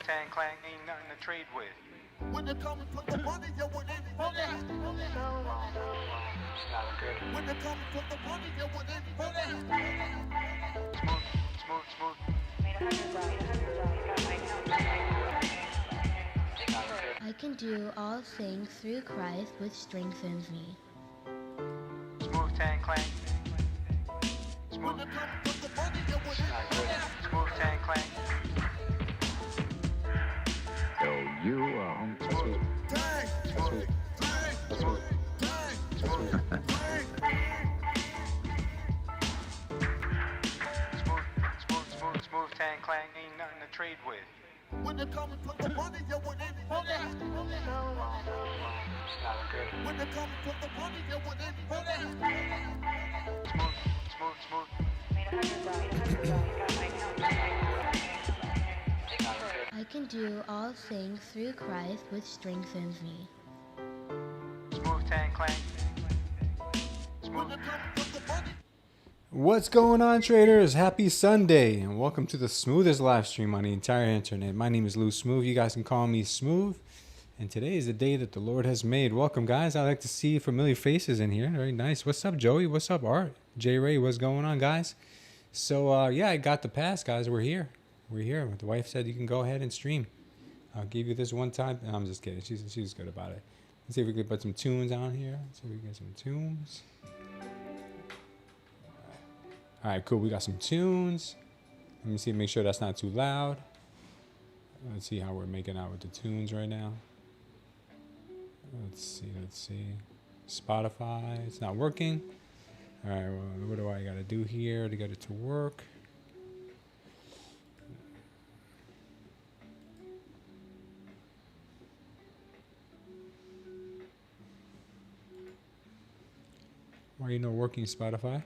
and clang ain't nothing to trade with. When it comes to the money, you would It's not good. When it comes to the money, you would Smooth. I can do all things through Christ which strengthens me. Smooth and clang. When it comes to the money, you would Not good. Smooth and clang. Yo, you are Dang, Smooth. Smooth and clang ain't nothing to trade with. When it comes to the money, you would It's not good. When it comes to the money, you would Smooth. I can do all things through Christ which strengthens me. Smooth and clang. When it comes to the money. What's going on, traders? Happy Sunday and welcome to the smoothest live stream on the entire internet. My name is Lou Smooth. You guys can call me Smooth. And today is the day that the Lord has made. Welcome, guys. I like to see familiar faces in here. Very nice. What's up, Joey? What's up, Art? J Ray, what's going on, guys? So yeah, I got the pass, guys. We're here. The wife said you can go ahead and stream. I'll give you this one time. No, I'm just kidding. She's good about it. Let's see if we can put some tunes on here. Let's see if we can get some tunes. All right, cool. We got some tunes. Let me see, make sure that's not too loud. Let's see how we're making out with the tunes right now. Let's see. Spotify, it's not working. All right, well, what do I got to do here to get it to work? Why are you not working, Spotify?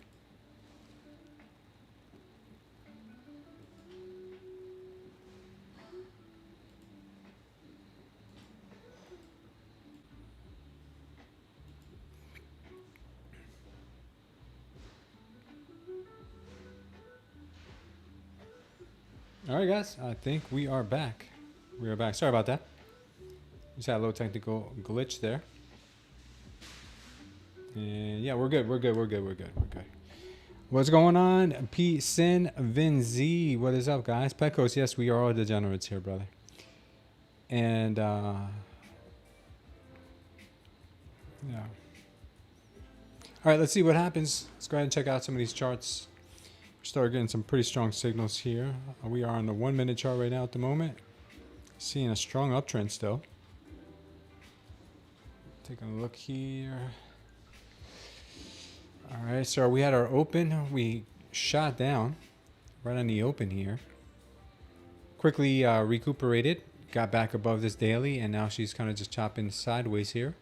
All right, guys, I think we are back. Sorry about that. Just had a little technical glitch there. And yeah, we're good. What's going on? P. Sin Vin Z. What is up, guys? Pecos, yes, we are all degenerates here, brother. And yeah. All right, let's see what happens. Let's go ahead and check out some of these charts. Start getting some pretty strong signals here. We are on the 1 minute chart right now at the moment. Seeing a strong uptrend still. Taking a look here. All right, so we had our open. We shot down right on the open here. Quickly recuperated. Got back above this daily, and now she's kind of just chopping sideways here.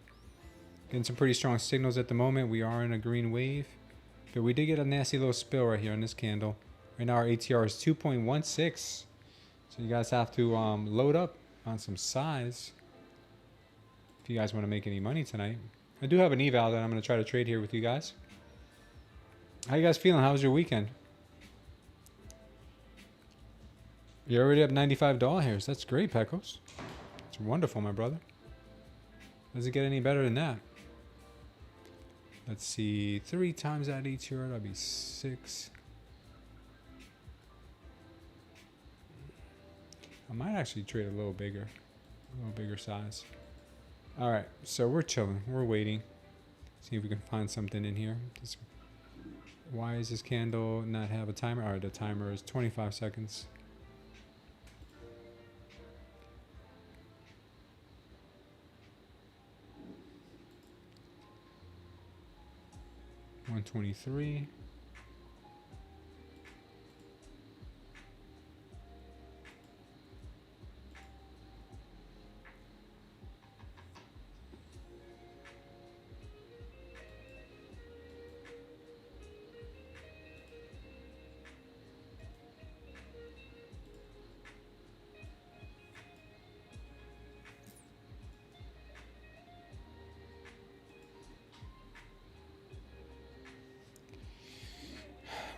Getting some pretty strong signals at the moment. We are in a green wave. But we did get a nasty little spill right here on this candle. Right now our ATR is 2.16. So you guys have to load up on some size if you guys want to make any money tonight. I do have an eval that I'm going to try to trade here with you guys. How you guys feeling? How was your weekend? You're already up $95 here. That's great, Pecos. It's wonderful, my brother. Doesn't get any better than that. Let's see, 3 times that ATR, that'll be 6. I might actually trade a little bigger size. All right, so we're chilling, we're waiting. See if we can find something in here. Why does this candle not have a timer? All right, the timer is 25 seconds. $123.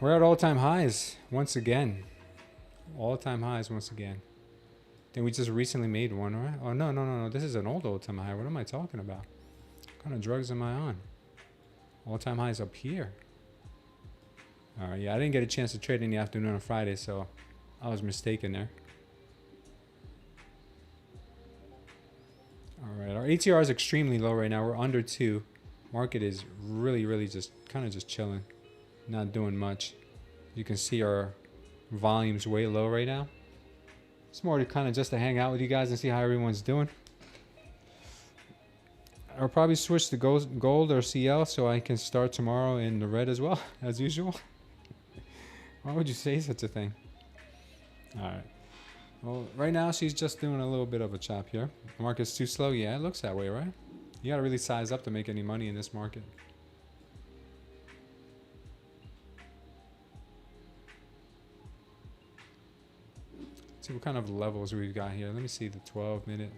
We're at all-time highs once again. All-time highs once again. Then we just recently made one, right? Oh, no, no, no, no. This is an old all-time high. What am I talking about? What kind of drugs am I on? All-time highs up here. All right, yeah, I didn't get a chance to trade in the afternoon on Friday, so I was mistaken there. All right, our ATR is extremely low right now. We're under 2. Market is really just kind of just chilling, not doing much. You can see our volume's way low right now. It's more to kind of just to hang out with you guys and see how everyone's doing. I'll probably switch to gold or CL so I can start tomorrow in the red as well, as usual. Why would you say such a thing? All right. Well, right now she's just doing a little bit of a chop here. The market's too slow. Yeah, it looks that way, right? You got to really size up to make any money in this market. Let's see what kind of levels we've got here. Let me see the 12-minute.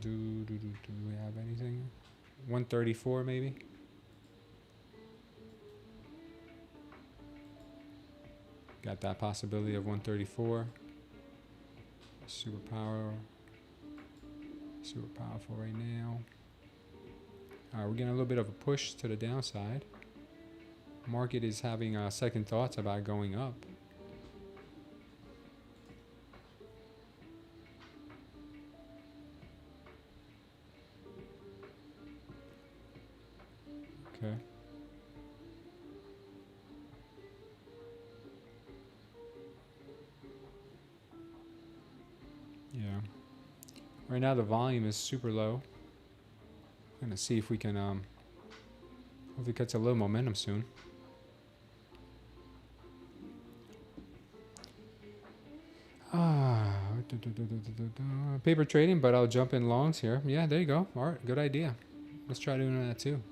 Do we have anything? 134 maybe? Got that possibility of 134. Super powerful right now. All right, we're getting a little bit of a push to the downside. Market is having second thoughts about going up. Okay. Yeah. Right now the volume is super low. I'm gonna see if we can hopefully catch a little momentum soon. Paper trading, but I'll jump in longs here. Yeah, there you go. All right, good idea. Let's try doing that too.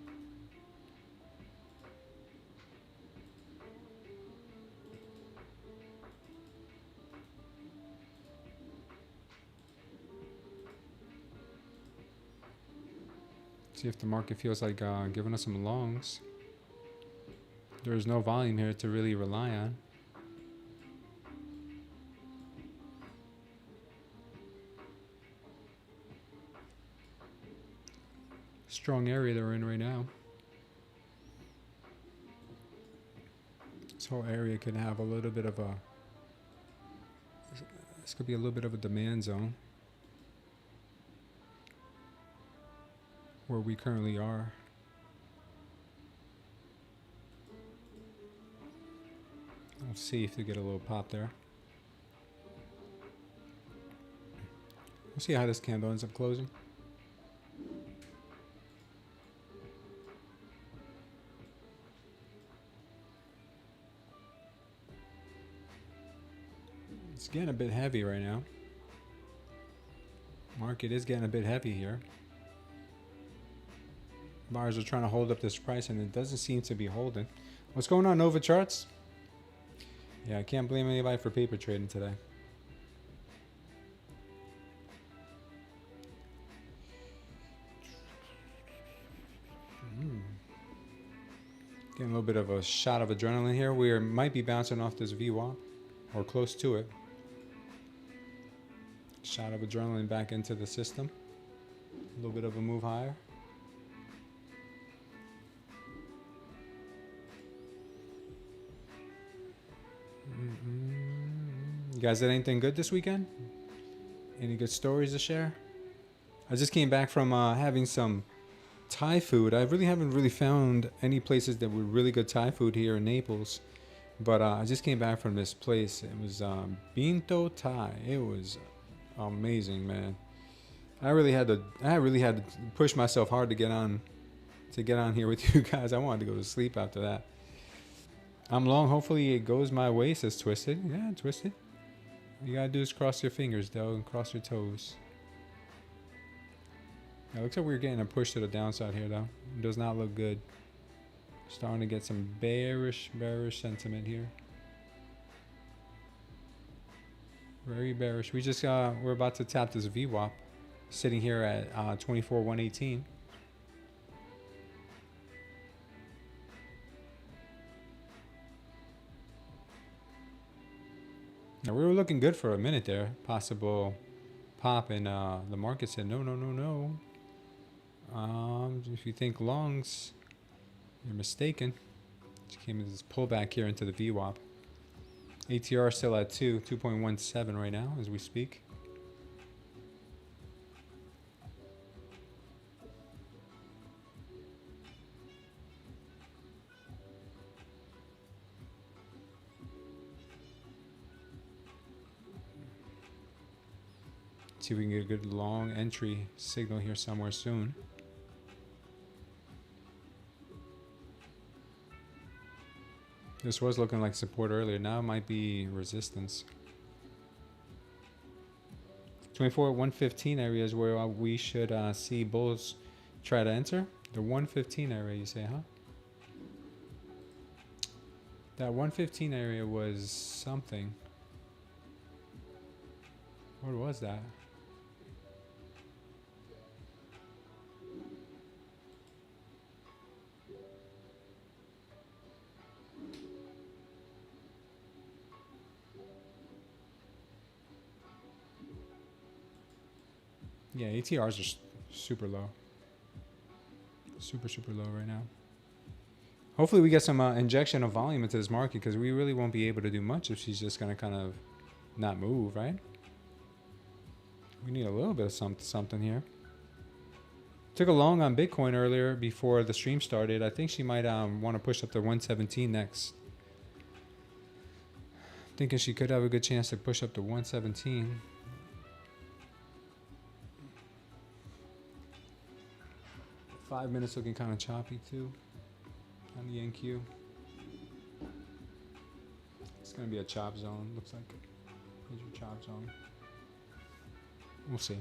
See if the market feels like giving us some longs. There's no volume here to really rely on. Strong area they're in right now. This whole area could have a little bit of a... This could be a little bit of a demand zone. Where we currently are. Let's see if they get a little pop there. We'll see how this candle ends up closing. It's getting a bit heavy right now. Market is getting a bit heavy here. Buyers are trying to hold up this price and it doesn't seem to be holding. What's going on, Nova Charts? Yeah, I can't blame anybody for paper trading today. Getting a little bit of a shot of adrenaline here. We might be bouncing off this VWAP or close to it. Shot of adrenaline back into the system. A little bit of a move higher. You guys did anything good this weekend? Any good stories to share? I just came back from having some Thai food. I really haven't found any places that were really good Thai food here in Naples. But I just came back from this place. It was Binto Thai. It was amazing, man. I really had to push myself hard to get on here with you guys. I wanted to go to sleep after that. I'm long. Hopefully it goes my way, says Twisted. Yeah, Twisted. All you gotta do is cross your fingers, though, and cross your toes. Yeah, looks like we're getting a push to the downside here, though. It does not look good. Starting to get some bearish sentiment here. Very bearish. We just we're about to tap this VWAP, sitting here at 24,118. Now, we were looking good for a minute there. Possible pop, and the market said no, no, no, no. If you think longs, you're mistaken. She came with this pullback here into the VWAP. ATR still at 2.17 right now as we speak. See if we can get a good long entry signal here somewhere soon. This was looking like support earlier. Now it might be resistance. 24 at 115 area is where we should see bulls try to enter. The 115 area, you say, huh? That 115 area was something. What was that? Yeah, ATRs are super low. Super, super low right now. Hopefully we get some injection of volume into this market, because we really won't be able to do much if she's just going to kind of not move, right? We need a little bit of something here. Took a long on Bitcoin earlier before the stream started. I think she might want to push up to 117 next. Thinking she could have a good chance to push up to 117. Five minutes looking kind of choppy too on the NQ. It's going to be a chop zone, looks like. Major chop zone. We'll see.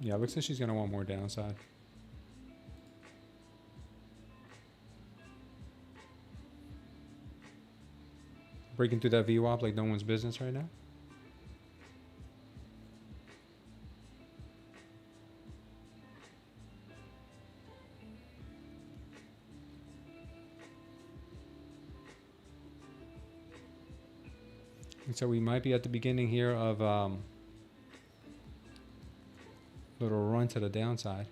Yeah, looks like she's going to want more downside. Breaking through that VWAP like no one's business right now. And so we might be at the beginning here of little run to the downside.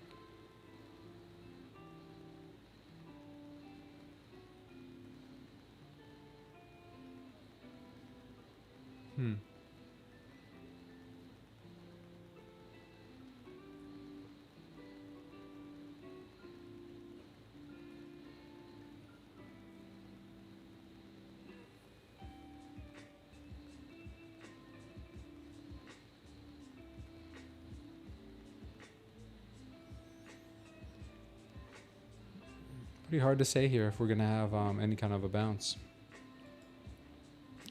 Pretty hard to say here if we're going to have any kind of a bounce.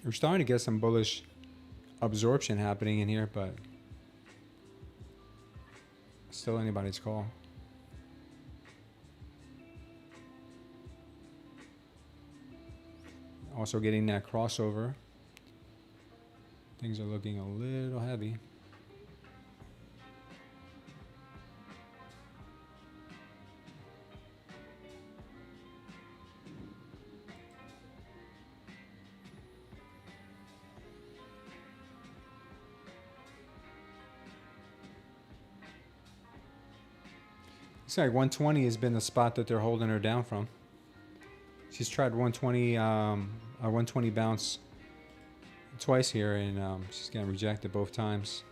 We're starting to get some bullish absorption happening in here, but still anybody's call. Also getting that crossover. Things are looking a little heavy. Looks like 120 has been the spot that they're holding her down from. She's tried 120, a 120 bounce twice here, and she's getting rejected both times.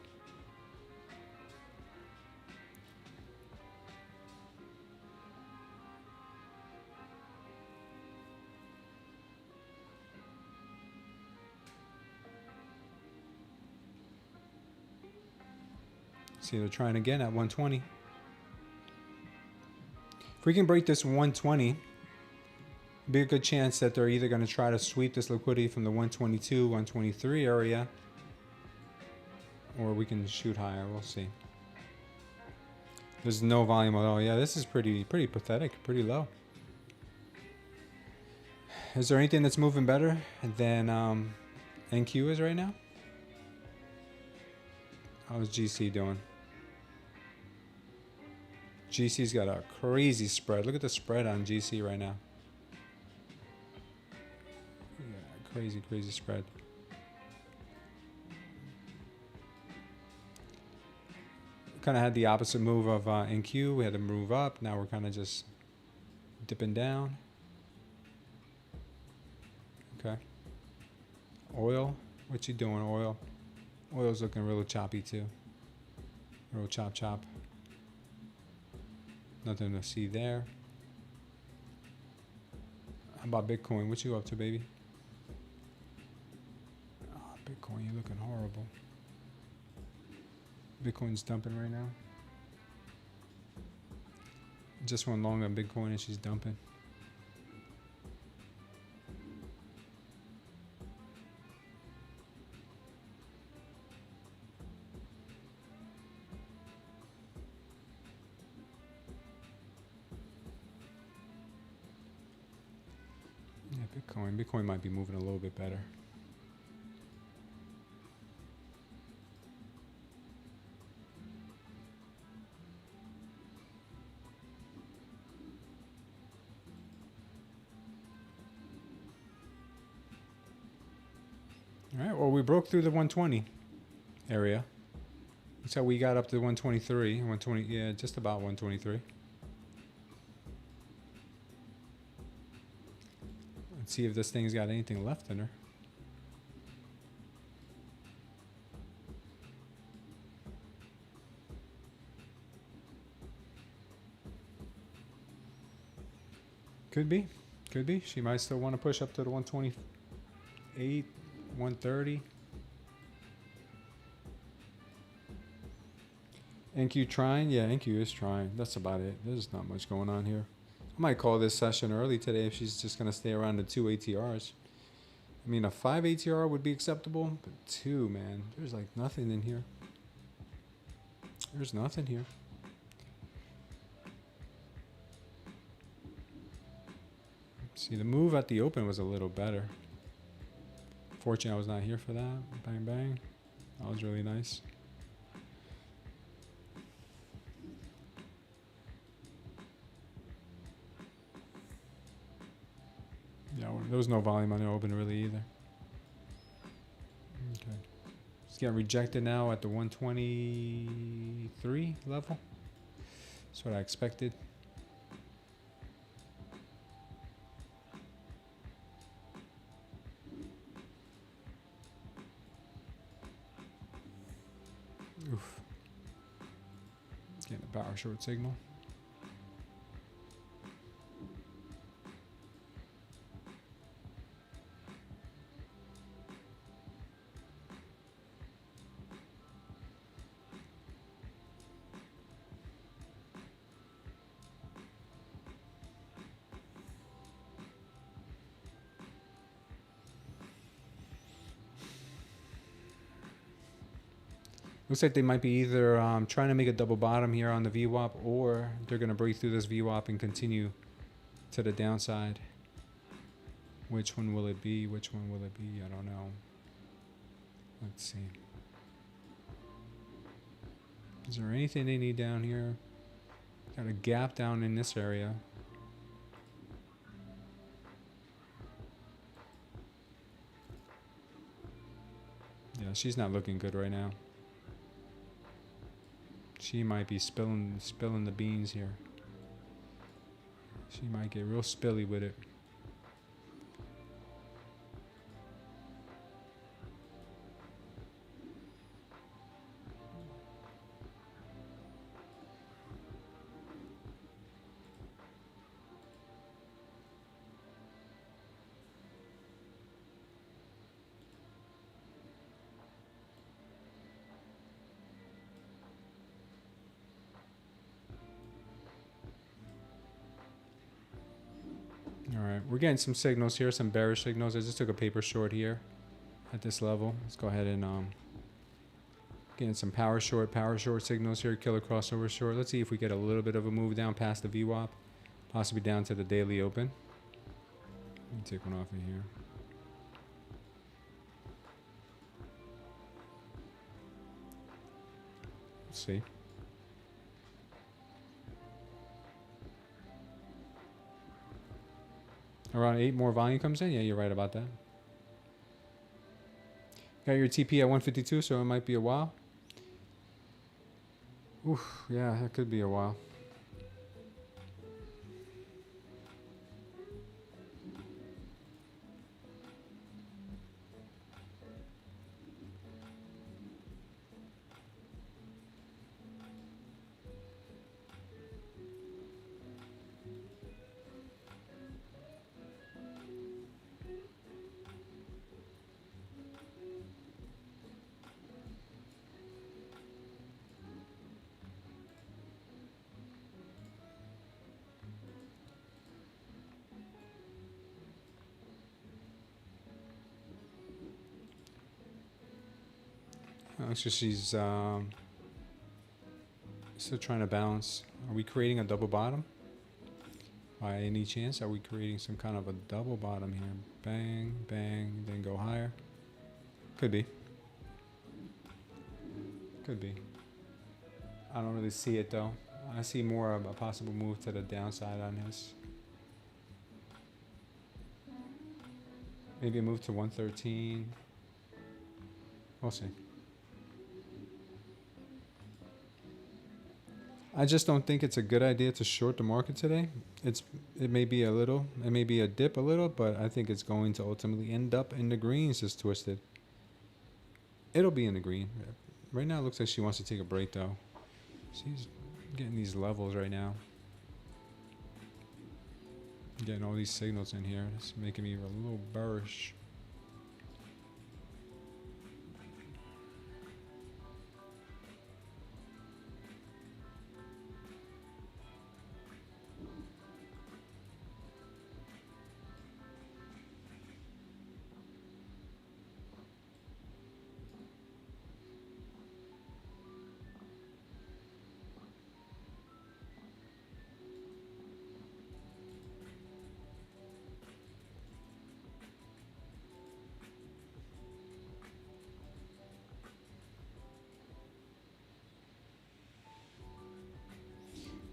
See, they're trying again at 120. If we can break this 120, be a good chance that they're either going to try to sweep this liquidity from the 122, 123 area, or we can shoot higher. We'll see. There's no volume at all. Yeah, this is pretty pathetic, pretty low. Is there anything that's moving better than NQ is right now? How's GC doing? GC's got a crazy spread. Look at the spread on GC right now. Yeah, crazy, crazy spread. Kind of had the opposite move of NQ. We had to move up. Now we're kind of just dipping down. Okay. Oil. What you doing, oil? Oil's looking real choppy too. Real chop chop. Nothing to see there. How about Bitcoin? What you up to, baby? Oh, Bitcoin, you're looking horrible. Bitcoin's dumping right now. Just went long on Bitcoin and she's dumping. Yeah, Bitcoin might be moving a little bit better. All right, well, we broke through the 120 area. That's how we got up to 123, 120, yeah, just about 123. Let's see if this thing's got anything left in her. Could be, could be. She might still want to push up to the 128. 130. NQ trying? Yeah, NQ is trying. That's about it. There's not much going on here. I might call this session early today if she's just going to stay around the 2 ATRs. I mean, a 5 ATR would be acceptable, but 2, man, there's like nothing in here. There's nothing here. See, the move at the open was a little better. Fortunately, I was not here for that. Bang, bang. That was really nice. Yeah, there was no volume on the open really either. Okay. It's getting rejected now at the 123 level. That's what I expected. Oof. Getting a power short signal. Looks like they might be either trying to make a double bottom here on the VWAP, or they're going to break through this VWAP and continue to the downside. Which one will it be? Which one will it be? I don't know. Let's see. Is there anything they need down here? Got a gap down in this area. Yeah, she's not looking good right now. She might be spilling the beans here. She might get real spilly with it. All right, we're getting some signals here, some bearish signals. I just took a paper short here at this level. Let's go ahead and getting some power short signals here, killer crossover short. Let's see if we get a little bit of a move down past the VWAP, possibly down to the daily open. Let me take one off in here. Let's see. Around 8 more volume comes in. Yeah, you're right about that. Got your TP at 152, so it might be a while. Oof, yeah, that could be a while. So she's still trying to bounce. Are we creating a double bottom? By any chance, are we creating some kind of a double bottom here? Bang, bang, then go higher. Could be. Could be. I don't really see it though. I see more of a possible move to the downside on this. Maybe a move to 113. We'll see. I just don't think it's a good idea to short the market today. It may be a little, it may be a dip a little, but I think it's going to ultimately end up in the greens, just twisted. It'll be in the green. Right now it looks like she wants to take a break though. She's getting these levels right now. Getting all these signals in here. It's making me a little bearish.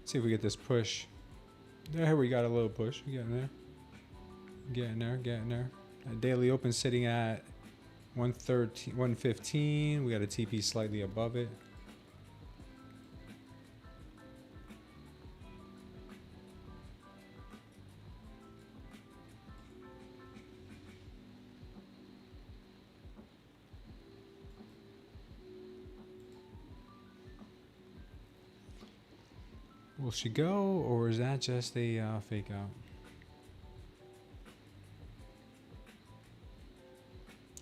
See if we get this push. There we got a little push. We getting there. Getting there, getting there. Daily open sitting at 113, 115. We got a TP slightly above it. Will she go, or is that just a fake out?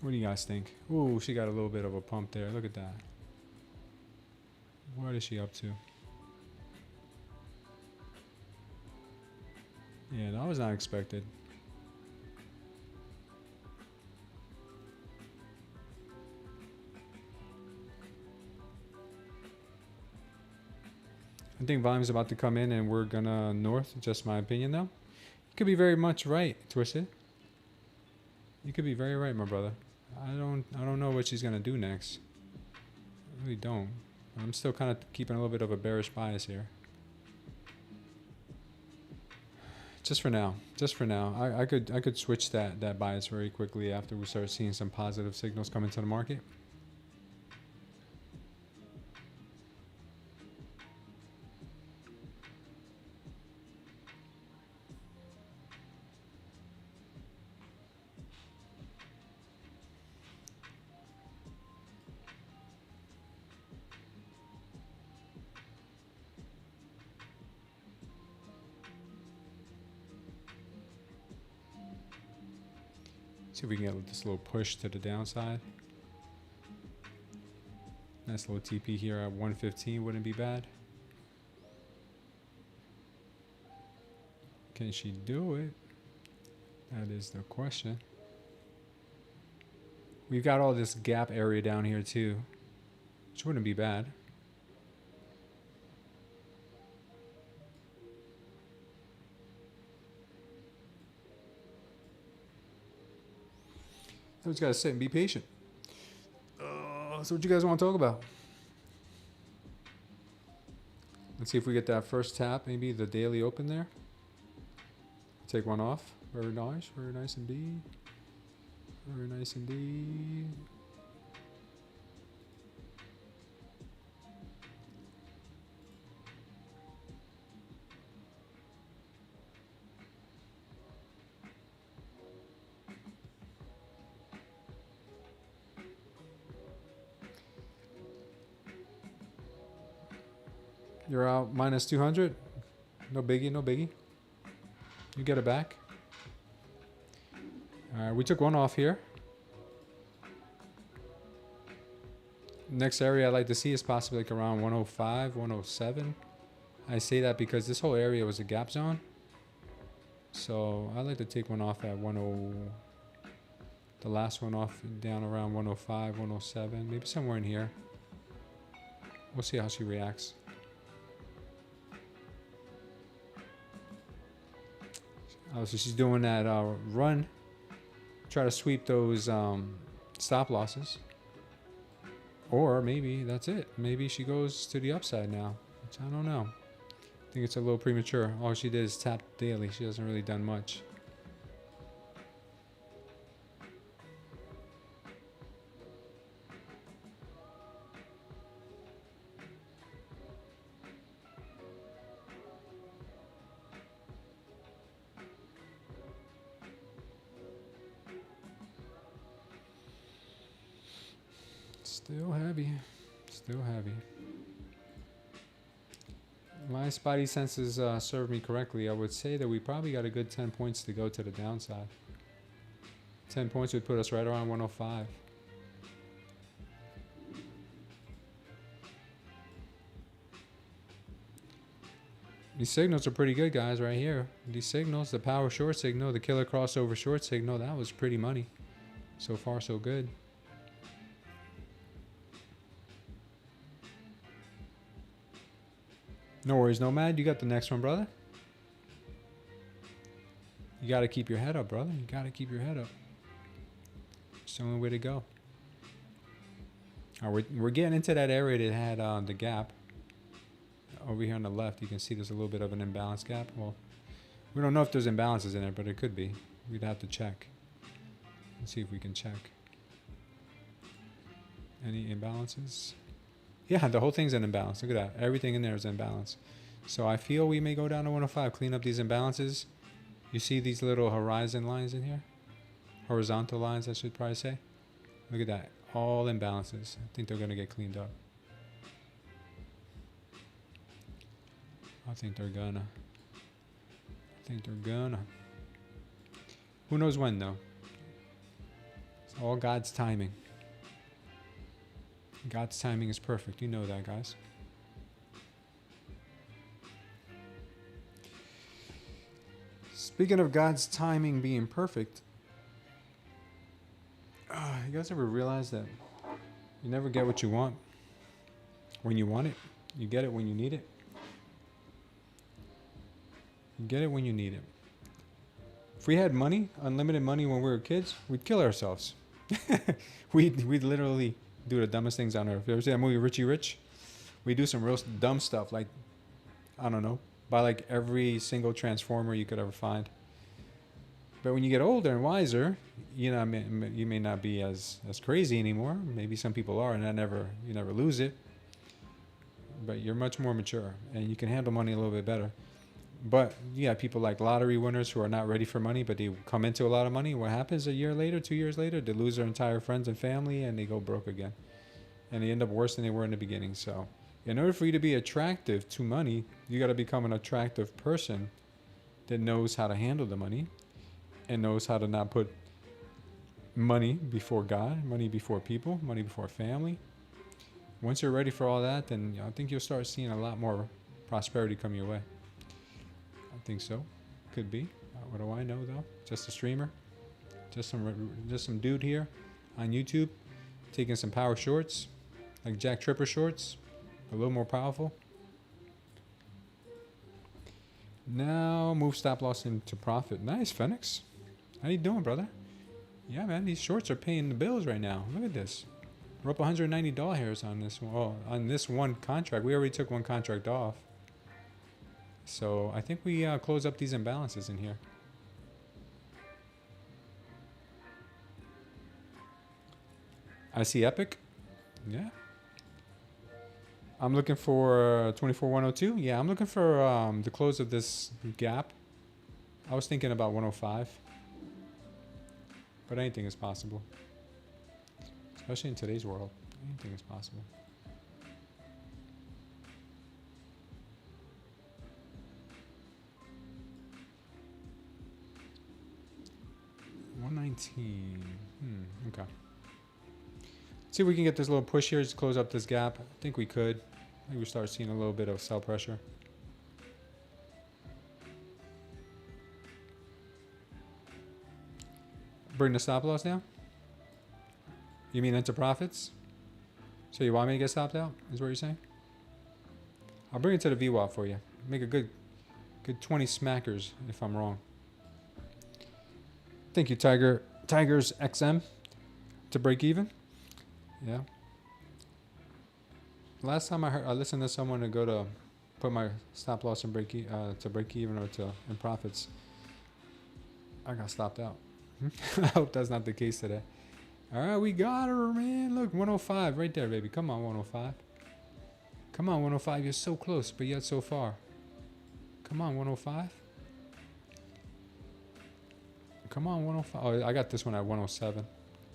What do you guys think? Ooh, she got a little bit of a pump there. Look at that. What is she up to? Yeah, that was not expected. I think volume's about to come in and we're gonna north, just my opinion though. You could be very much right, Twisted. You could be very right, my brother. I don't know what she's gonna do next. I really don't. I'm still kind of keeping a little bit of a bearish bias here. Just for now. Just for now. I could switch that bias very quickly after we start seeing some positive signals come into the market. See if we can get this little push to the downside. Nice little TP here at 115 wouldn't be bad. Can she do it? That is the question. We've got all this gap area down here too, which wouldn't be bad. I just gotta sit and be patient. So what you guys want to talk about? Let's see if we get that first tap, maybe the daily open there. Take one off. Very nice. Very nice indeed. Very nice indeed. You're out minus 200. No biggie, no biggie. You get it back. Alright, we took one off here. Next area I'd like to see is possibly like around 105, 107. I say that because this whole area was a gap zone. So I'd like to take one off at 10. The last one off down around 105, 107. Maybe somewhere in here. We'll see how she reacts. Oh, so she's doing that run. Try to sweep those stop losses. Or maybe that's it. Maybe she goes to the upside now, which I don't know. I think it's a little premature. All she did is tap daily. She hasn't really done much. Still heavy. Still heavy. My spidey senses serve me correctly. I would say that we probably got a good 10 points to go to the downside. 10 points would put us right around 105. These signals are pretty good, guys, right here. These signals, the power short signal, the killer crossover short signal, that was pretty money. So far, so good. No worries, Nomad. You got the next one, brother. You got to keep your head up, brother. You got to keep your head up. It's the only way to go. All right, we're getting into that area that had the gap. Over here on the left, you can see there's a little bit of an imbalance gap. Well, we don't know if there's imbalances in it, but it could be. We'd have to check. Let's see if we can check. Any imbalances? Yeah, the whole thing's an imbalance. Look at that. Everything in there is in balance. So I feel we may go down to 105, clean up these imbalances. You see these little horizon lines in here? Horizontal lines, I should probably say. Look at that. All imbalances. I think they're going to get cleaned up. I think they're gonna. Who knows when, though? It's all God's timing. God's timing is perfect. You know that, guys. Speaking of God's timing being perfect, you guys ever realize that you never get what you want when you want it? You get it when you need it. You get it when you need it. If we had money, unlimited money when we were kids, we'd kill ourselves. we'd literally do the dumbest things on earth. You ever see that movie Richie Rich? We do some real dumb stuff, like, I don't know, buy like every single transformer you could ever find. But when you get older and wiser, you know, you may not be as crazy anymore. Maybe some people are, and you never lose it. But you're much more mature, and you can handle money a little bit better. But you have people like lottery winners who are not ready for money, but they come into a lot of money. What happens a year later, 2 years later? They lose their entire friends and family, and they go broke again. And they end up worse than they were in the beginning. So in order for you to be attractive to money, you got to become an attractive person that knows how to handle the money and knows how to not put money before God, money before people, money before family. Once you're ready for all that, then I think you'll start seeing a lot more prosperity come your way. I think so. Could be. What do I know, though? Just a streamer. Just some dude here on YouTube taking some power shorts, like Jack Tripper shorts, a little more powerful. Now move stop loss into profit. Nice, Phoenix. How you doing, brother? Yeah, man, these shorts are paying the bills right now. Look at this. We're up $190 on this one. Oh, on this one contract. We already took one contract off. So I think we close up these imbalances in here. I see Epic. Yeah. I'm looking for 24,102. Yeah, I'm looking for the close of this gap. I was thinking about 105. But anything is possible. Especially in today's world. Anything is possible. $119. Okay. See if we can get this little push here. Just close up this gap. I think we could. I think we start seeing a little bit of sell pressure. Bring the stop loss down? You mean into profits? So you want me to get stopped out? Is what you're saying? I'll bring it to the VWAP for you. Make a good 20 smackers if I'm wrong. Thank you, Tigers XM, to break even. Yeah. Last time I listened to someone to go to put my stop loss and to break even or to in profits, I got stopped out. I hope that's not the case today. All right, we got her, man. Look, 105 right there, baby. Come on, 105. Come on, 105. You're so close, but yet so far. Come on, 105. Come on, 105. Oh, I got this one at 107.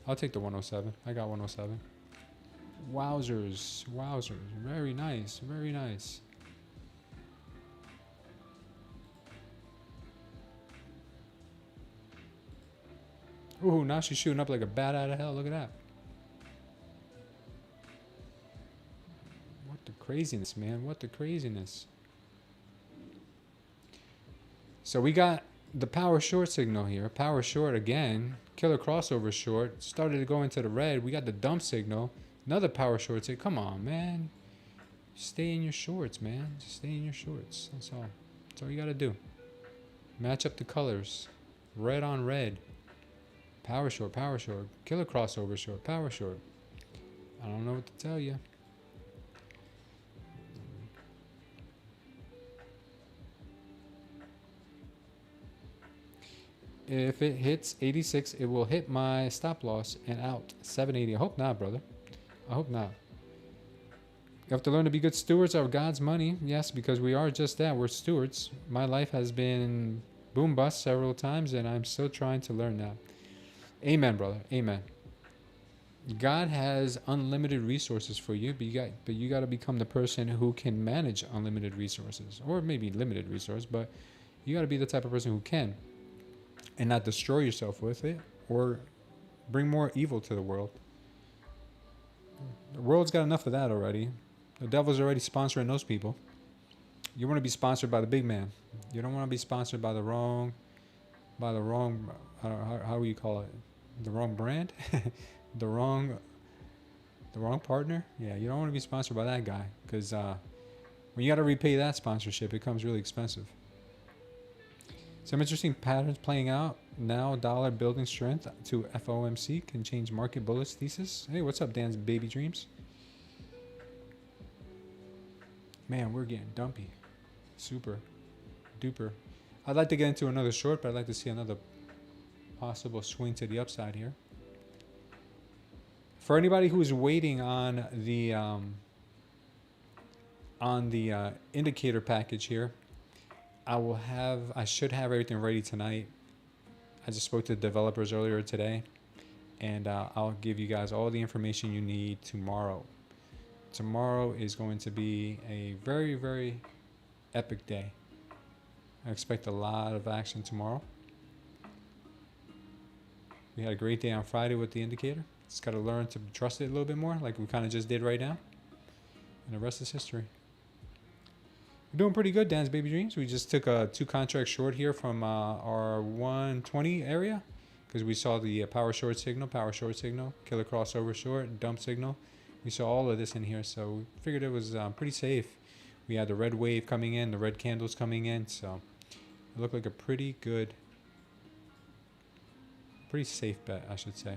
I'll take the 107. I got 107. Wowzers. Wowzers. Very nice. Very nice. Ooh, now she's shooting up like a bat out of hell. Look at that. What the craziness, man. What the craziness. So we got the power short signal here. Power short again. Killer crossover short. Started to go into the red. We got the dump signal. Another power short signal. Come on, man. Stay in your shorts, man. Just stay in your shorts. That's all. That's all you got to do. Match up the colors. Red on red. Power short, killer crossover short, power short. I don't know what to tell you. If it hits 86, it will hit my stop loss and out 780. I hope not, brother. I hope not. You have to learn to be good stewards of God's money. Yes, because we are just that. We're stewards. My life has been boom bust several times, and I'm still trying to learn that. Amen, brother. Amen. God has unlimited resources for you, but you got to become the person who can manage unlimited resources, or maybe limited resource, but you got to be the type of person who can, and not destroy yourself with it, or bring more evil to the world. The world's got enough of that already. The devil's already sponsoring those people. You want to be sponsored by the big man. You don't want to be sponsored by the wrong, how do you call it? The wrong brand? the wrong partner? Yeah, you don't want to be sponsored by that guy, because when you got to repay that sponsorship, it comes really expensive. Some interesting patterns playing out now. Dollar building strength to FOMC can change market bullish thesis. Hey, what's up, Dan's baby dreams? Man, we're getting dumpy. Super duper. I'd like to get into another short, but I'd like to see another possible swing to the upside here. For anybody who's waiting on the indicator package here, I should have everything ready tonight. I just spoke to the developers earlier today, and I'll give you guys all the information you need tomorrow. Tomorrow is going to be a very, very epic day. I expect a lot of action tomorrow. We had a great day on Friday with the indicator. Just got to learn to trust it a little bit more, like we kind of just did right now. And the rest is history. We're doing pretty good, Dan's Baby Dreams. We just took a 2 contract short here from our 120 area, because we saw the power short signal, killer crossover short, dump signal. We saw all of this in here, so we figured it was pretty safe. We had the red wave coming in, the red candles coming in, so it looked like a pretty good, pretty safe bet, I should say.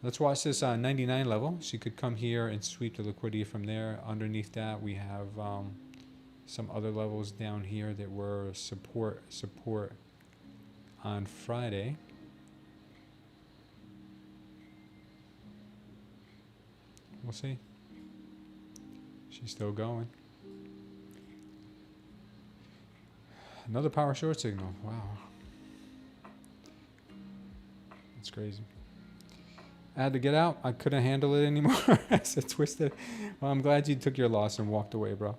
Let's watch this 99 level. She could come here and sweep the liquidity from there. Underneath that, we have some other levels down here that were support on Friday. we'll see. She's still going. Another power short signal. Wow. That's crazy. I had to get out. I couldn't handle it anymore. I said twisted. Well, I'm glad you took your loss and walked away, bro.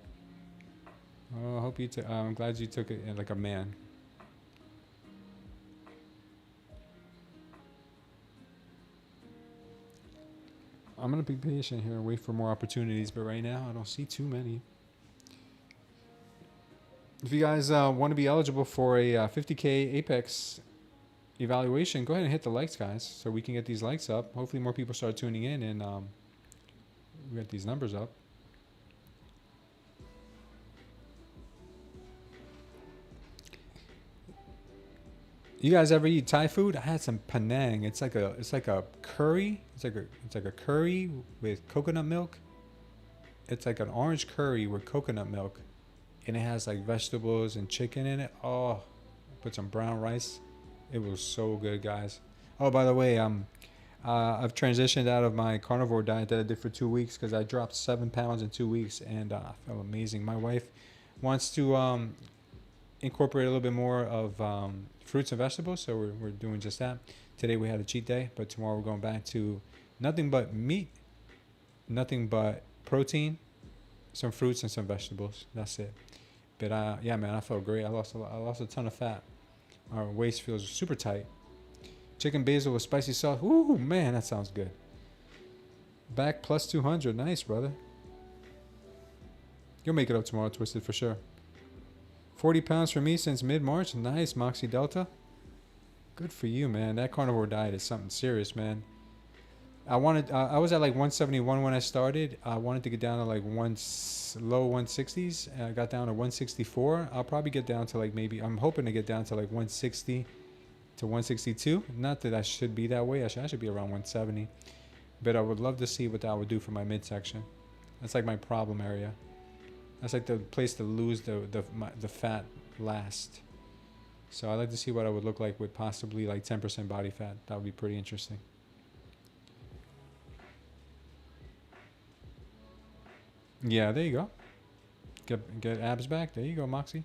Oh, I hope you I'm glad you took it like a man. I'm gonna be patient here and wait for more opportunities, but right now I don't see too many. If you guys want to be eligible for a 50K Apex evaluation, go ahead and hit the likes, guys, so we can get these likes up. Hopefully more people start tuning in and we get these numbers up. You guys ever eat Thai food? I had some Penang. It's like a curry. It's like a curry with coconut milk. It's like an orange curry with coconut milk, and it has like vegetables and chicken in it. Oh, put some brown rice. It was so good, guys. Oh, by the way, I've transitioned out of my carnivore diet that I did for 2 weeks because I dropped 7 pounds in 2 weeks, and I felt amazing. My wife wants to incorporate a little bit more of fruits and vegetables, so we're doing just that. Today we had a cheat day, but tomorrow we're going back to nothing but meat, nothing but protein, some fruits and some vegetables. That's it. But yeah, man, I felt great. I lost a ton of fat. Our waist feels super tight. Chicken basil with spicy sauce. Ooh, man, that sounds good. Back plus 200. Nice, brother. You'll make it up tomorrow, Twisted, for sure. 40 pounds for me since mid-March. Nice, Moxie Delta. Good for you, man. That carnivore diet is something serious, man. I was at like 171 when I started. I wanted to get down to like low 160s. And I got down to 164. I'll probably get down to like I'm hoping to get down to like 160 to 162. Not that I should be that way. I should be around 170. But I would love to see what that would do for my midsection. That's like my problem area. That's like the place to lose the fat last. So I'd like to see what I would look like with possibly like 10% body fat. That would be pretty interesting. Yeah, there you go. Get abs back. There you go, Moxie.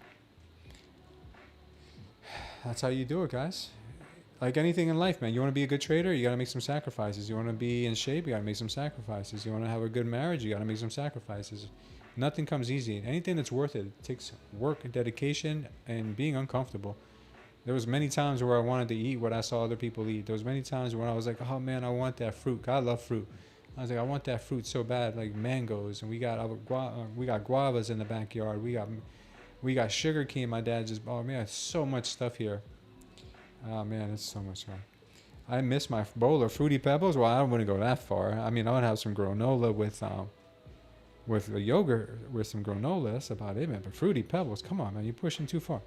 That's how you do it, guys. Like anything in life, man. You want to be a good trader, you got to make some sacrifices. You want to be in shape, you got to make some sacrifices. You want to have a good marriage, you got to make some sacrifices. Nothing comes easy. Anything that's worth it takes work and dedication and being uncomfortable. There was many times where I wanted to eat what I saw other people eat. There was many times when I was like, oh man, I want that fruit. God, I love fruit. I was like, I want that fruit so bad, like mangoes, and we got guavas in the backyard. We got sugar cane. My dad just, oh man, so much stuff here. Oh man, it's so much fun. I miss my bowl of Fruity Pebbles. Well, I don't want to go that far. I mean, I would have some granola with the yogurt, with some granola. That's about it, man. But Fruity Pebbles, come on, man, you're pushing too far.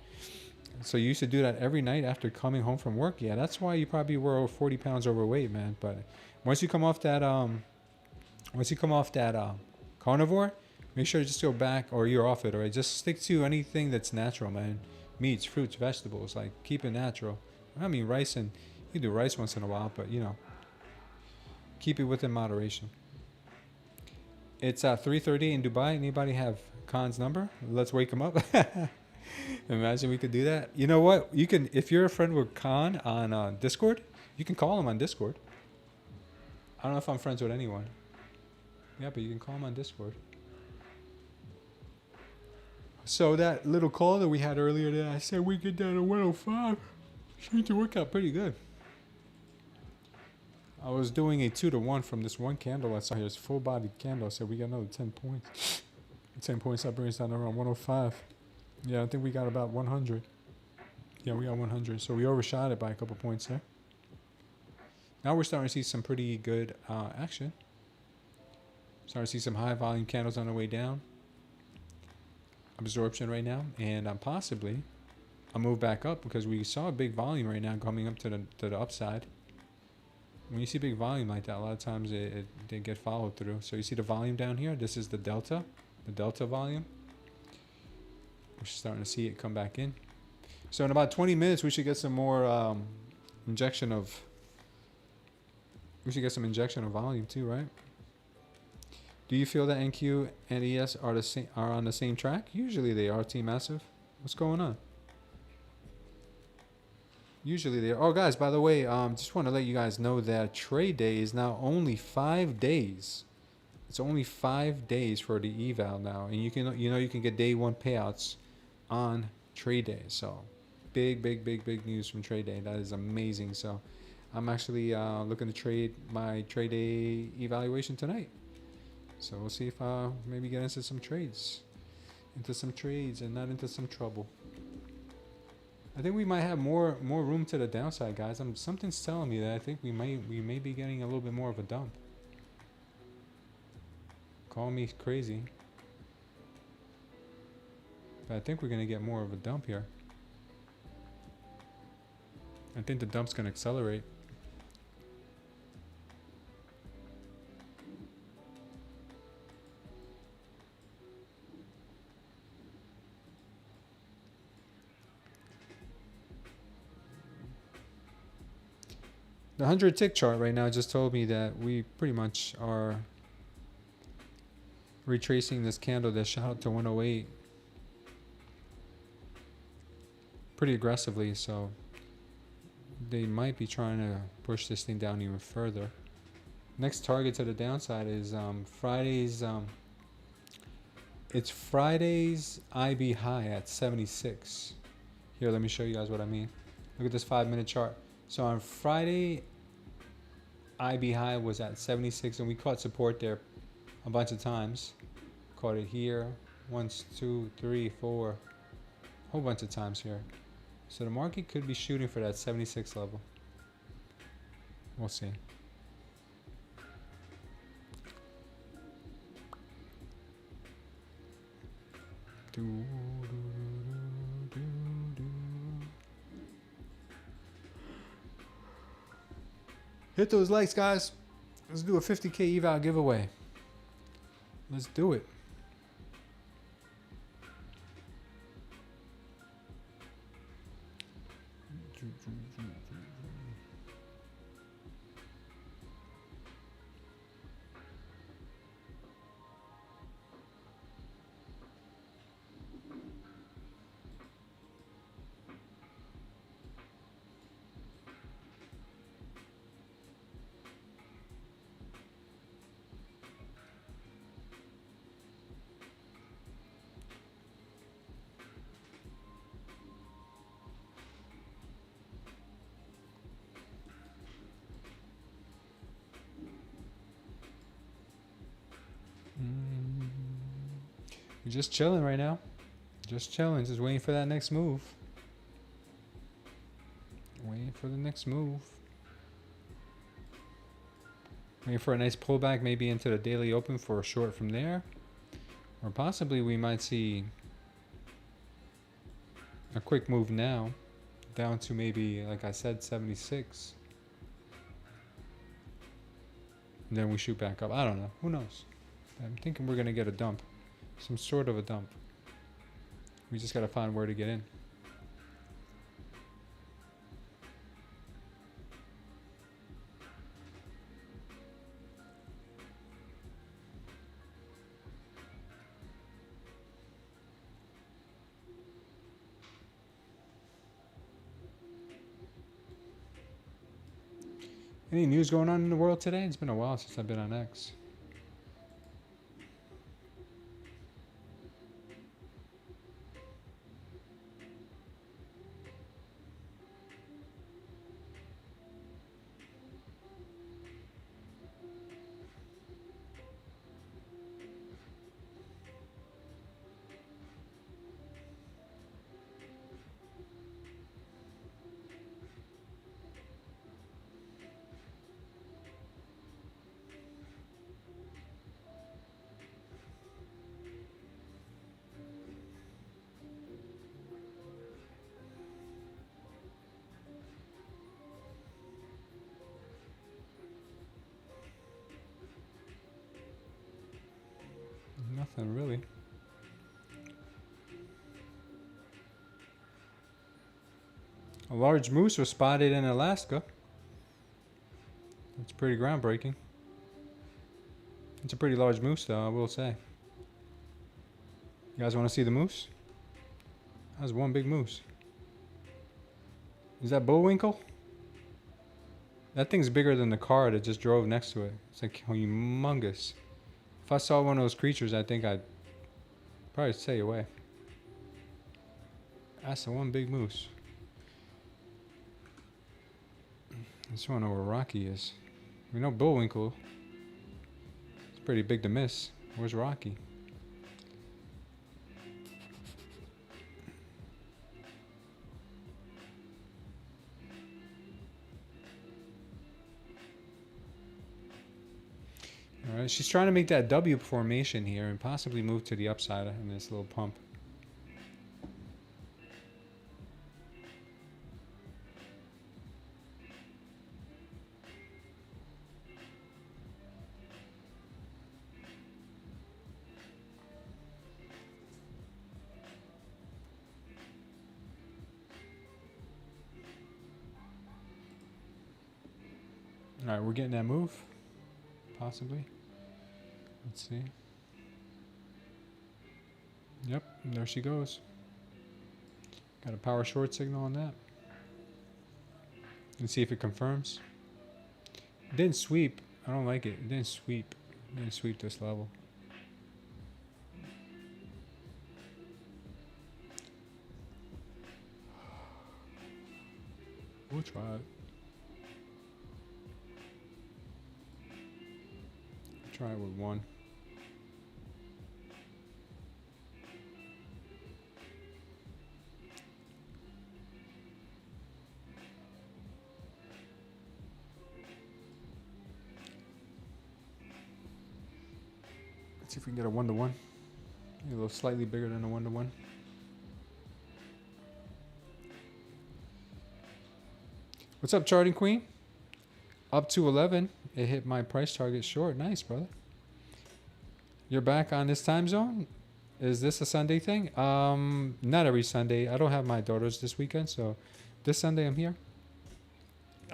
So you used to do that every night after coming home from work. Yeah, that's why you probably were over 40 pounds overweight, man. But once you come off that carnivore, make sure to just go back, or you're off it, or just stick to anything that's natural, man. Meats, fruits, vegetables, like keep it natural. I mean, rice, and you do rice once in a while, but you know, keep it within moderation. It's 3:30 in Dubai. Anybody have Khan's number? Let's wake him up. Imagine we could do that. You know what? You can, if you're a friend with Khan on Discord, you can call him on Discord. I don't know if I'm friends with anyone. Yeah, but you can call him on Discord. So that little call that we had earlier that I said we get down to 105 seemed to work out pretty good. I was doing a 2-to-1 from this one candle I saw here. It's a full-bodied candle. So we got another 10 points. 10 points, that brings us down to around 105. Yeah, I think we got about 100. Yeah, we got 100. So we overshot it by a couple points there. Now we're starting to see some pretty good action. Starting to see some high volume candles on the way down. Absorption right now. And possibly I'll move back up because we saw a big volume right now coming up to the upside. When you see big volume like that, a lot of times it didn't get followed through. So you see the volume down here? This is the delta volume. We're starting to see it come back in. So in about 20 minutes, we should get some more injection of volume too, right? Do you feel that NQ and ES are on the same track? Usually they are, Team Massive. What's going on? Usually they are. Oh, guys, by the way, just want to let you guys know that trade day is now only 5 days. It's only 5 days for the eval now, and you can get day one payouts on trade day. So big news from trade day. That is amazing. So I'm actually looking to trade my trade day evaluation tonight. So we'll see if maybe get into some trades, and not into some trouble. I think we might have more room to the downside, guys. Something's telling me that I think we may be getting a little bit more of a dump. Call me crazy, but I think we're gonna get more of a dump here. I think the dump's gonna accelerate. The 100 tick chart right now just told me that we pretty much are retracing this candle that shot up to 108 pretty aggressively, so they might be trying to push this thing down even further. Next target to the downside is Friday's it's Friday's IB high at 76. Here, let me show you guys what I mean. Look at this 5-minute chart. So on Friday, IB high was at 76, and we caught support there a bunch of times. Caught it here, 1, 2, 3, 4, a whole bunch of times here. So the market could be shooting for that 76 level. We'll see. Hit those likes, guys. Let's do a 50K eval giveaway. Let's do it. We're just chilling right now. Just chilling, just waiting for that next move. Waiting for the next move. Waiting for a nice pullback, maybe into the daily open for a short from there. Or possibly we might see a quick move now down to maybe, like I said, 76. And then we shoot back up. I don't know. Who knows? I'm thinking we're going to get a dump. Some sort of a dump. We just got to find where to get in. Any news going on in the world today? It's been a while since I've been on X. Nothing really. A large moose was spotted in Alaska. That's pretty groundbreaking. It's a pretty large moose, though, I will say. You guys want to see the moose? That's one big moose. Is that Bullwinkle? That thing's bigger than the car that just drove next to it. It's like humongous. If I saw one of those creatures, I think I'd probably stay away. That's the one big moose. I just want to know where Rocky is. We know Bullwinkle. It's pretty big to miss. Where's Rocky? Alright, she's trying to make that W formation here and possibly move to the upside in this little pump. Alright, we're getting that move. Possibly. Let's see. Yep, there she goes. Got a power short signal on that. Let's see if it confirms. It didn't sweep. I don't like it. It didn't sweep. It didn't sweep this level. We'll try it. Try it with one. Let's see if we can get a 1-to-1. A little slightly bigger than a 1-to-1. What's up, Charting Queen? Up to 11. It hit my price target short. Nice, brother. You're back on this time zone? Is this a Sunday thing? Not every Sunday. I don't have my daughters this weekend, so this Sunday I'm here.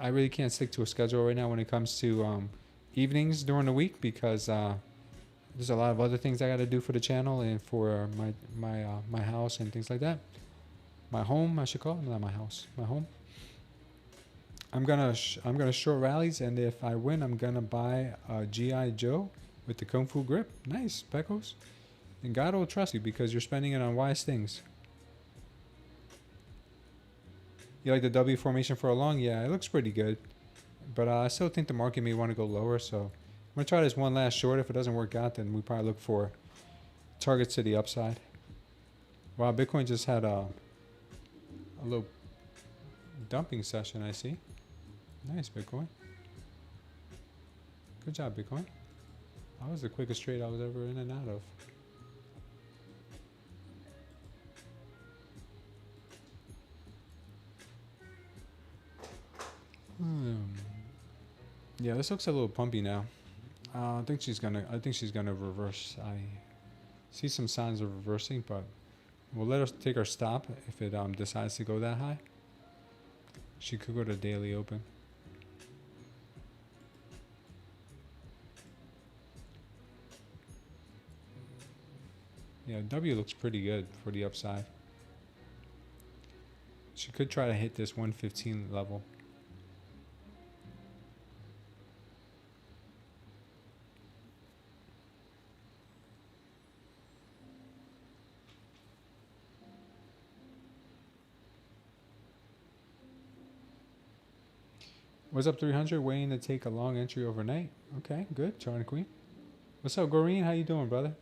I really can't stick to a schedule right now when it comes to evenings during the week because there's a lot of other things I got to do for the channel and for my house and things like that. My home, I should call it. Not my house. My home. I'm gonna short rallies, and if I win, I'm gonna buy a GI Joe with the Kung Fu grip. Nice, Pecos. And God will trust you because you're spending it on wise things. You like the W formation for a long? Yeah, it looks pretty good, but I still think the market may want to go lower. So I'm gonna try this one last short. If it doesn't work out, then we probably look for targets to the upside. Wow, Bitcoin just had a little dumping session. I see. Nice, Bitcoin. Good job, Bitcoin. That was the quickest trade I was ever in and out of. Yeah, this looks a little pumpy now. I think she's gonna reverse. I see some signs of reversing, but we'll let her take her stop if it decides to go that high. She could go to daily open. Yeah, W looks pretty good for the upside. She could try to hit this 115 level. What's up, 300? Waiting to take a long entry overnight. Okay, good. Charlie Queen. What's up, Goreen? How you doing, brother?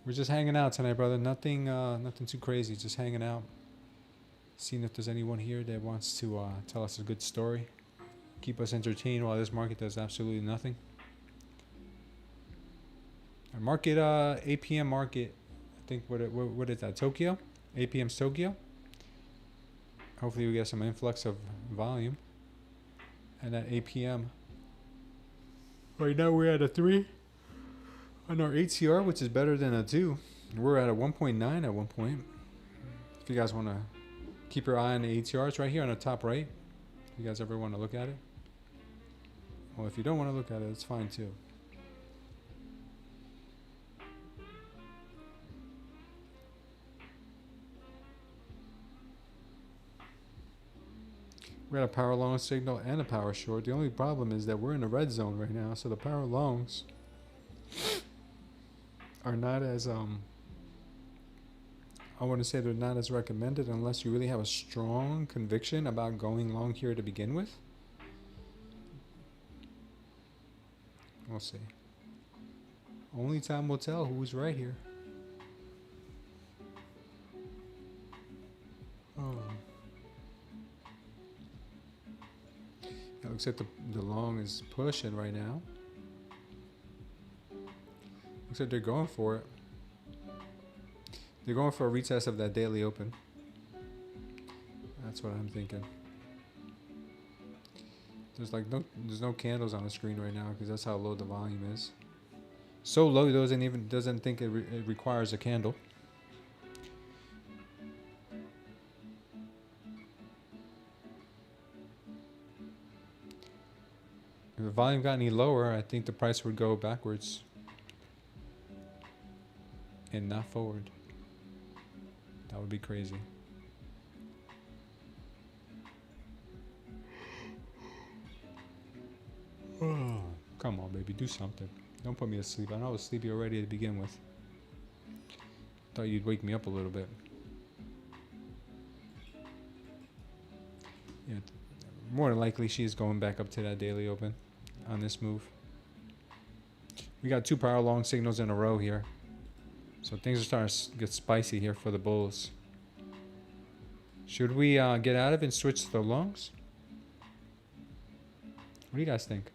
We're just hanging out tonight, brother. Nothing too crazy. Just hanging out. Seeing if there's anyone here that wants to tell us a good story. Keep us entertained while this market does absolutely nothing. Our market, APM market. I think what is that? Tokyo? APM's Tokyo. Hopefully we get some influx of volume. And at APM. Right now we're at a 3. On our ATR, which is better than a 2. We're at a 1.9 at one point. If you guys want to keep your eye on the ATR, it's right here on the top right. If you guys ever want to look at it. Well, if you don't want to look at it, it's fine too. We got a power long signal and a power short. The only problem is that we're in the red zone right now, so the power longs are not as I want to say they're not as recommended unless you really have a strong conviction about going long here to begin with. We'll see. Only time will tell who's right here. Oh. It looks like the long is pushing right now. Looks like they're going for it. They're going for a retest of that daily open. That's what I'm thinking. There's no candles on the screen right now because that's how low the volume is. So low it doesn't think it requires a candle. If the volume got any lower, I think the price would go backwards and not forward. That would be crazy. Oh, come on, baby, do something. Don't put me to sleep. I know I was sleepy already to begin with. Thought you'd wake me up a little bit. Yeah, more than likely she is going back up to that daily open on this move. We got 2 power long signals in a row here. So things are starting to get spicy here for the bulls. Should we get out of it and switch to the longs? What do you guys think?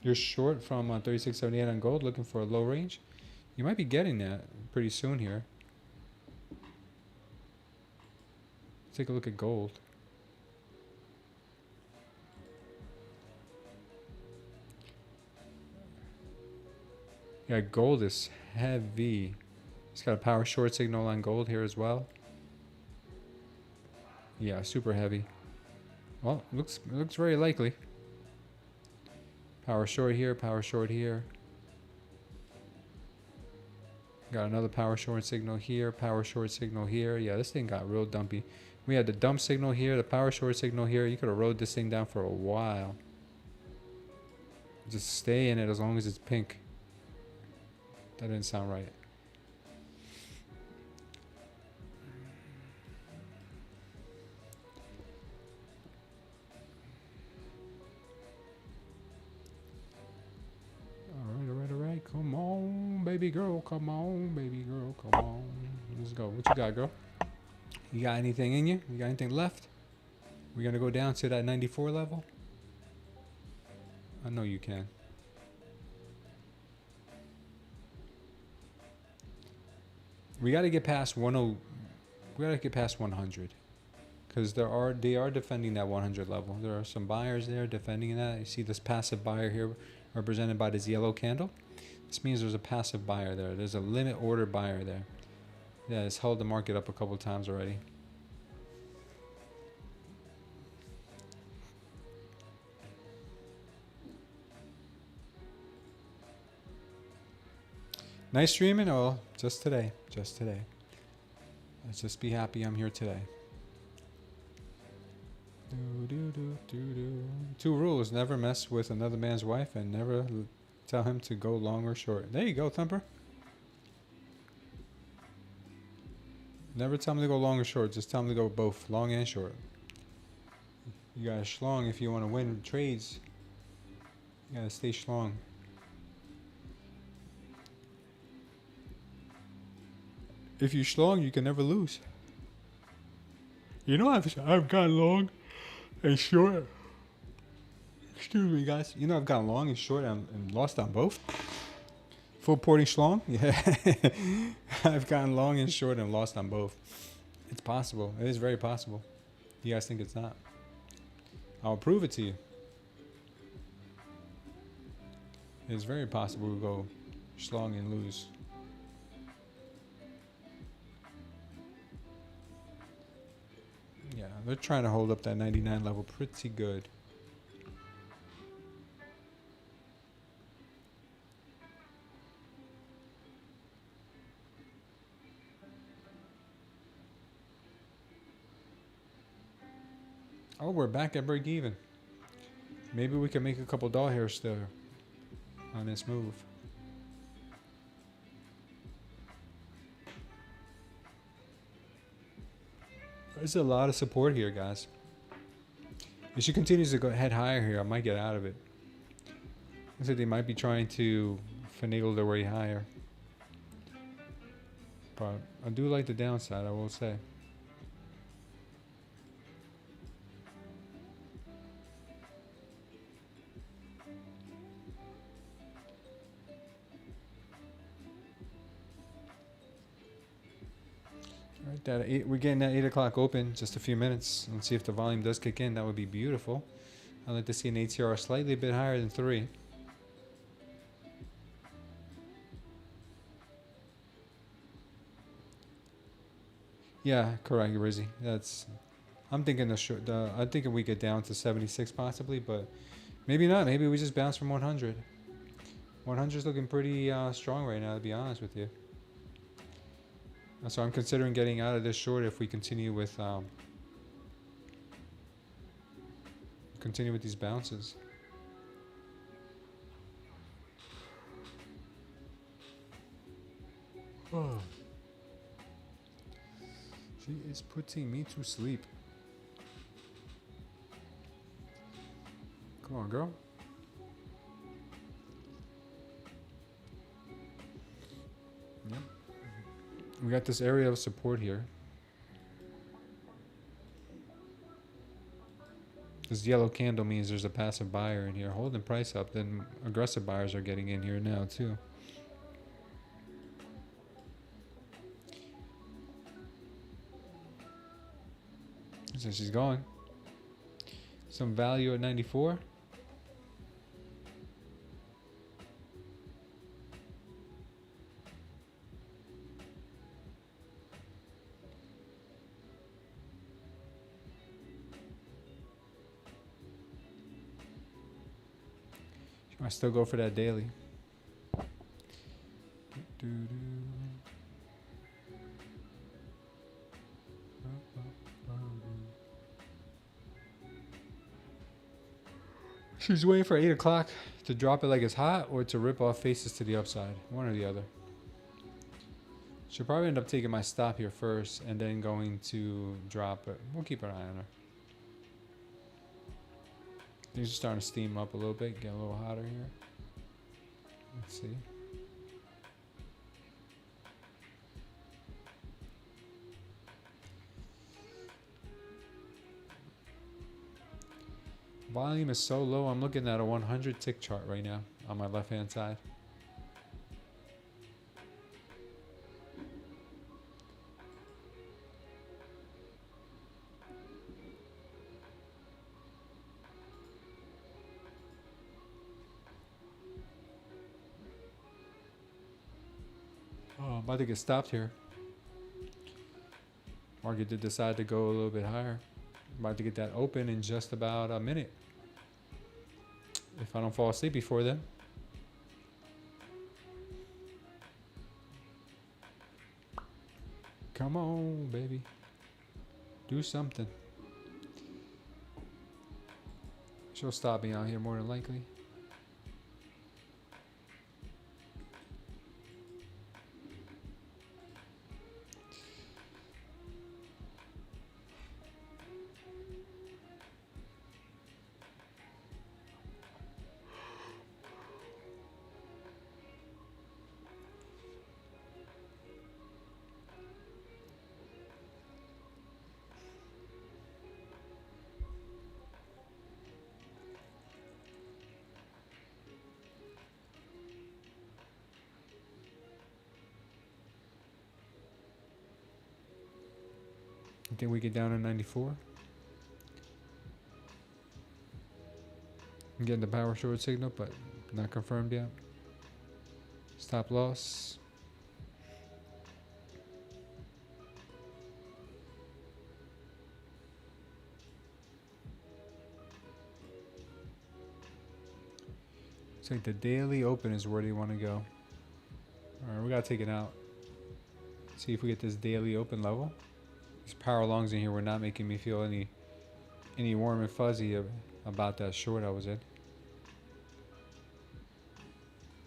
You're short from 36.78 on gold, looking for a low range. You might be getting that pretty soon here. Take a look at gold. Yeah, gold is heavy. It's got a power short signal on gold here as well. Yeah, super heavy. Well, looks very likely. Power short here, power short here. Got another power short signal here, power short signal here. Yeah, this thing got real dumpy. We had the dump signal here, the power short signal here. You could have rode this thing down for a while. Just stay in it as long as it's pink. That didn't sound right. Alright. Come on, baby girl. Come on, baby girl. Come on. Let's go. What you got, girl? You got anything in you? You got anything left? We're going to go down to that 94 level? I know you can. We got to get past 10. We got to get past 100. Because they are defending that 100 level. There are some buyers there defending that. You see this passive buyer here represented by this yellow candle. This means there's a passive buyer there. There's a limit order buyer there. Yeah, it's held the market up a couple times already. Nice streaming? Oh, just today. Just today. Let's just be happy I'm here today. 2 rules. Never mess with another man's wife and never tell him to go long or short. There you go, Thumper. Never tell him to go long or short. Just tell him to go both, long and short. You gotta schlong if you want to win trades. You gotta stay schlong. If you schlong, you can never lose. You know I've gone long and short. Excuse me, guys. You know I've gone long and short and lost on both. Full porting schlong? Yeah. I've gone long and short and lost on both. It's possible. It is very possible. You guys think it's not? I'll prove it to you. It's very possible to go schlong and lose. Yeah, they're trying to hold up that 99 level pretty good. Oh, we're back at break even. Maybe we can make a couple dollars still on this move. There's a lot of support here, guys. If she continues to go head higher here, I might get out of it. I said they might be trying to finagle their way higher. But I do like the downside, I will say. Right, we're getting that 8 o'clock open, just a few minutes. Let's see if the volume does kick in. That would be beautiful. I'd like to see an ATR slightly a bit higher than 3. Yeah, correct, Rizzy. That's. I'm thinking I'm thinking we get down to 76 possibly, but maybe not. Maybe we just bounce from 100. 100 is looking pretty strong right now, to be honest with you. So I'm considering getting out of this short if we continue with these bounces. Oh. She is putting me to sleep. Come on, girl. Yep. We got this area of support here. This yellow candle means there's a passive buyer in here holding price up. Then aggressive buyers are getting in here now too. So she's going. Some value at 94. I still go for that daily. She's waiting for 8 o'clock to drop it like it's hot or to rip off faces to the upside. One or the other. She'll probably end up taking my stop here first and then going to drop it. We'll keep an eye on her. Things are starting to steam up a little bit, get a little hotter here. Let's see. Volume is so low, I'm looking at a 100 tick chart right now on my left hand side. Oh, I'm about to get stopped here. Market did decide to go a little bit higher. I'm about to get that open in just about a minute. If I don't fall asleep before then. Come on, baby. Do something. She'll stop me out here more than likely. I think we get down to 94. I'm getting the power short signal, but not confirmed yet. Stop loss. Looks like the daily open is where they want to go. Alright, we gotta take it out. See if we get this daily open level. These power longs in here were not making me feel any any warm and fuzzy about that short I was in.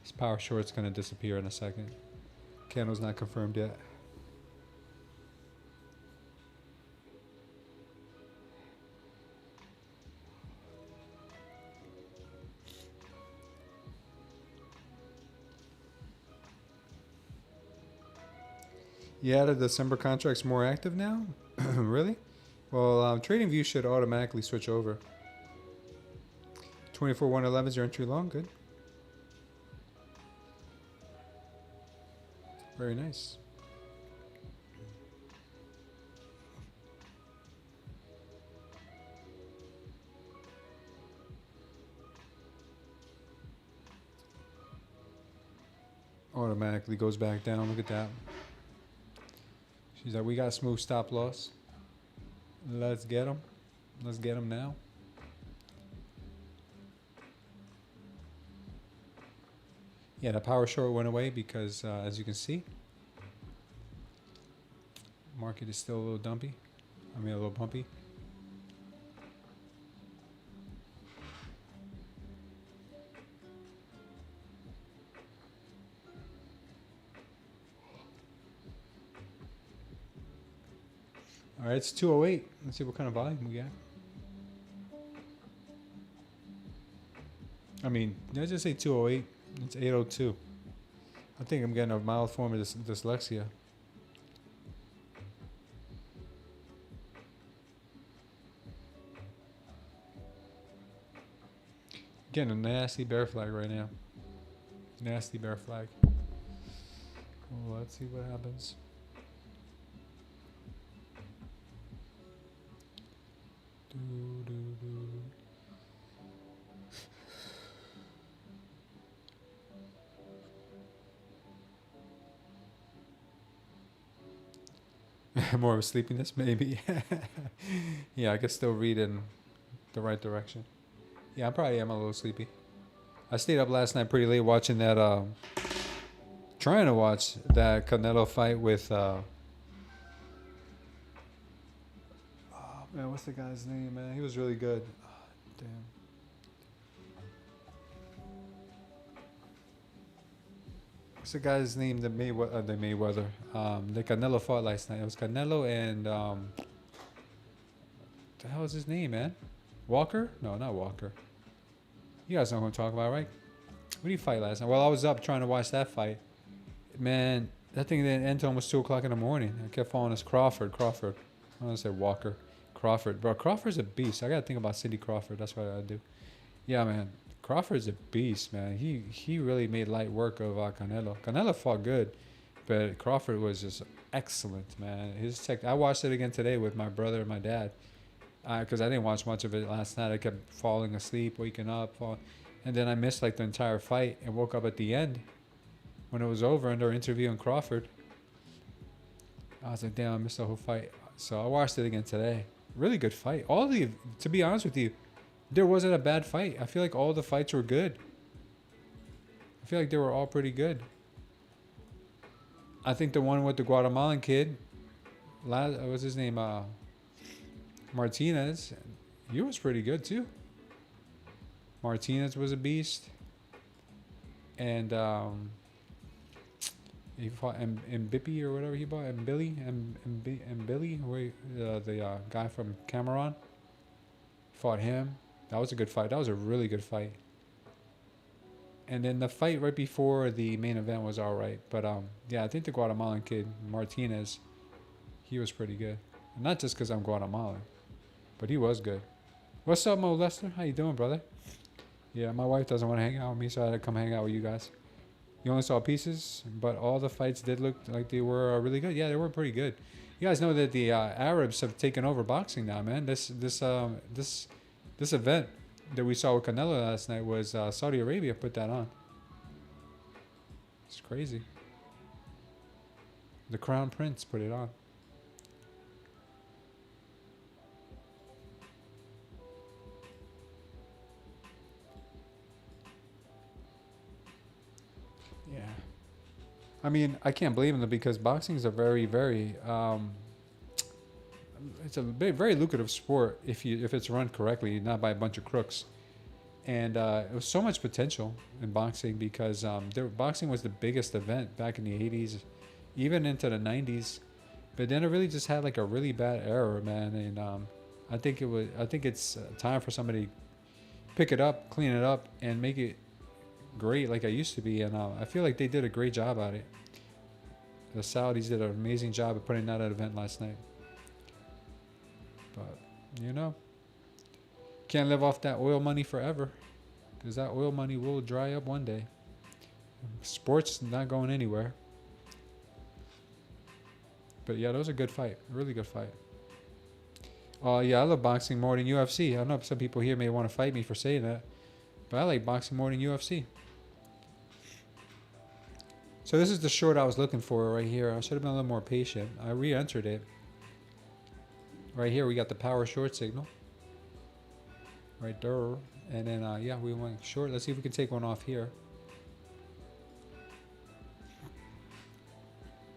This power short's gonna disappear in a second. Candle's not confirmed yet. Yeah, the December contract's more active now? Really? Well, TradingView should automatically switch over. 24-111 is your entry long. Good. Very nice. Automatically goes back down. Look at that. She's like, we got smooth stop loss. Let's get them. Let's get them now. Yeah, the power short went away because, as you can see, market is still a little dumpy. I mean, a little bumpy. All right, it's 208. Let's see what kind of volume we got. I mean, did I just say 208? It's 802. I think I'm getting a mild form of dyslexia. Getting a nasty bear flag right now. Nasty bear flag. Well, let's see what happens. More of a sleepiness, maybe. Yeah, I can still read in the right direction. Yeah, I probably am a little sleepy. I stayed up last night pretty late watching that, trying to watch that Canelo fight with, oh man, what's the guy's name, man? He was really good. Oh, damn. What's the guy's name? The Mayweather. The Canelo fought last night. It was Canelo and the hell is his name, man? Walker? No, not Walker. You guys know who I'm talking about, right? What did he fight last night? Well, I was up trying to watch that fight. Man, that thing didn't end until almost 2 o'clock in the morning. I kept following as Crawford. I want to say Walker. Crawford. Bro, Crawford's a beast. I got to think about Cindy Crawford. That's what I do. Yeah, man. Crawford's a beast, man. He really made light work of Canelo. Canelo fought good, but Crawford was just excellent, man. I watched it again today with my brother and my dad, because I didn't watch much of it last night. I kept falling asleep, waking up, and then I missed like the entire fight and woke up at the end when it was over and they're interviewing Crawford. I was like, damn, I missed the whole fight. So I watched it again today. Really good fight. To be honest with you, there wasn't a bad fight. I feel like all the fights were good. I feel like they were all pretty good. I think the one with the Guatemalan kid, what's his name? Martinez. He was pretty good too. Martinez was a beast. And he fought Mbippy or whatever he fought. Billy, the guy from Cameroon. Fought him. That was a good fight. That was a really good fight. And then the fight right before the main event was all right. But yeah, I think the Guatemalan kid, Martinez, he was pretty good. And not just because I'm Guatemalan, but he was good. What's up, Mo Lester? How you doing, brother? Yeah, my wife doesn't want to hang out with me, so I had to come hang out with you guys. You only saw pieces, but all the fights did look like they were really good. Yeah, they were pretty good. You guys know that the Arabs have taken over boxing now, man. This event that we saw with Canelo last night was Saudi Arabia put that on. It's crazy. The Crown Prince put it on. Yeah. I mean, I can't blame them because boxing is a very, very, it's a very lucrative sport if it's run correctly, not by a bunch of crooks. And it was so much potential in boxing because boxing was the biggest event back in the 80s, even into the 90s. But then it really just had like a really bad era, man. And I think it's time for somebody to pick it up, clean it up, and make it great like it used to be. And I feel like they did a great job at it. The Saudis did an amazing job of putting out that event last night. But, you know, can't live off that oil money forever, because that oil money will dry up one day. Sports not going anywhere. But yeah, that was a good fight. A really good fight. Oh yeah, I love boxing more than UFC. I know some people here may want to fight me for saying that, but I like boxing more than UFC. So this is the short I was looking for right here. I should have been a little more patient. I re-entered it. Right here we got the power short signal. Right there. And then yeah, we went short. Let's see if we can take one off here.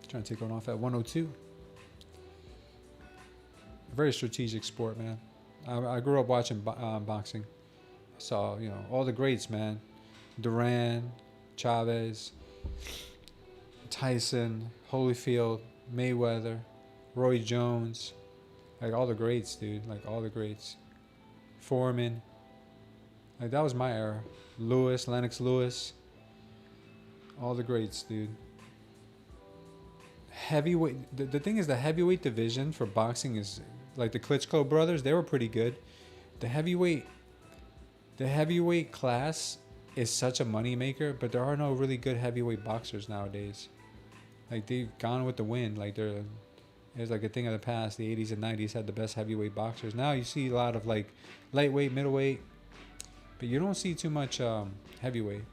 Trying to take one off at 102. Very strategic sport, man. I grew up watching boxing. I saw, you know, all the greats, man. Duran, Chavez, Tyson, Holyfield, Mayweather, Roy Jones. Like all the greats, dude. Like all the greats. Foreman. Like that was my era. Lewis, Lennox Lewis. All the greats, dude. Heavyweight. The thing is, the heavyweight division for boxing is like the Klitschko brothers. They were pretty good. The heavyweight class is such a moneymaker, but there are no really good heavyweight boxers nowadays. Like they've gone with the wind. Like it's like a thing of the past. The 80s and 90s had the best heavyweight boxers. Now you see a lot of like lightweight, middleweight, but you don't see too much heavyweight.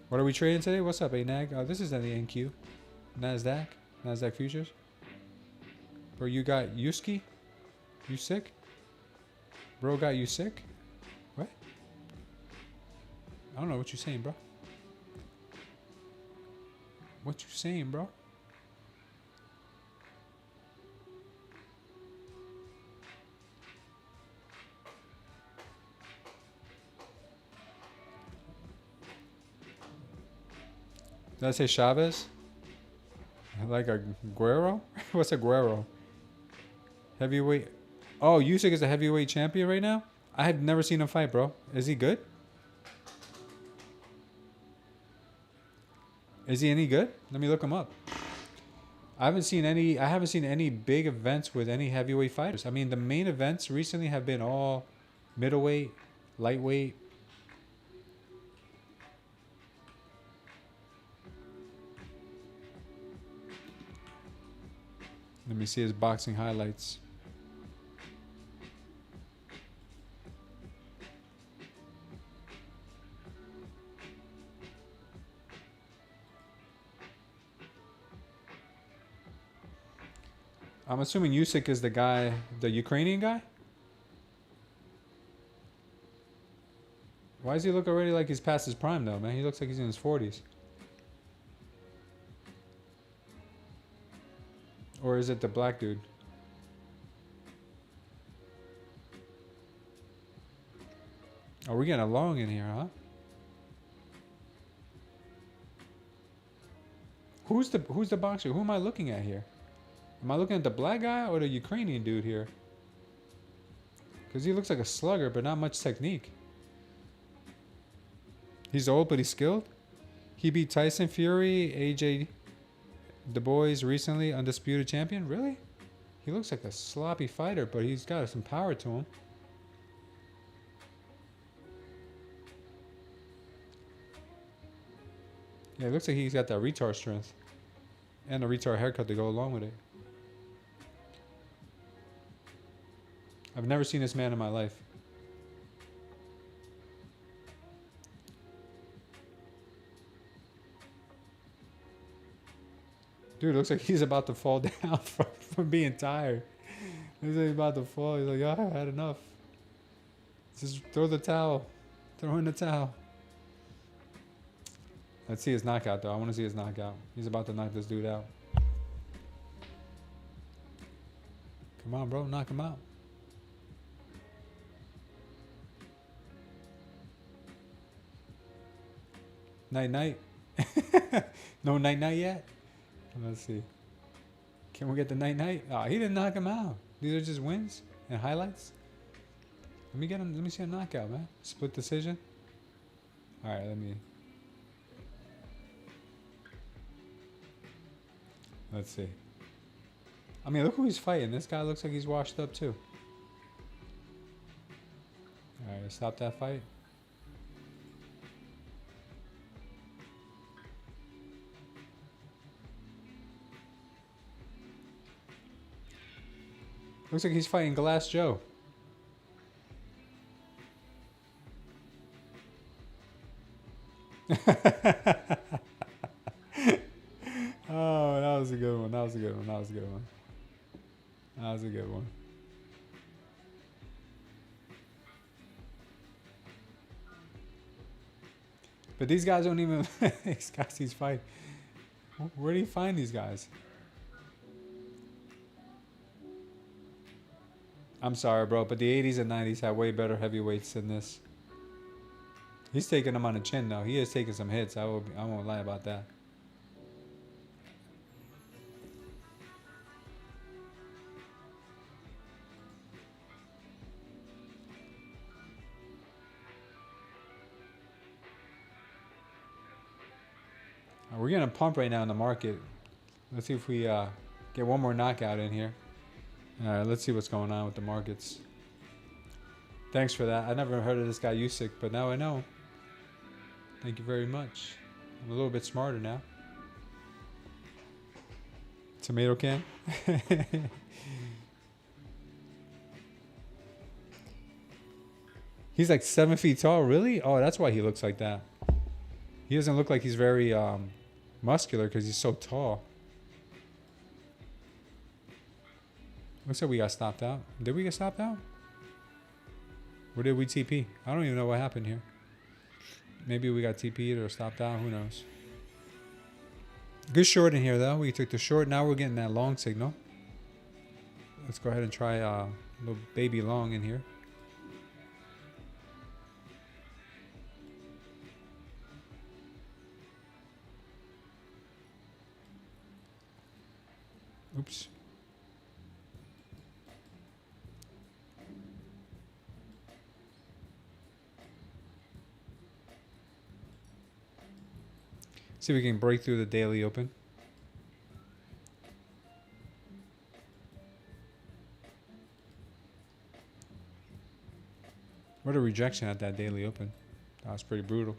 What are we trading today? What's up, ANAG? This is the NQ. Nasdaq Futures. Bro, you got Yuski? You sick? Bro got you sick? What? I don't know what you're saying, bro. What you saying, bro? Did I say Chavez? Like a Guerrero? What's a Guerrero? Heavyweight. Oh, Usyk is the heavyweight champion right now? I have never seen him fight, bro. Is he good? Is he any good? Let me look him up. I haven't seen any big events with any heavyweight fighters. I mean, the main events recently have been all middleweight, lightweight. Let me see his boxing highlights. I'm assuming Usyk is the guy, the Ukrainian guy? Why does he look already like he's past his prime though, man? He looks like he's in his 40s. Or is it the black dude? Oh, we're getting along in here, huh? Who's the boxer? Who am I looking at here? Am I looking at the black guy or the Ukrainian dude here? Because he looks like a slugger, but not much technique. He's old, but he's skilled. He beat Tyson Fury, AJ Du Bois recently, undisputed champion. Really? He looks like a sloppy fighter, but he's got some power to him. Yeah, it looks like he's got that retard strength. And a retard haircut to go along with it. I've never seen this man in my life. Dude, looks like he's about to fall down from being tired. Looks like he's about to fall. He's like, oh, I had enough. Just throw the towel. Throw in the towel. Let's see his knockout, though. I want to see his knockout. He's about to knock this dude out. Come on, bro. Knock him out. Night, night. No night, night yet? Let's see. Can we get the night, night? Oh, he didn't knock him out. These are just wins and highlights. Let me get him. Let me see a knockout, man. Split decision. All right, let's see. I mean, look who he's fighting. This guy looks like he's washed up too. All right, stop that fight. Looks like he's fighting Glass Joe. Oh, that was a good one. That was a good one. That was a good one. That was a good one. But these guys don't even... these guys he's fighting. Where do you find these guys? I'm sorry, bro, but the 80s and 90s had way better heavyweights than this. He's taking them on the chin, though. He is taking some hits. I won't lie about that. We're getting a pump right now in the market. Let's see if we get one more knockout in here. All right, let's see what's going on with the markets. Thanks for that. I never heard of this guy Usyk, but now I know. Thank you very much. I'm a little bit smarter now. Tomato can. He's like 7 feet tall, really? Oh, that's why he looks like that. He doesn't look like he's very muscular because he's so tall. Looks like we got stopped out. Did we get stopped out? Or did we TP? I don't even know what happened here. Maybe we got TP'd or stopped out. Who knows? Good short in here, though. We took the short. Now we're getting that long signal. Let's go ahead and try a little baby long in here. Oops. See if we can break through the daily open. What a rejection at that daily open. That was pretty brutal.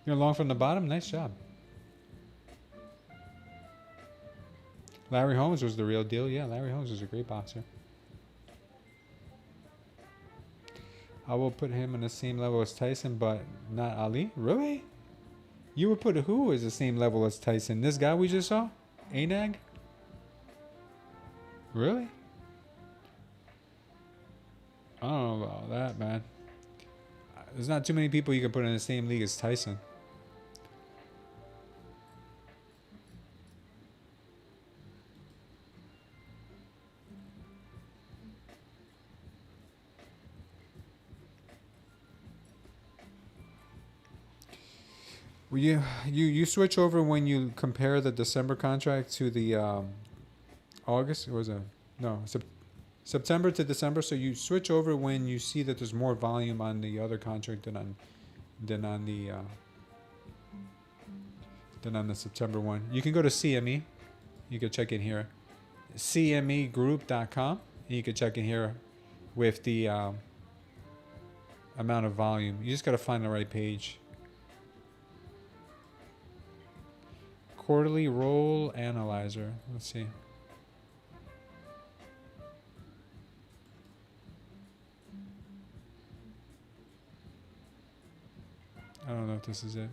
You're long from the bottom? Nice job. Larry Holmes was the real deal. Yeah, Larry Holmes was a great boxer. I will put him on the same level as Tyson, but not Ali. Really? You would put who as the same level as Tyson? This guy we just saw? Anag? Really? I don't know about that, man. There's not too many people you can put in the same league as Tyson. Well, you switch over when you compare the December contract to the August. Or was it? No, September to December. So you switch over when you see that there's more volume on the other contract than on the September one. You can go to CME. You can check in here, cmegroup.com. And you can check in here with the amount of volume. You just got to find the right page. Quarterly roll analyzer. Let's see. I don't know if this is it.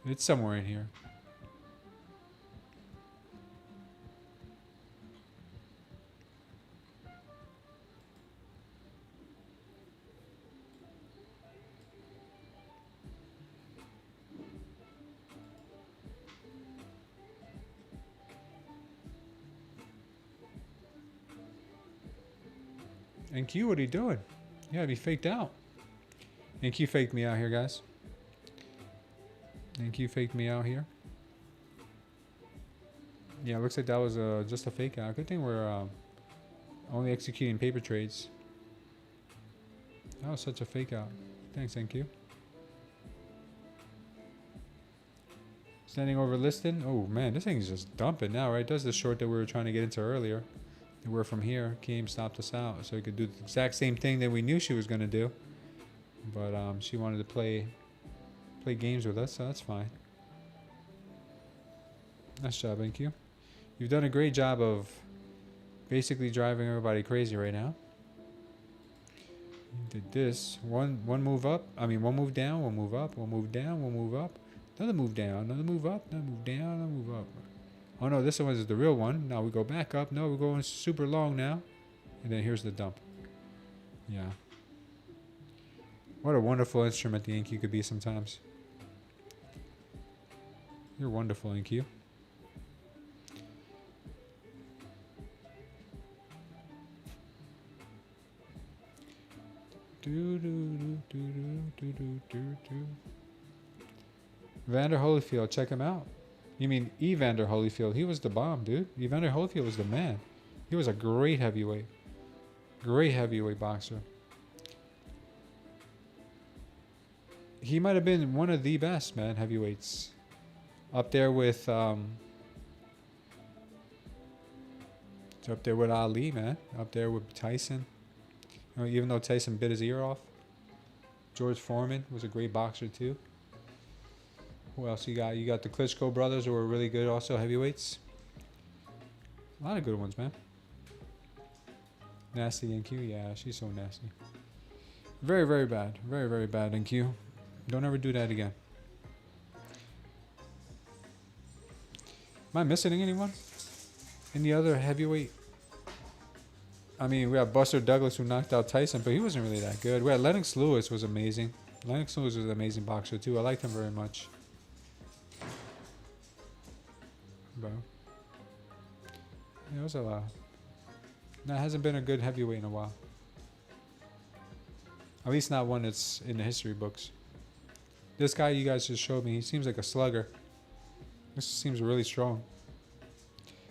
It's somewhere in here. NQ, what are you doing? You gotta be faked out. NQ faked me out here, guys. NQ faked me out here. Yeah, it looks like that was just a fake out. Good thing we're only executing paper trades. That was such a fake out. Thanks, NQ. Standing over listing. Oh man, this thing's just dumping now, right? Does the short that we were trying to get into earlier. And we're from here. Came, stopped us out. So we could do the exact same thing that we knew she was going to do. But she wanted to play games with us, so that's fine. Nice job, NQ. You've done a great job of basically driving everybody crazy right now. You did this. One move up. I mean, one move down, one move up, one move down, one move up. Another move down, another move up, another move down, another move up. Oh no, this one is the real one. Now we go back up. No, we're going super long now. And then here's the dump. Yeah. What a wonderful instrument the NQ could be sometimes. You're wonderful, NQ. Vander Holyfield, check him out. You mean Evander Holyfield? He was the bomb, dude. Evander Holyfield was the man. He was a great heavyweight. Great heavyweight boxer. He might have been one of the best, man, heavyweights. Up there with up there with Ali, man. Up there with Tyson. You know, even though Tyson bit his ear off. George Foreman was a great boxer too. Who else you got? You got the Klitschko brothers, who were really good also, heavyweights. A lot of good ones, man. Nasty NQ, yeah, she's so nasty. Very, very bad. Very, very bad NQ. Don't ever do that again. Am I missing anyone? Any other heavyweight? I mean, we have Buster Douglas, who knocked out Tyson, but he wasn't really that good. We had Lennox Lewis, was amazing. Lennox Lewis was an amazing boxer too. I liked him very much. Bro. Yeah, it was a lot. No, it hasn't been a good heavyweight in a while. At least not one that's in the history books. This guy you guys just showed me, he seems like a slugger. This seems really strong.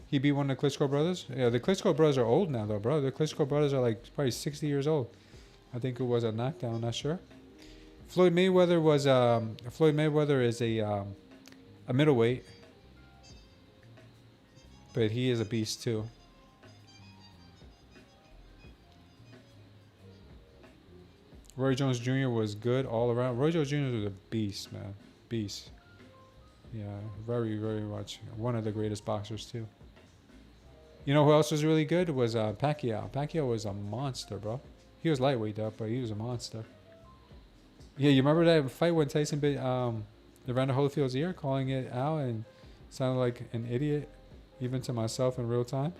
He beat one of the Klitschko brothers? Yeah, the Klitschko brothers are old now, though, bro. The Klitschko brothers are like probably 60 years old. I think it was a knockdown, I'm not sure. Floyd Mayweather was Floyd Mayweather is a middleweight. But he is a beast too. Roy Jones Jr. was good all around. Roy Jones Jr. was a beast, man. Beast. Yeah, very, very much. One of the greatest boxers too. You know who else was really good? Was Pacquiao. Pacquiao was a monster, bro. He was lightweight though, but he was a monster. Yeah, you remember that fight when Tyson bit Evander Holyfield's ear, calling it out and sounded like an idiot, even to myself in real time?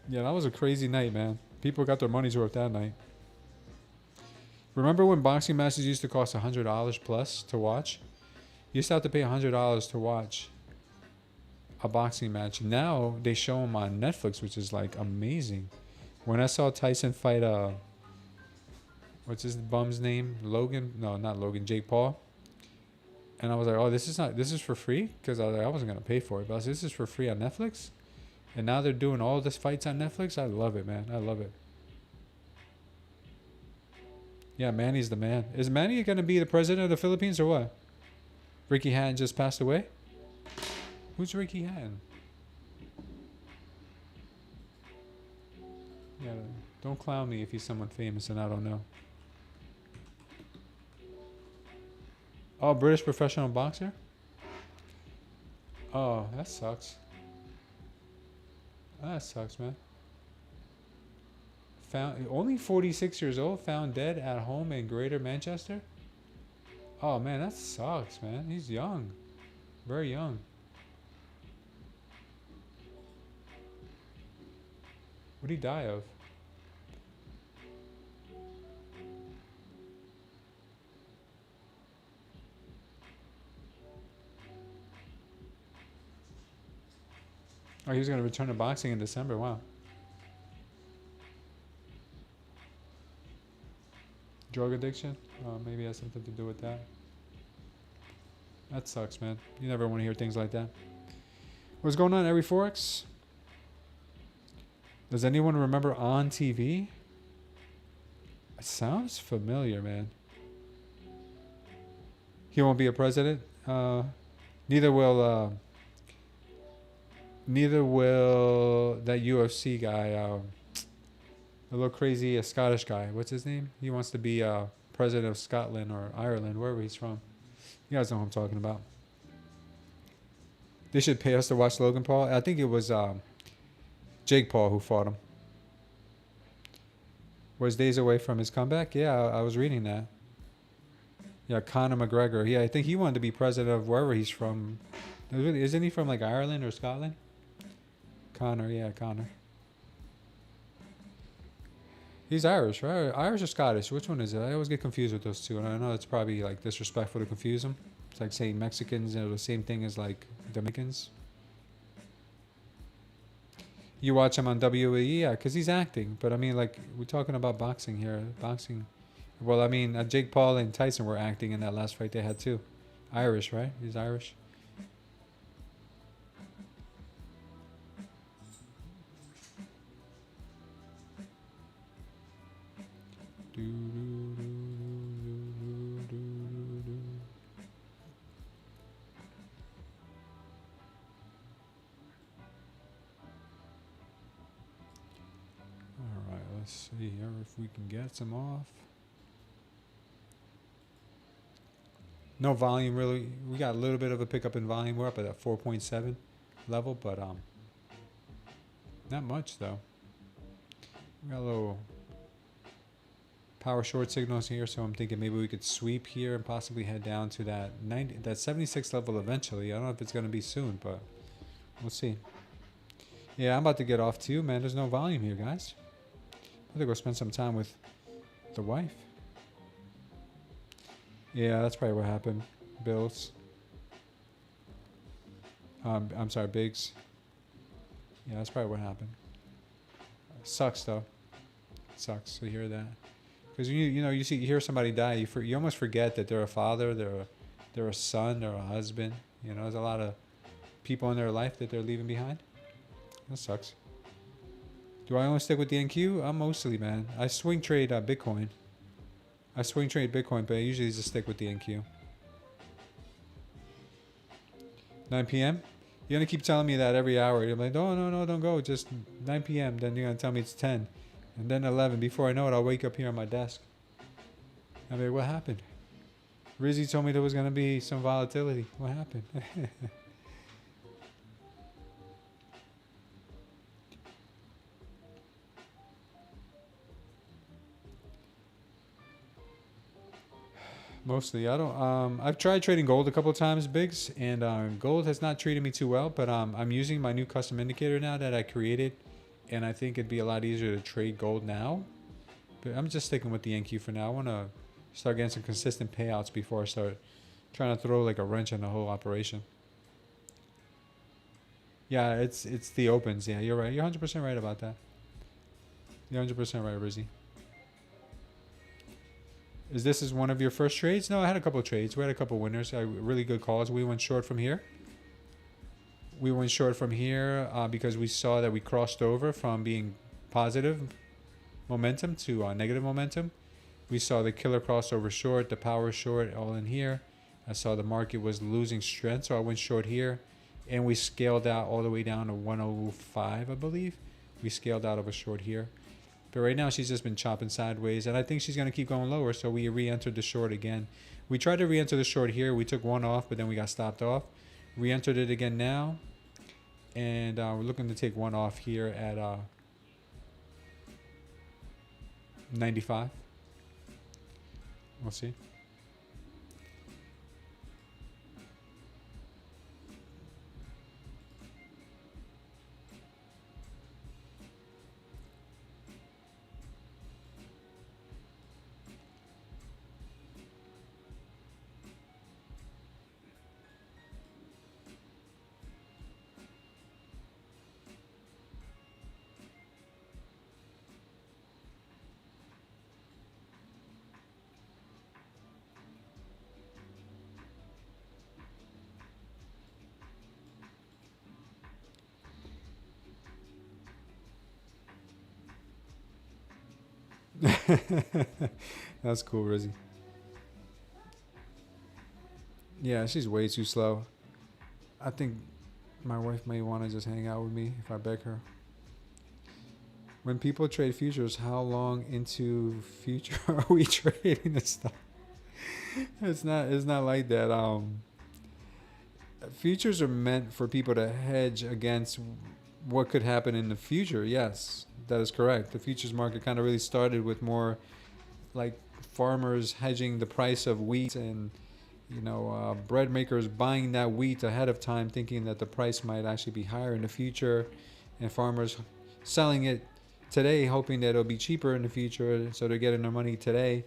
Yeah, that was a crazy night, man. People got their money's worth that night. Remember when boxing matches used to cost $100 plus to watch? You used to have to pay $100 to watch a boxing match. Now they show them on Netflix, which is like amazing. When I saw Tyson fight what's his bum's name? Logan? No, not Logan. Jake Paul. And I was like, oh, this is for free? Because I was like, I wasn't gonna pay for it, but I was like, this is for free on Netflix. And now they're doing all this fights on Netflix. I love it, man. I love it. Yeah, Manny's the man. Is Manny gonna be the president of the Philippines or what? Ricky Hatton just passed away? Who's Ricky Hatton? Yeah, don't clown me if he's someone famous and I don't know. Oh, British professional boxer? Oh, that sucks. That sucks, man. Found only 46 years old, found dead at home in Greater Manchester? Oh man, that sucks, man. He's young. Very young. What did he die of? Oh, he was going to return to boxing in December. Wow. Drug addiction? Maybe it has something to do with that. That sucks, man. You never want to hear things like that. What's going on, Every Forex? Does anyone remember On TV? It sounds familiar, man. He won't be a president. Neither will that UFC guy. The little crazy Scottish guy. What's his name? He wants to be president of Scotland or Ireland, wherever he's from. You guys know what I'm talking about. They should pay us to watch Logan Paul. I think it was Jake Paul who fought him. Was days away from his comeback? Yeah, I was reading that. Yeah, Conor McGregor. Yeah, I think he wanted to be president of wherever he's from. Isn't he from like Ireland or Scotland? Conor, yeah, Conor. He's Irish, right? Irish or Scottish? Which one is it? I always get confused with those two, and I know it's probably like disrespectful to confuse them. It's like saying Mexicans are the same thing as like Dominicans. You watch him on WWE, yeah, because he's acting. But I mean, like, we're talking about boxing here. Boxing. Well, I mean, Jake Paul and Tyson were acting in that last fight they had too. Irish, right? He's Irish. Alright, let's see here if we can get some off. No volume really. We got a little bit of a pickup in volume. We're up at that 4.7 level, but not much though. We got a little power short signals here, so I'm thinking maybe we could sweep here and possibly head down to that 76 level eventually. I don't know if it's going to be soon, but we'll see. Yeah, I'm about to get off too, man. There's no volume here, guys. I'm going to go spend some time with the wife. Yeah, that's probably what happened. Bills. I'm sorry, Biggs. Yeah, that's probably what happened. Sucks though. Sucks to hear that. Because you hear somebody die, you almost forget that they're a father, they're a son, they're a husband. You know, there's a lot of people in their life that they're leaving behind. That sucks. Do I only stick with the NQ? I'm mostly, man. I swing trade Bitcoin. I swing trade Bitcoin, but I usually just stick with the NQ. 9 p.m. You're gonna keep telling me that every hour. You're like, no, don't go. Just 9 p.m. Then you're gonna tell me it's 10. And then 11. Before I know it, I'll wake up here on my desk. I'll be like, what happened? Rizzy told me there was going to be some volatility. What happened? Mostly. I don't. I've tried trading gold a couple of times, Biggs, and gold has not treated me too well. But I'm using my new custom indicator now that I created. And I think it'd be a lot easier to trade gold now. But I'm just sticking with the NQ for now. I want to start getting some consistent payouts before I start trying to throw like a wrench in the whole operation. Yeah, it's the opens. Yeah, you're right. You're 100% right about that. You're 100% right, Rizzy. Is this one of your first trades? No, I had a couple of trades. We had a couple of winners. Really good calls. We went short from here. We went short from here because we saw that we crossed over from being positive momentum to negative momentum. We saw the killer crossover short, the power short, all in here. I saw the market was losing strength, so I went short here. And we scaled out all the way down to 105, I believe. We scaled out of a short here. But right now, she's just been chopping sideways. And I think she's going to keep going lower, so we re-entered the short again. We tried to re-enter the short here. We took one off, but then we got stopped off. Re-entered it again now. And we're looking to take one off here at 95. We'll see. That's cool, Rizzy. Yeah, she's way too slow. I think my wife may want to just hang out with me if I beg her. When people trade futures, how long into future are we trading this stuff? It's not like that. Futures are meant for people to hedge against what could happen in the future. Yes, that is correct. The futures market kind of really started with more like farmers hedging the price of wheat and bread makers buying that wheat ahead of time, thinking that the price might actually be higher in the future, and farmers selling it today, hoping that it'll be cheaper in the future, so they're getting their money today.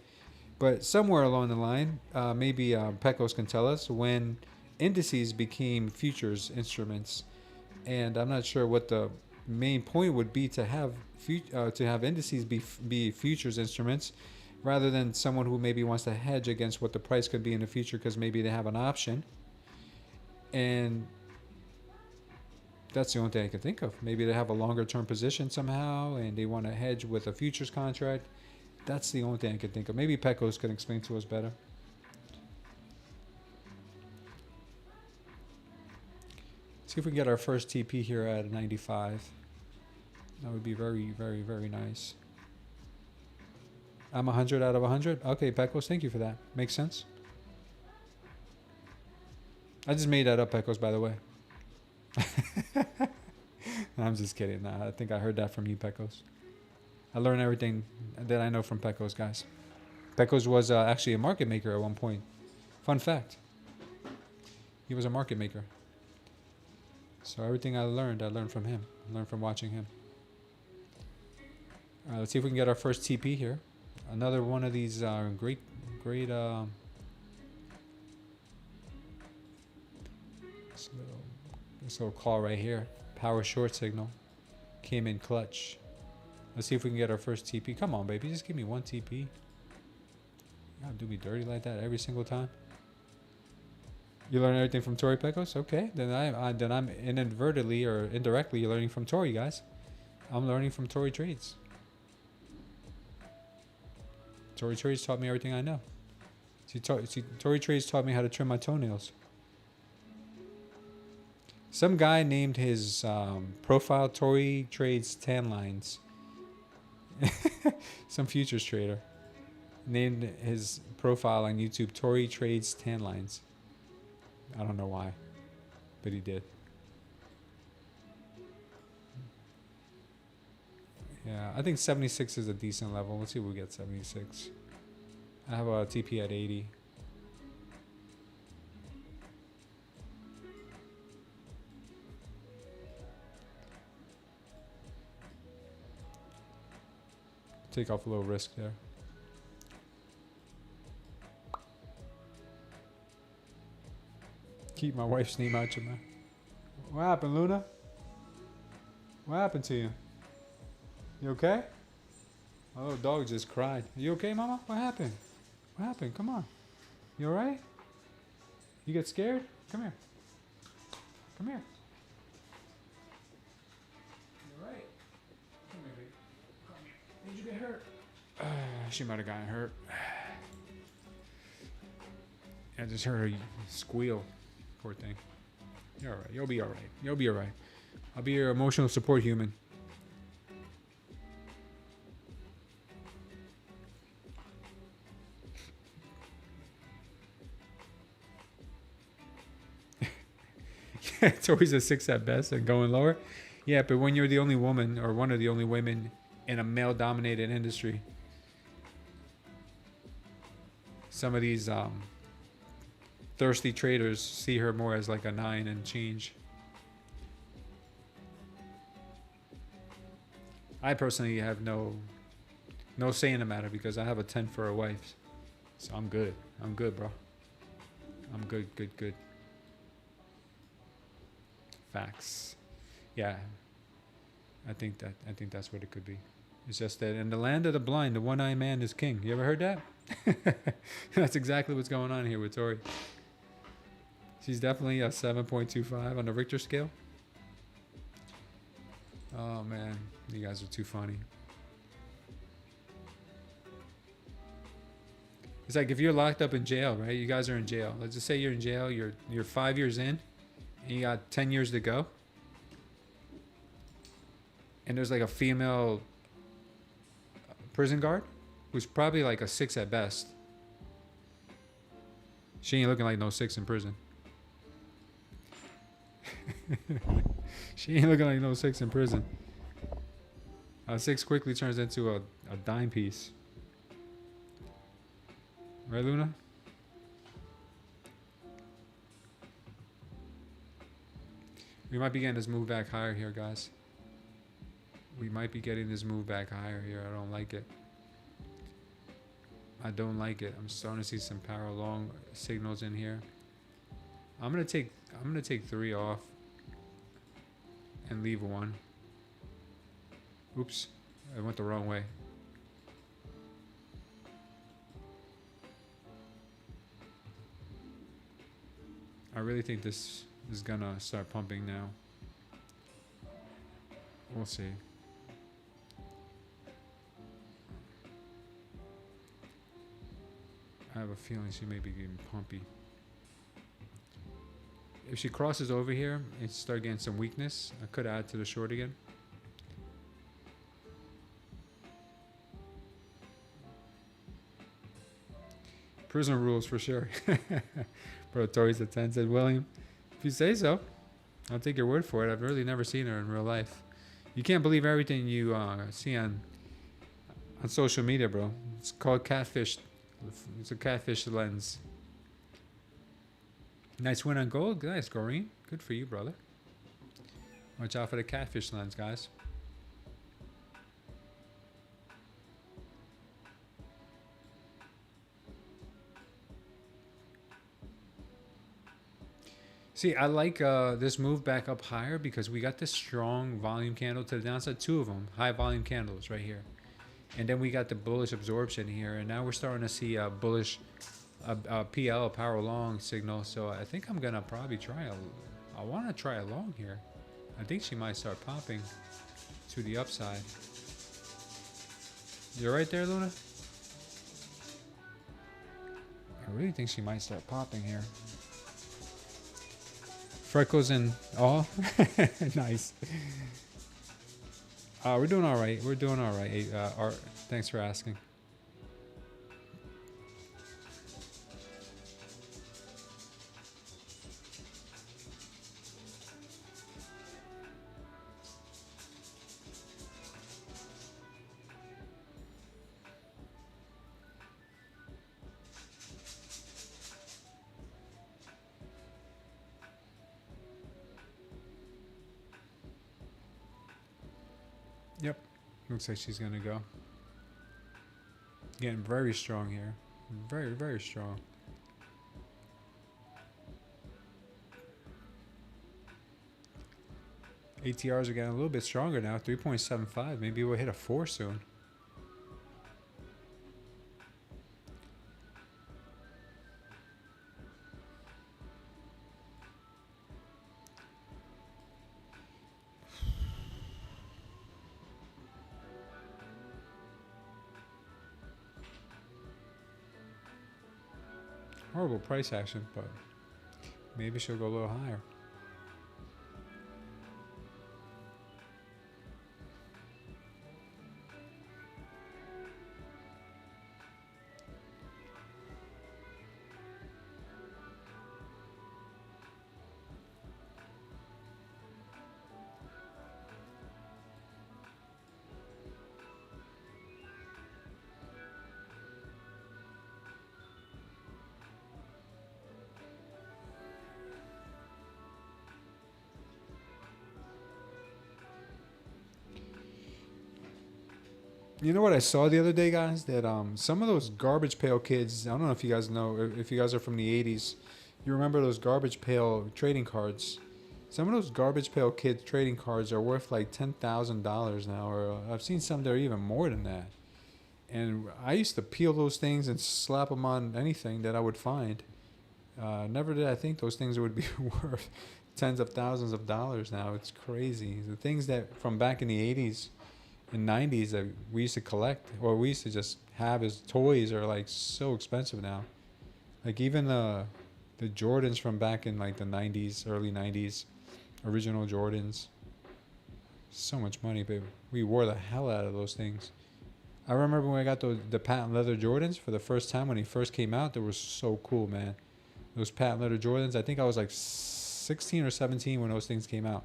But somewhere along the line, maybe Pecos can tell us when indices became futures instruments, and I'm not sure what the main point would be to have indices be futures instruments, rather than someone who maybe wants to hedge against what the price could be in the future because maybe they have an option. And that's the only thing I can think of. Maybe they have a longer term position somehow and they want to hedge with a futures contract. That's the only thing I can think of. Maybe Pecos can explain to us better. See if we can get our first TP here at 95. That would be very, very, very nice. I'm 100 out of 100. Okay, Pecos, thank you for that. Makes sense. I just made that up, Pecos, by the way. I'm just kidding. Nah, I think I heard that from you, Pecos. I learned everything that I know from Pecos, guys. Pecos was actually a market maker at one point. Fun fact. He was a market maker. So everything I learned from him. I learned from watching him. All right, let's see if we can get our first TP here. Another one of these great this little call right here. Power short signal. Came in clutch. Let's see if we can get our first TP. Come on, baby. Just give me one TP. You gotta do me dirty like that every single time. You learn everything from Tori, Pecos? Okay. Then I'm inadvertently or indirectly learning from Tori, guys. I'm learning from Tori Trades. Tori Trades taught me everything I know. Tori Trades taught me how to trim my toenails. Some guy named his profile Tori Trades Tan Lines. Some futures trader named his profile on YouTube Tori Trades Tan Lines. I don't know why, but he did. Yeah, I think 76 is a decent level. Let's see if we get 76. I have a TP at 80. Take off a little risk there. Keep my wife's name out your mouth. What happened, Luna? What happened to you? You okay? My little dog just cried. You okay, Mama? What happened? What happened? Come on. You alright? You get scared? Come here. Come here. You alright? Come here, baby. Come here. Did you get hurt? She might have gotten hurt. I just heard her squeal. Poor thing. You're alright. You'll be alright. You'll be alright. I'll be your emotional support human. It's always a 6 at best and going lower. Yeah, but when you're the only woman or one of the only women in a male-dominated industry, some of these thirsty traders see her more as like a 9 and change. I personally have no say in the matter because I have a 10 for a wife. So I'm good. I'm good, bro. I'm good. Facts. Yeah. I think that's what it could be. It's just that in the land of the blind, the one-eyed man is king. You ever heard that? That's exactly what's going on here with Tori. She's definitely a 7.25 on the Richter scale. Oh man, you guys are too funny. It's like if you're locked up in jail, right? You guys are in jail. Let's just say you're in jail. You're 5 years in, and you got 10 years to go. And there's like a female prison guard who's probably like a 6 at best. She ain't looking like no 6 in prison. She ain't looking like no 6 in prison. A 6 quickly turns into a dime piece. Right, Luna? We might be getting this move back higher here, guys. We might be getting this move back higher here. I don't like it. I don't like it. I'm starting to see some power long signals in here. I'm gonna take 3 off and leave 1. Oops, I went the wrong way. I really think this is gonna start pumping now. We'll see. I have a feeling she may be getting pumpy. If she crosses over here and start getting some weakness, I could add to the short again. Prison rules for sure. Bro, Tori's a 10 said, William, if you say so, I'll take your word for it. I've really never seen her in real life. You can't believe everything you see on social media, bro. It's called catfish. It's a catfish lens. Nice win on gold. Nice, Goreen. Good for you, brother. Watch out for the catfish lens, guys. See, I like this move back up higher because we got this strong volume candle to the downside. 2 of them, high volume candles right here. And then we got the bullish absorption here. And now we're starting to see a bullish PL, power long signal. So I think I'm going to probably try I want to try a long here. I think she might start popping to the upside. You're right there, Luna? I really think she might start popping here. Freckles and all. Nice. We're doing all right. We're doing all right. Art, thanks for asking. Yep, looks like she's gonna go. Getting very strong here. Very, very strong. ATRs are getting a little bit stronger now. 3.75. Maybe we'll hit a 4 soon. Horrible price action, but maybe she'll go a little higher. You know what I saw the other day, guys? That some of those garbage pail kids, I don't know if you guys know, if you guys are from the 80s, you remember those garbage pail trading cards. Some of those garbage pail kids trading cards are worth like $10,000 now, or I've seen some that are even more than that. And I used to peel those things and slap them on anything that I would find. Never did I think those things would be worth tens of thousands of dollars now. It's crazy. The things that from back in the 80s, in 90s that we used to collect, or we used to just have as toys, are like so expensive now. Like even the Jordans from back in like the 90s, early 90s, original Jordans. So much money, but we wore the hell out of those things. I remember when I got the patent leather Jordans for the first time when he first came out. They were so cool, man. Those patent leather Jordans. I think I was like 16 or 17 when those things came out,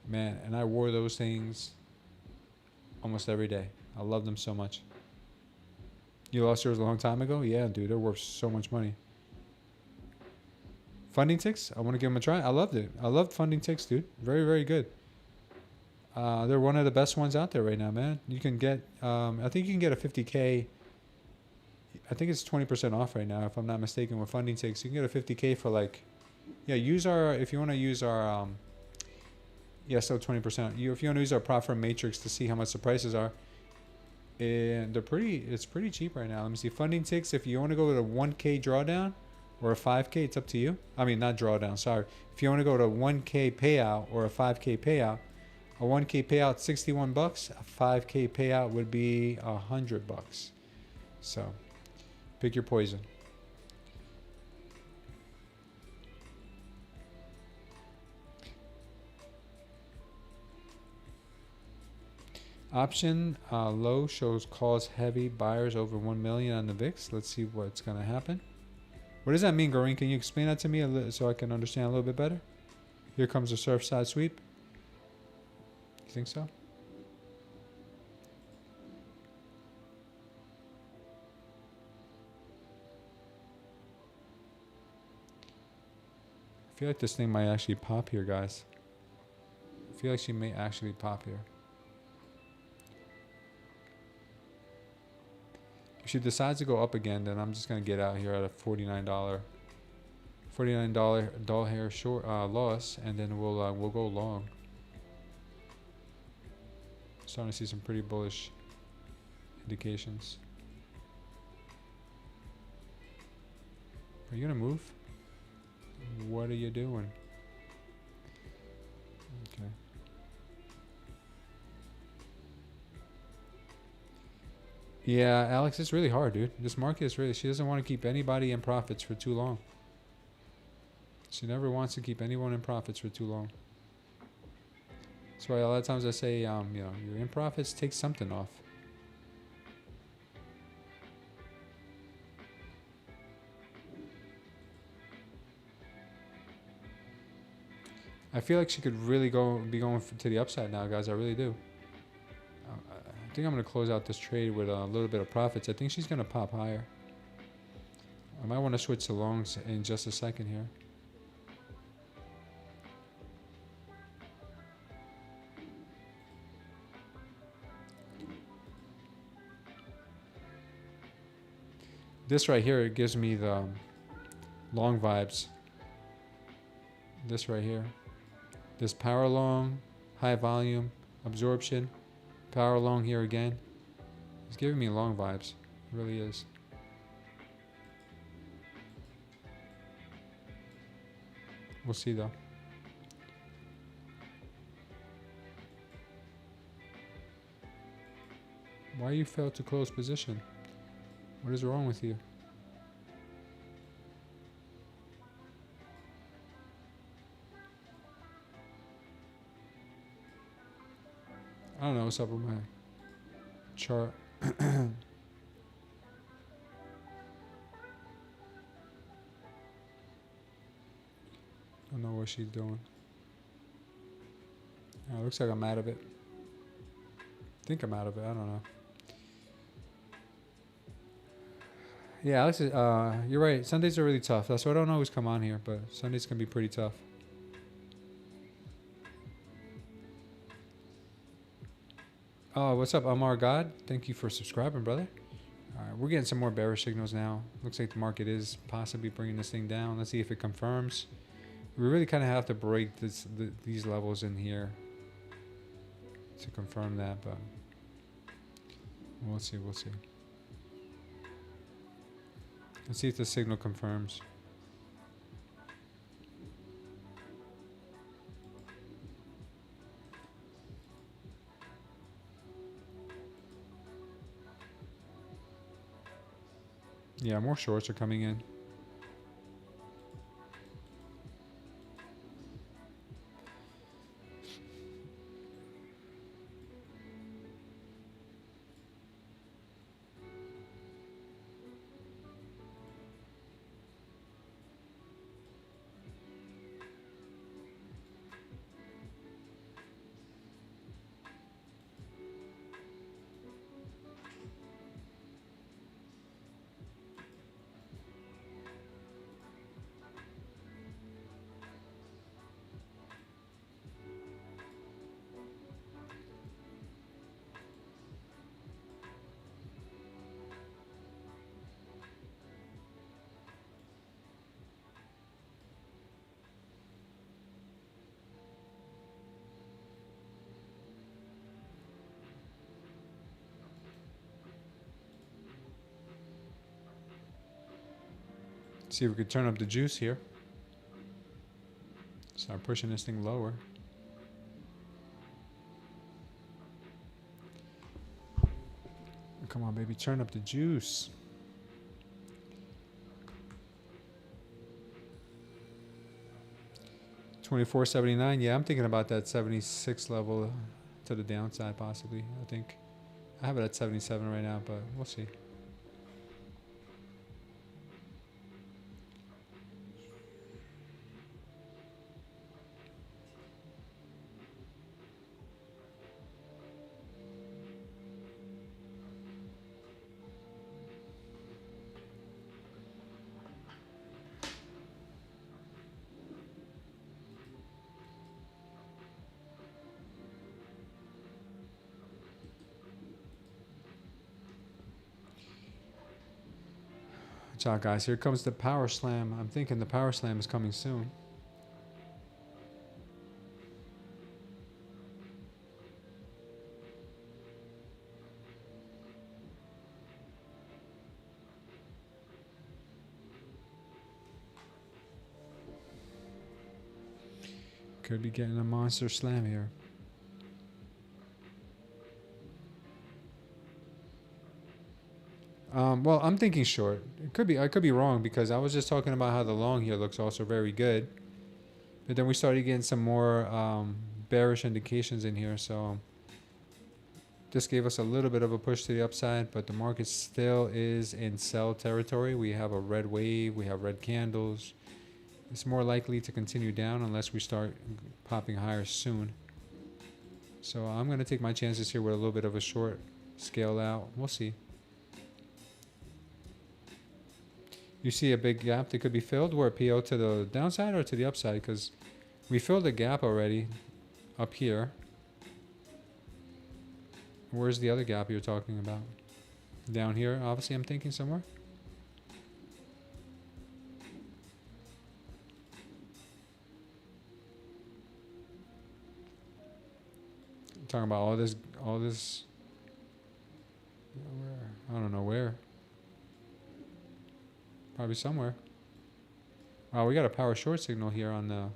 man. And I wore those things almost every day. I love them so much. You lost yours a long time ago? Yeah, dude. They're worth so much money. Funding ticks? I want to give them a try. I loved it. I loved funding ticks, dude. Very, very good. They're one of the best ones out there right now, man. You can get, I think you can get a 50K. I think it's 20% off right now, if I'm not mistaken, with funding ticks. You can get a 50K for like, yeah, use our, if you want to use our, yeah, still 20%. If you want to use our profit matrix to see how much the prices are, and it's pretty cheap right now. Let me see. Funding ticks, if you want to go with a 1K drawdown or a 5K, it's up to you. I mean, not drawdown, sorry. If you want to go to a 1K payout or a 5K payout, a 1K payout, $61. A 5K payout would be $100. So, pick your poison. Option low shows calls heavy buyers over 1 million on the VIX. Let's see what's going to happen. What does that mean, Goreen? Can you explain that to me so I can understand a little bit better? Here comes the Surfside sweep. You think so? I feel like this thing might actually pop here, guys. I feel like she may actually pop here. If she decides to go up again, then I'm just going to get out here at a $49 doll hair short loss, and then we'll go long. Starting to see some pretty bullish indications. Are you gonna move? What are you doing? Okay. Yeah, Alex, it's really hard, dude. This market is really, she doesn't want to keep anybody in profits for too long. She never wants to keep anyone in profits for too long. That's why a lot of times I say, you know, you're in profits, take something off. I feel like she could really be going to the upside now, guys. I really do. I think I'm going to close out this trade with a little bit of profits. I think she's going to pop higher. I might want to switch to longs in just a second here. This right here, it gives me the long vibes. This right here. This power long, high volume, absorption, power long here again. It's giving me long vibes. It really is. We'll see though. Why you failed to close position? What is wrong with you? I don't know what's up with my chart. Don't know what she's doing. It looks like I'm out of it. I think I'm out of it. I don't know. Yeah, Alex, you're right. Sundays are really tough. That's why I don't always come on here, but Sundays can be pretty tough. Oh, what's up, Amar God? Thank you for subscribing, brother. All right, we're getting some more bearish signals now. Looks like the market is possibly bringing this thing down. Let's see if it confirms. We really kind of have to break these levels in here to confirm that, but we'll see. We'll see. Let's see if the signal confirms. Yeah, more shorts are coming in. See if we could turn up the juice here. Start pushing this thing lower. Come on, baby, turn up the juice. $24.79. Yeah, I'm thinking about that 76 level to the downside, possibly. I think I have it at 77 right now, but we'll see. Watch out, guys. Here comes the power slam. I'm thinking the power slam is coming soon. Could be getting a monster slam here. Well, I'm thinking short. It could be. I could be wrong because I was just talking about how the long here looks also very good, but then we started getting some more bearish indications in here. So this gave us a little bit of a push to the upside, but the market still is in sell territory. We have a red wave. We have red candles. It's more likely to continue down unless we start popping higher soon. So I'm going to take my chances here with a little bit of a short scale out. We'll see. You see a big gap that could be filled where PO to the downside or to the upside, because we filled a gap already up here. Where's the other gap you're talking about? Down here, obviously, I'm thinking somewhere. I'm talking about all this, where? I don't know where. Probably somewhere. Wow, we got a power short signal here on the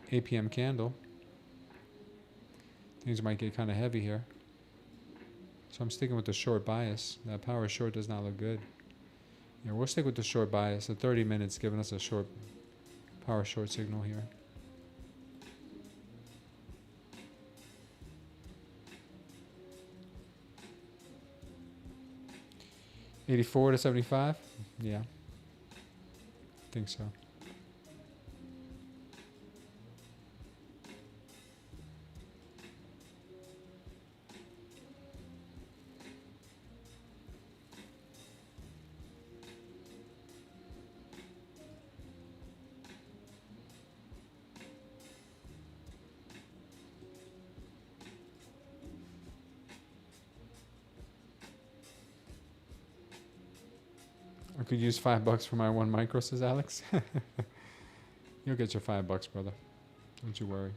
8 p.m. candle. Things might get kind of heavy here. So I'm sticking with the short bias. That power short does not look good. Yeah, we'll stick with the short bias. The 30 minutes giving us a short power short signal here. $84 to 75? Yeah. I think so. I could use $5 for my 1 micro, says Alex. You'll get your $5, brother. Don't you worry.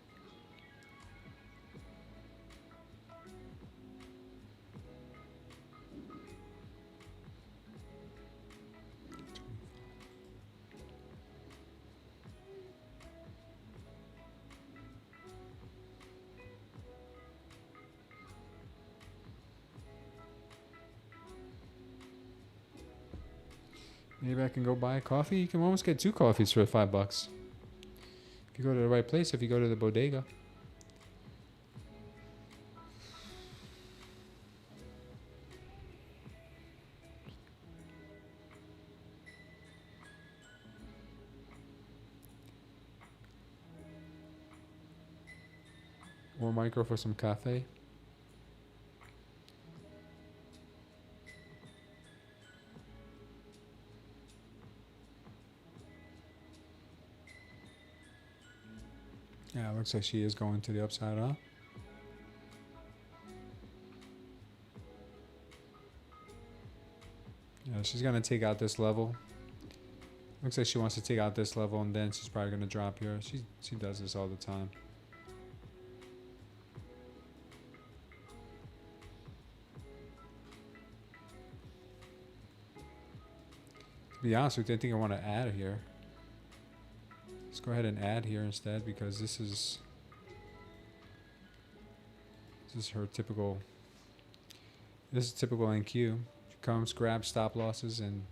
Maybe I can go buy a coffee. You can almost get 2 coffees for $5. If you go to the right place, if you go to the bodega. Or micro for some cafe. Yeah, it looks like she is going to the upside, huh? Yeah, she's gonna take out this level. Looks like she wants to take out this level, and then she's probably gonna drop here. She does this all the time. To be honest with you, I think I want to add here. Let's go ahead and add here instead, because this is her typical. This is typical NQ. She comes, grabs stop losses, and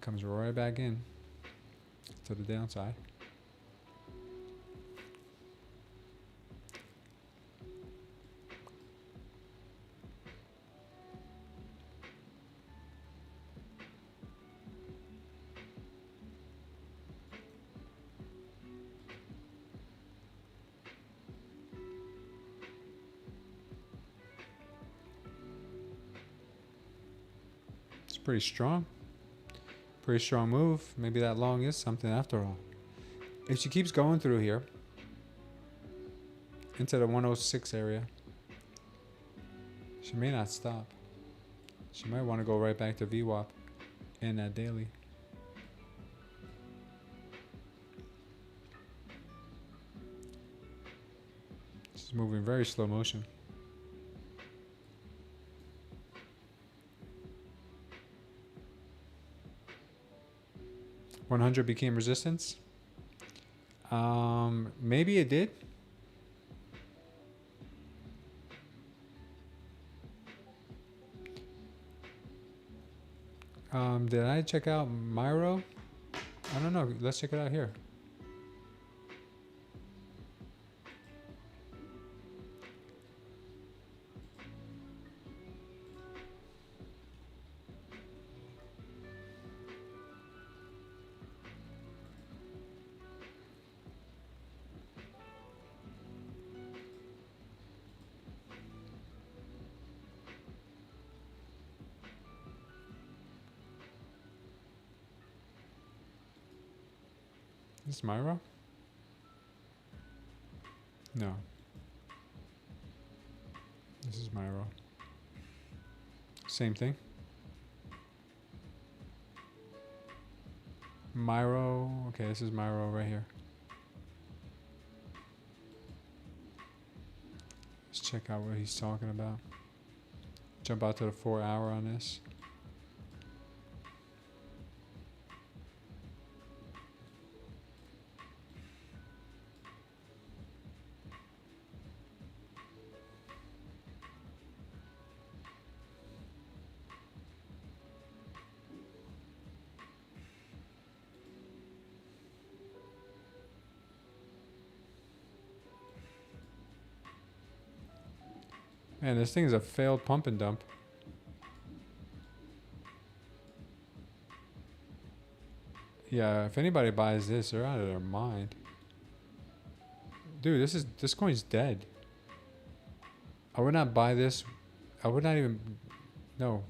comes right back in to the downside. It's pretty strong. Pretty strong move. Maybe that long is something after all. If she keeps going through here into the 106 area, she may not stop. She might want to go right back to VWAP in that daily. She's moving very slow motion. $100 became resistance. Maybe it did. Did I check out Myro? I don't know. Let's check it out here. Is this Myro? No. This is Myro. Same thing. Myro. Okay, this is Myro right here. Let's check out what he's talking about. Jump out to the 4 hour on this. Man, this thing is a failed pump and dump. Yeah, if anybody buys this, they're out of their mind. Dude, this coin's dead. I would not buy this. I would not even. No.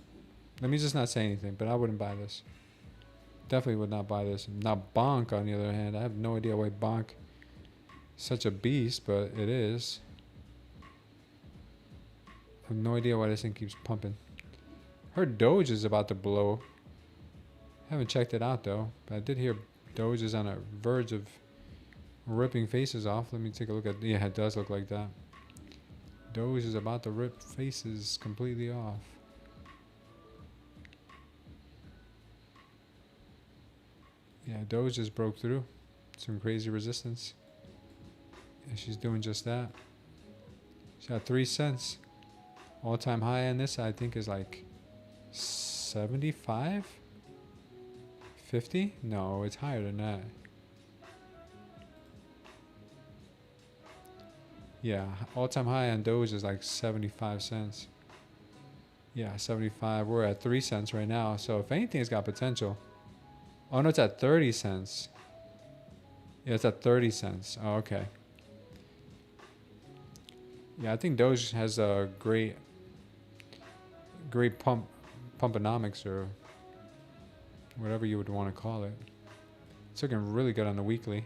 Let me just not say anything, but I wouldn't buy this. Definitely would not buy this. Now, Bonk, on the other hand, I have no idea why Bonk is such a beast, but it is. I have no idea why this thing keeps pumping. Heard Doge is about to blow. Haven't checked it out though, but I did hear Doge is on a verge of ripping faces off. Let me take a look at. Yeah, it does look like that. Doge is about to rip faces completely off. Yeah, Doge just broke through some crazy resistance. And she's doing just that. She got 3 cents. All-time high on this, I think, is like 75. 50? No, it's higher than that. Yeah, all-time high on Doge is like 75 cents. Yeah, 75. We're at 3 cents right now. So if anything, it's got potential. Oh, no, it's at 30 cents. Yeah, it's at 30 cents. Oh, okay. Yeah, I think Doge has a great pumponomics or whatever you would want to call it. It's looking really good on the weekly.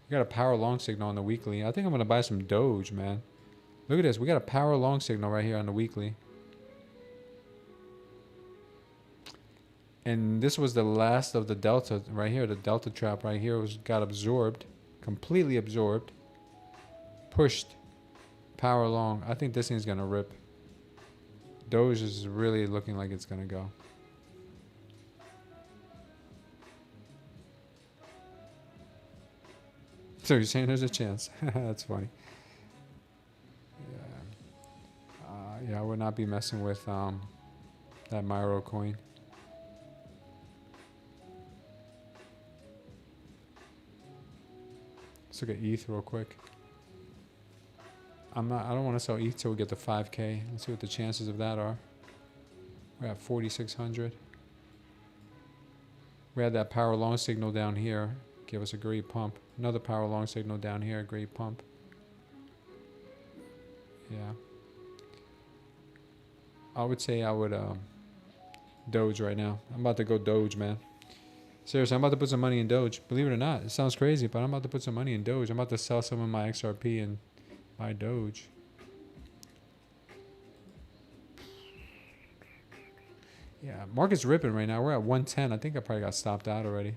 We got a power long signal on the weekly. I think I'm going to buy some Doge, man. Look at this. We got a power long signal right here on the weekly. And this was the last of the delta right here. The delta trap right here got absorbed. Completely absorbed. Pushed. Power long. I think this thing's going to rip. Doge is really looking like it's going to go. So you're saying there's a chance? That's funny. Yeah. Yeah, I would not be messing with that Miro coin. Let's look at ETH real quick. I don't want to sell ETH till we get to 5K. Let's see what the chances of that are. We're at 4,600. We had that power long signal down here. Give us a great pump. Another power long signal down here. Great pump. Yeah. I would say I would Doge right now. I'm about to go Doge, man. Seriously, I'm about to put some money in Doge. Believe it or not, it sounds crazy, but I'm about to put some money in Doge. I'm about to sell some of my XRP and buy Doge. Yeah, market's ripping right now. We're at 110. I think I probably got stopped out already.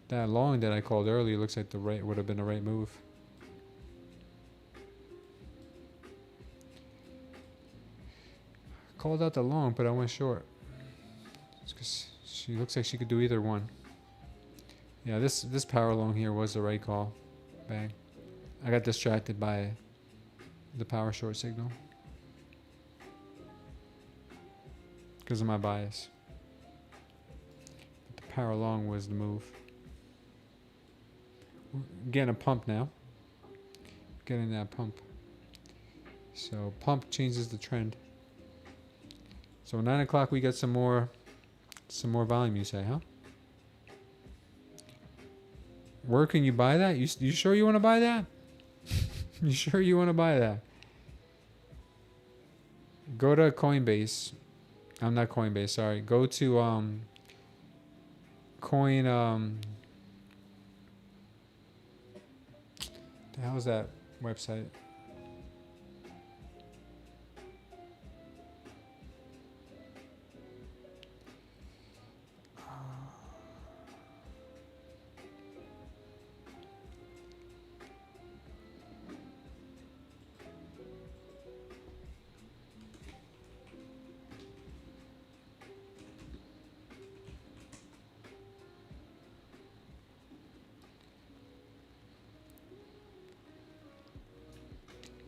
That long that I called earlier looks like the right would have been the right move. Called out the long, but I went short. It's 'cause she looks like she could do either one. Yeah, this power long here was the right call. Bang. I got distracted by the power short signal because of my bias. But the power long was the move. We're getting a pump now. Getting that pump. So pump changes the trend. So 9 o'clock we get some more volume, you say, huh? Where can you buy that? You sure you want to buy that? You sure you want to buy that? Go to Coinbase. I'm not Coinbase, sorry. Go to Coin the hell is that website?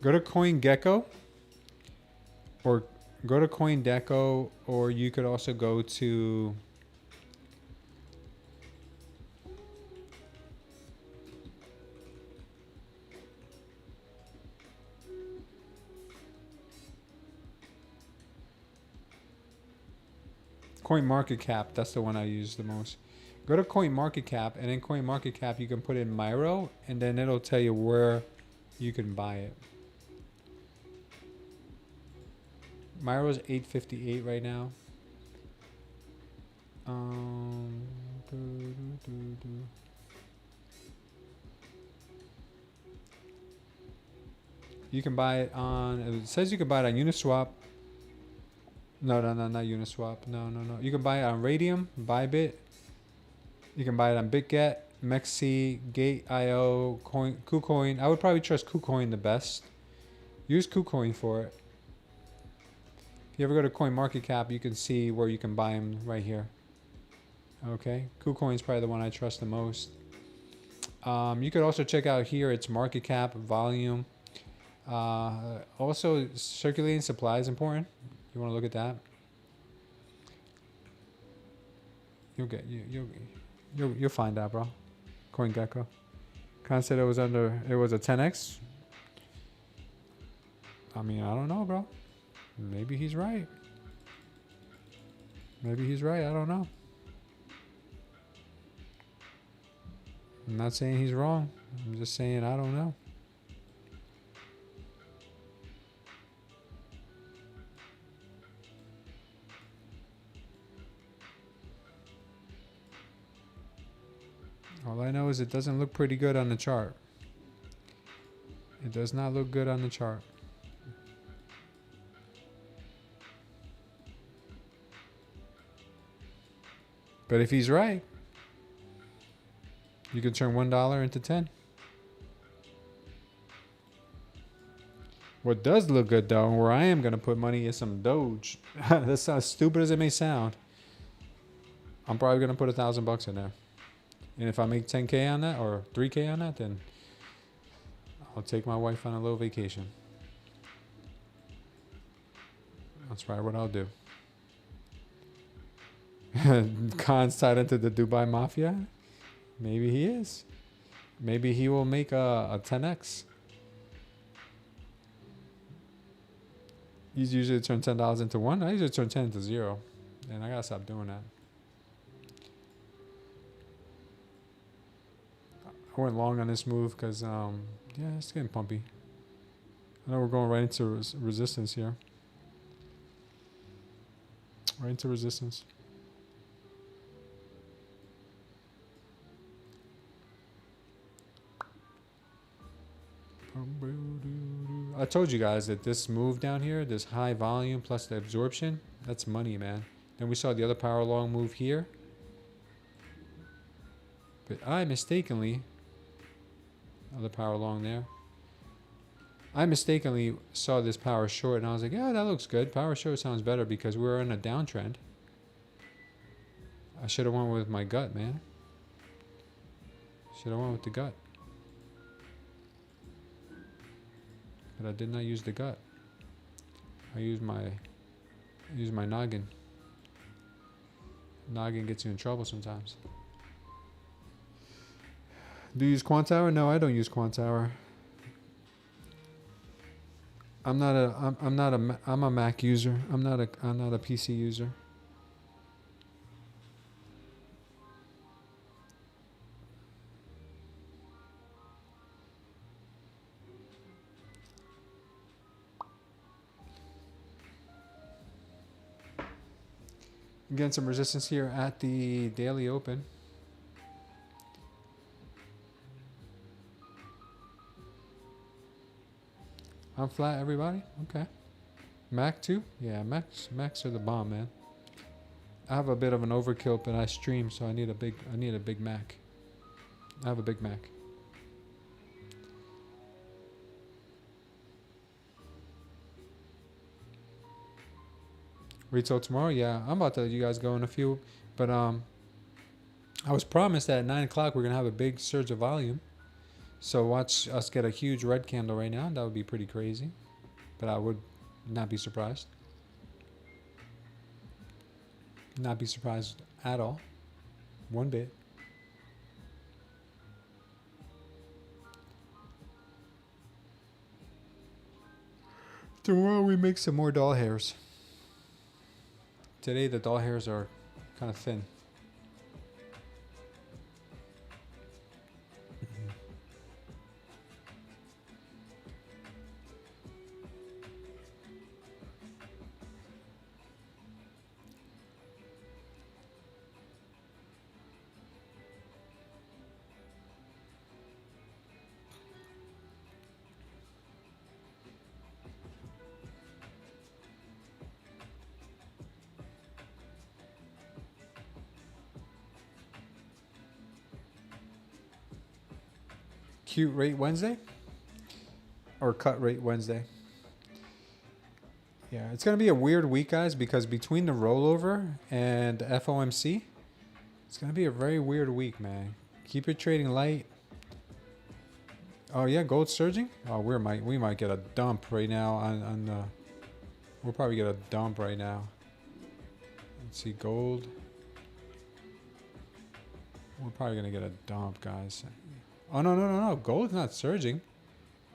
Go to CoinGecko or go to CoinDeco, or you could also go to CoinMarketCap. That's the one I use the most. Go to CoinMarketCap, and in CoinMarketCap you can put in Miro, and then it'll tell you where you can buy it. Miro's 858 right now. You can buy it on. It says you can buy it on Uniswap. No, not Uniswap. No. You can buy it on Radium, Bybit. You can buy it on BitGet, Mexi, Gate.io, KuCoin. I would probably trust KuCoin the best. Use KuCoin for it. If you ever go to CoinMarketCap, you can see where you can buy them right here. Okay, KuCoin is probably the one I trust the most. You could also check out here. It's market cap, volume. Also, circulating supply is important. You want to look at that. You'll find out, bro. CoinGecko. Khan said it was a 10x. I mean, I don't know, bro. Maybe he's right. Maybe he's right. I don't know. I'm not saying he's wrong. I'm just saying I don't know. All I know is it doesn't look pretty good on the chart. It does not look good on the chart. But if he's right, you can turn $1 into 10. What does look good though, and where I am going to put money is some Doge. That's as stupid as it may sound. I'm probably going to put $1,000 in there. And if I make 10K on that or 3K on that, then I'll take my wife on a little vacation. That's probably what I'll do. Khan's tied into the Dubai Mafia? Maybe he is. Maybe he will make a 10x. He's usually turn $10 into 1. I usually turn 10 into 0. And I gotta stop doing that. I went long on this move because, yeah, it's getting pumpy. I know we're going right into resistance here. Right into resistance. I told you guys that this move down here, this high volume plus the absorption, that's money, man. Then we saw the other power long move here. But I mistakenly, other power long there. I mistakenly saw this power short and I was like, yeah, that looks good. Power short sounds better because we're in a downtrend. I should have went with my gut, man. Should have went with the gut. But I did not use the gut. I used my noggin. Noggin gets you in trouble sometimes. Do you use Quant Hour? No, I don't use Quant Hour. I'm a Mac user. I'm not a PC user. Getting some resistance here at the daily open. I'm flat, everybody? Okay. Mac too? Yeah, Macs are the bomb, man. I have a bit of an overkill, but I stream, so I need a big Mac. I have a big Mac. Wait till tomorrow? Yeah, I'm about to let you guys go in a few. But I was promised that at 9 o'clock we're going to have a big surge of volume. So watch us get a huge red candle right now. That would be pretty crazy. But I would not be surprised. Not be surprised at all. One bit. Tomorrow we make some more doll hairs. Today the doll hairs are kind of thin. Cute rate Wednesday or cut rate Wednesday. Yeah, it's going to be a weird week, guys, because between the rollover and FOMC, it's going to be a very weird week, man. Keep your trading light. Oh yeah, gold surging. Oh, we might get a dump right now on the. We'll probably get a dump right now. Let's see, gold. We're probably gonna get a dump, guys. Oh no, no, no, no. Gold is not surging.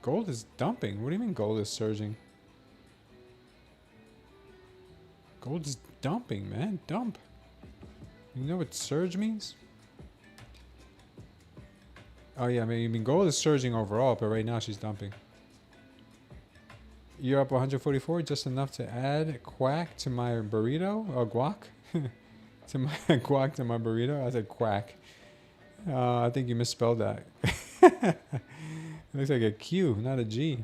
Gold is dumping. What do you mean gold is surging? Gold is dumping, man. Dump. You know what surge means? Oh yeah, I mean gold is surging overall, but right now she's dumping. You're up 144, just enough to add quack to my burrito or guac. To my guac to my burrito. I said quack. I think you misspelled that. It looks like a Q, not a G.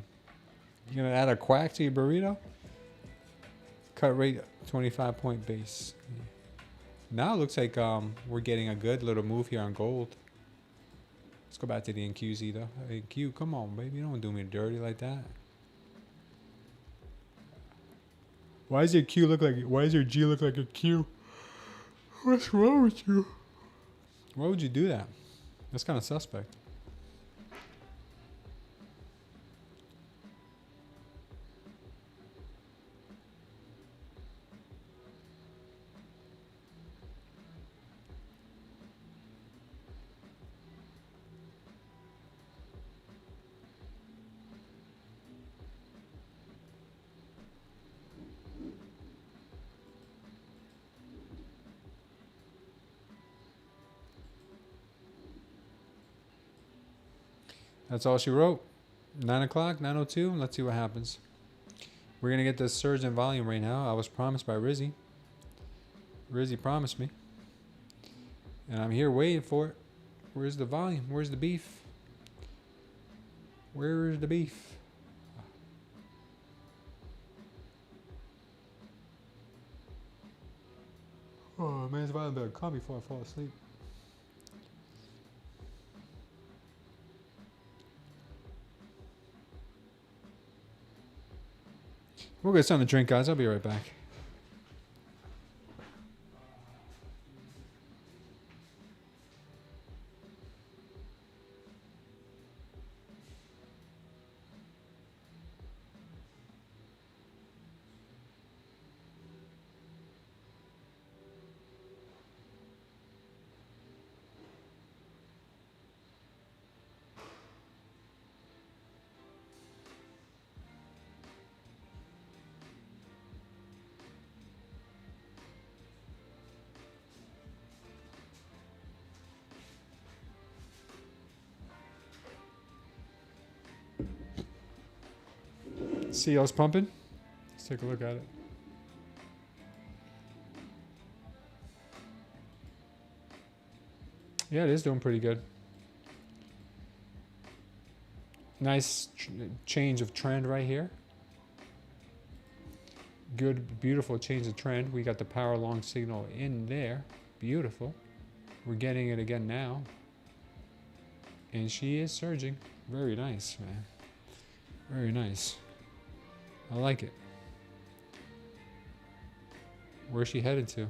You're gonna add a quack to your burrito? Cut rate 25-point base. Now it looks like we're getting a good little move here on gold. Let's go back to the NQZ though. Hey Q, come on, baby. You don't do me dirty like that. Why does your Q look like? Why does your G look like a Q? What's wrong with you? Why would you do that? That's kind of suspect. That's all she wrote. 9 o'clock, 9:02. Let's see what happens. We're going to get this surge in volume right now. I was promised by Rizzy. Rizzy promised me. And I'm here waiting for it. Where's the volume? Where's the beef? Where's the beef? Oh, man's volume better come before I fall asleep. We'll get something to drink, guys. I'll be right back. CL's pumping. Let's take a look at it. Yeah, it is doing pretty good. Nice change of trend right here. Good, beautiful change of trend. We got the power long signal in there. Beautiful. We're getting it again now. And she is surging. Very nice, man. Very nice. I like it. Where's she headed to?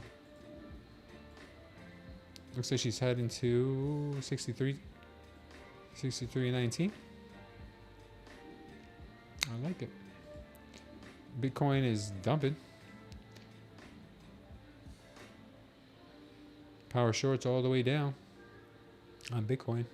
Looks like she's heading to 63.19. I like it. Bitcoin is dumping. Power shorts all the way down on Bitcoin.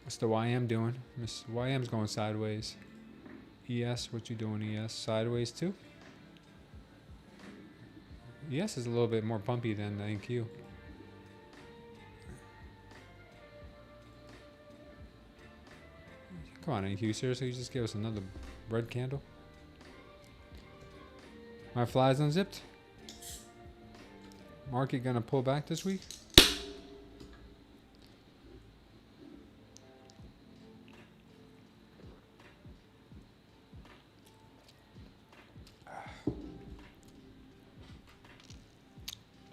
What's the YM doing? Miss YM's going sideways. ES, what you doing, ES? Sideways too? ES is a little bit more pumpy than the NQ. Come on, NQ, seriously, you just gave us another bread candle? My flies unzipped? Market gonna pull back this week?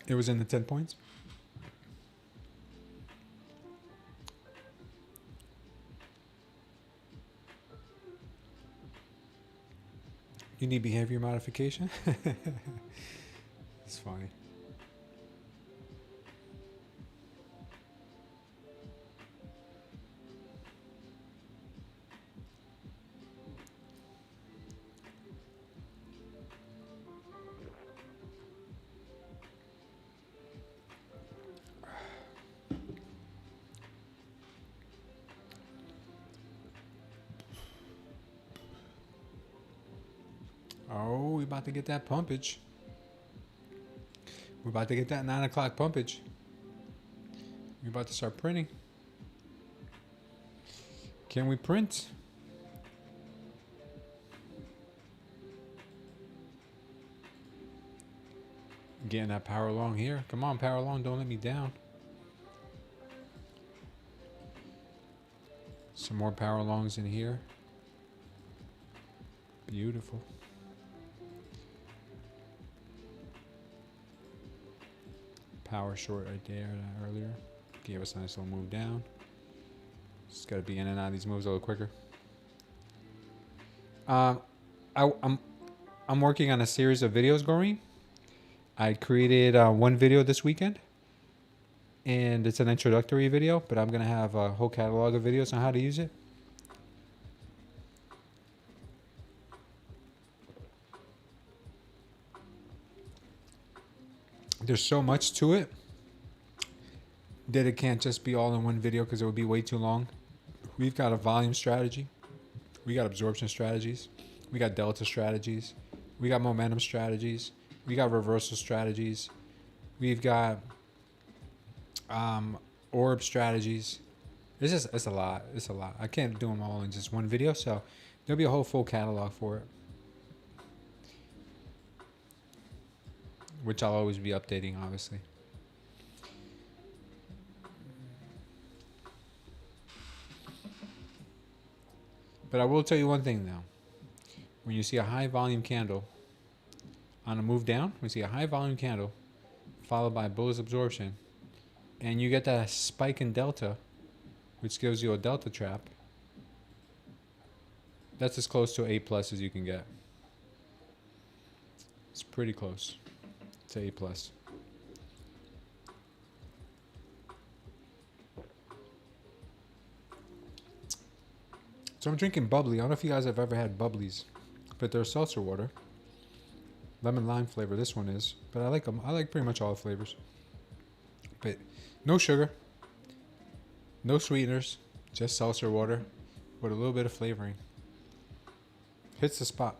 It was in the 10 points. You need behavior modification? It's funny. Oh, we about to get that pumpage. We're about to get that 9 o'clock pumpage. We're about to start printing. Can we print? Getting that power long here. Come on, power long, don't let me down. Some more power longs in here. Beautiful. Power short right there earlier. Gave us a nice little move down. Just got to be in and out of these moves a little quicker. I'm working on a series of videos, Goreen. I created one video this weekend, and it's an introductory video, but I'm gonna have a whole catalog of videos on how to use it. There's so much to it that it can't just be all in one video because it would be way too long. We've got a volume strategy. We got absorption strategies. We got delta strategies. We got momentum strategies. We got reversal strategies. We've got orb strategies. It's a lot. It's a lot. I can't do them all in just one video, so there'll be a whole full catalog for it, which I'll always be updating, obviously. But I will tell you one thing though. When you see a high volume candle on a move down, when you see a high volume candle followed by bullish absorption, and you get that spike in delta, which gives you a delta trap, that's as close to A+ as you can get. It's pretty close to A+. So I'm drinking bubbly. I don't know if you guys have ever had bubblies, but they're seltzer water. Lemon lime flavor, this one is. But I like them. I like pretty much all the flavors. But no sugar, no sweeteners, just seltzer water with a little bit of flavoring. Hits the spot.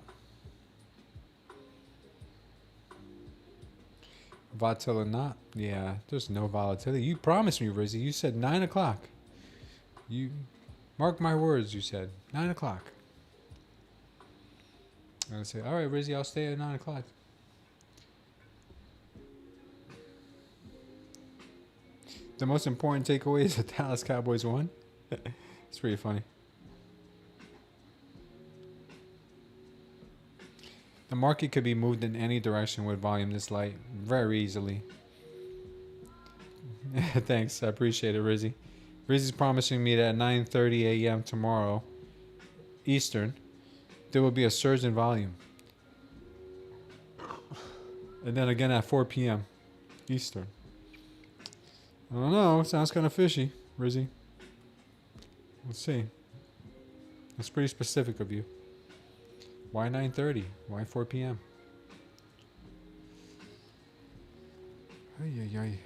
Volatility not? Yeah, there's no volatility. You promised me, Rizzy. You said 9 o'clock. You mark my words, you said. 9 o'clock. And I said, all right, Rizzy, I'll stay at 9 o'clock. The most important takeaway is the Dallas Cowboys won. It's pretty funny. The market could be moved in any direction with volume this light very easily. Thanks, I appreciate it, Rizzy. Rizzy's promising me that at 9:30 a.m. tomorrow, Eastern, there will be a surge in volume. And then again at 4 p.m. Eastern. I don't know, sounds kind of fishy, Rizzy. Let's see. That's pretty specific of you. Why 9:30? Why 4 p.m.? Ay, ay, ay.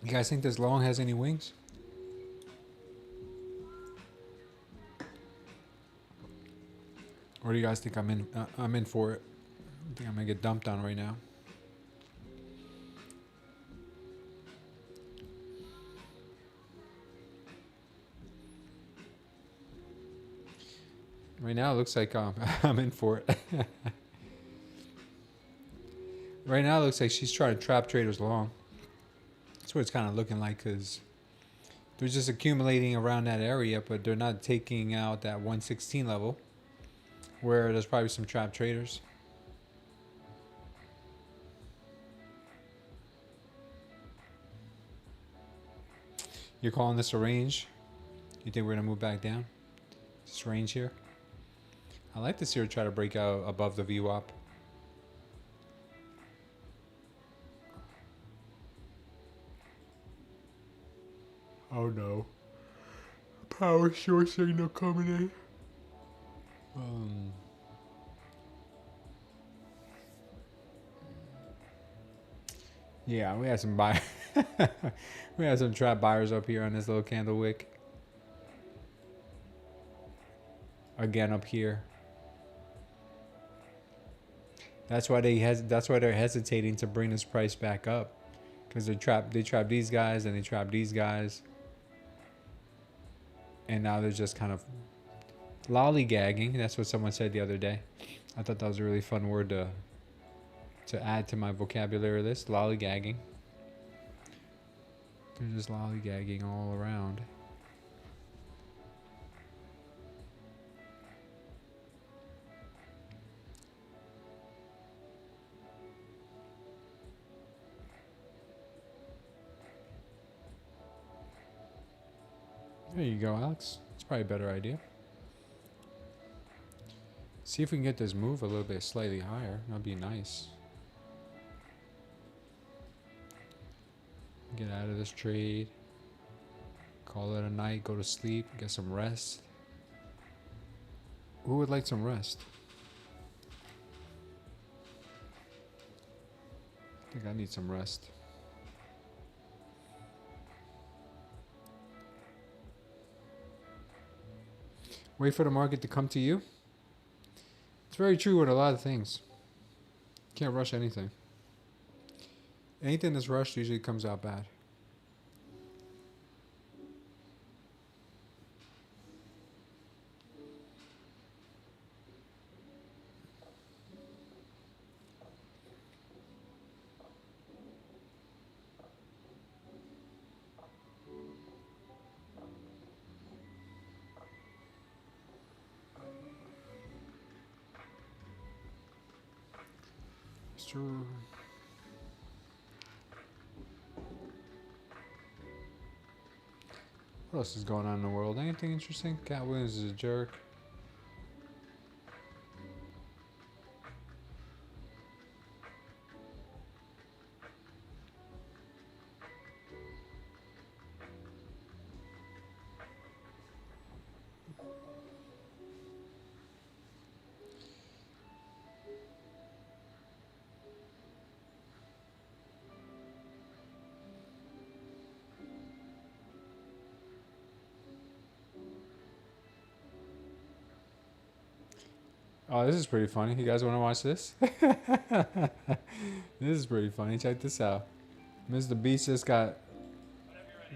You guys think this long has any wings? Or do you guys think I'm in for it? I think I'm gonna get dumped on right now. Right now it looks like I'm in for it. Right now it looks like she's trying to trap traders long. That's what it's kind of looking like, because they're just accumulating around that area, but they're not taking out that 116 level where there's probably some trap traders. You're calling this a range? You think we're going to move back down? This range here? I like to see her try to break out above the VWAP. Oh no. Power short signal coming in. Yeah, we had some buy. We had some trap buyers up here on this little candle wick. Again up here. That's why they're hesitating to bring this price back up, because they trap these guys and they trap these guys, and now they're just kind of lollygagging. That's what someone said the other day. I thought that was a really fun word to add to my vocabulary list. Lollygagging. They're just lollygagging all around. There you go, Alex. It's probably a better idea. See if we can get this move a little bit slightly higher. That'd be nice. Get out of this trade. Call it a night. Go to sleep. Get some rest. Who would like some rest? I think I need some rest. Wait for the market to come to you. It's very true with a lot of things. You can't rush anything. Anything that's rushed usually comes out bad. True. What else is going on in the world? Anything interesting? Cat Williams is a jerk. Oh, this is pretty funny. You guys want to watch this? This is pretty funny. Check this out. Mr. Beast just got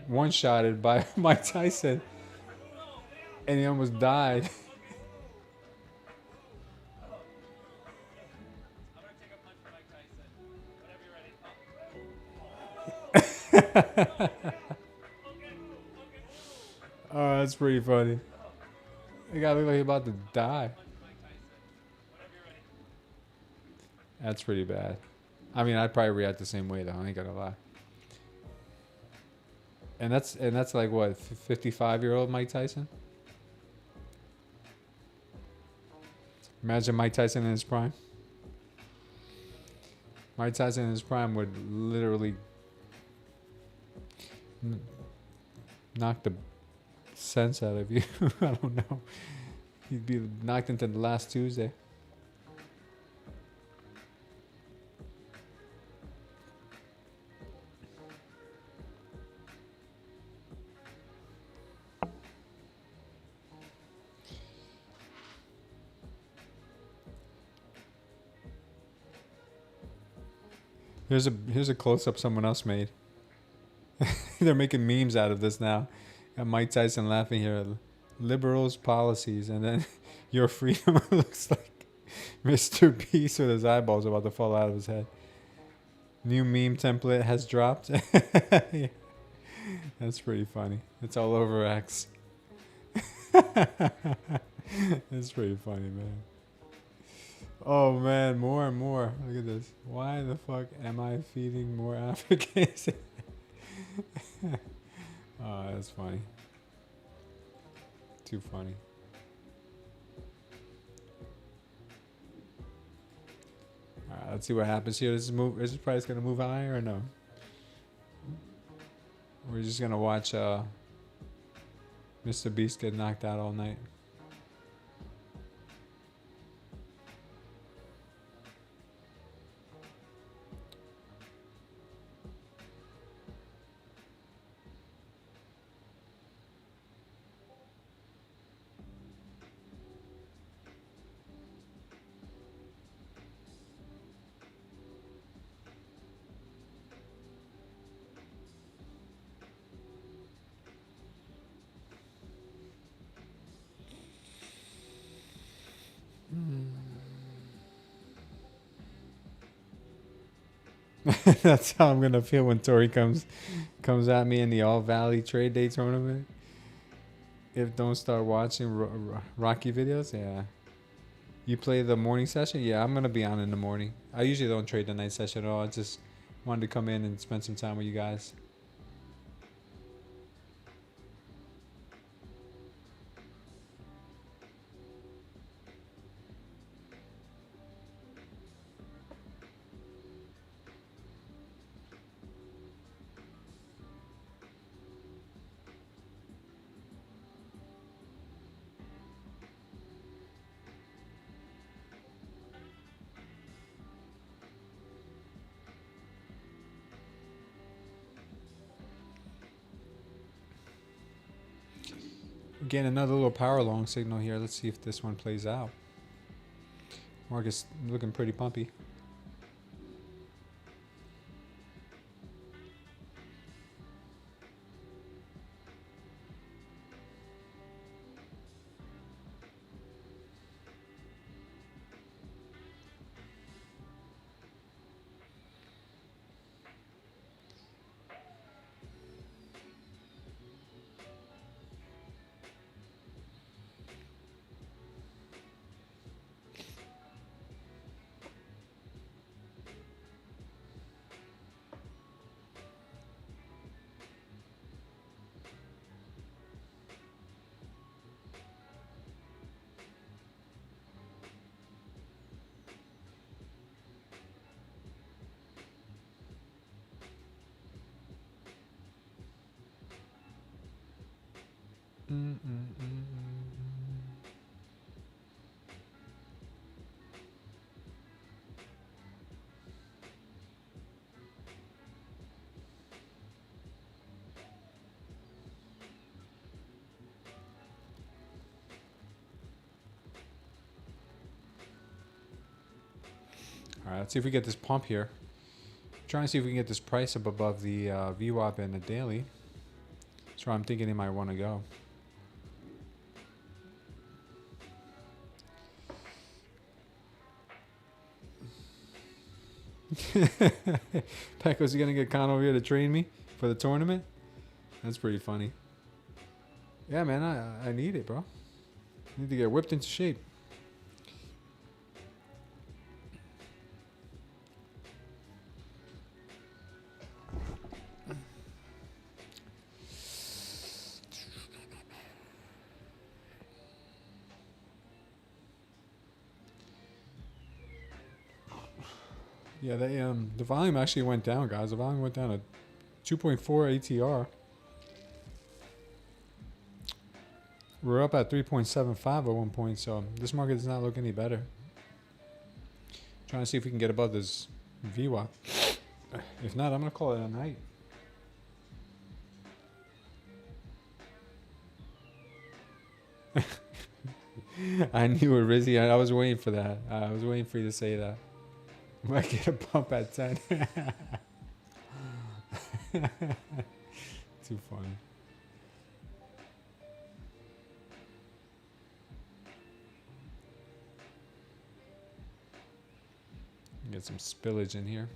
one-shotted by Mike Tyson, and he almost died. Oh, that's pretty funny. The guy looked like he's about to die. That's pretty bad. I mean, I'd probably react the same way though. I ain't gonna lie. And that's like what, 55-year-old Mike Tyson? Imagine Mike Tyson in his prime. Mike Tyson in his prime would literally knock the sense out of you. I don't know. He'd be knocked into the last Tuesday. Here's a close-up someone else made. They're making memes out of this now. Got Mike Tyson laughing here. Liberals' policies, and then your freedom looks like Mr. Beast with his eyeballs about to fall out of his head. New meme template has dropped. Yeah. That's pretty funny. It's all over X. That's pretty funny, man. Oh man, more and more. Look at this. Why the fuck am I feeding more Africans? Oh, that's funny. Too funny. Alright, let's see what happens here. Is this price gonna move higher or no? We're just gonna watch Mr. Beast get knocked out all night. That's how I'm gonna feel when Tori comes at me in the All Valley Trade Day tournament. If don't start watching Rocky videos, yeah. You play the morning session? Yeah, I'm gonna be on in the morning. I usually don't trade the night session at all. I just wanted to come in and spend some time with you guys. Again, another little power long signal here. Let's see if this one plays out. Market's looking pretty pumpy. All right, let's see if we get this pump here. Trying to see if we can get this price up above the VWAP and the daily. That's where I'm thinking it might want to go. Pecco's gonna get Con over here to train me for the tournament. That's pretty funny. Yeah, man, I need it, bro. I need to get whipped into shape. Yeah, the volume actually went down, guys. The volume went down to 2.4 ATR. We're up at 3.75 at one point, so this market does not look any better. Trying to see if we can get above this VWAP. If not, I'm gonna call it a night. I knew it, Rizzy. I was waiting for that. I was waiting for you to say that. Might get a bump at 10. Too funny. Get some spillage in here.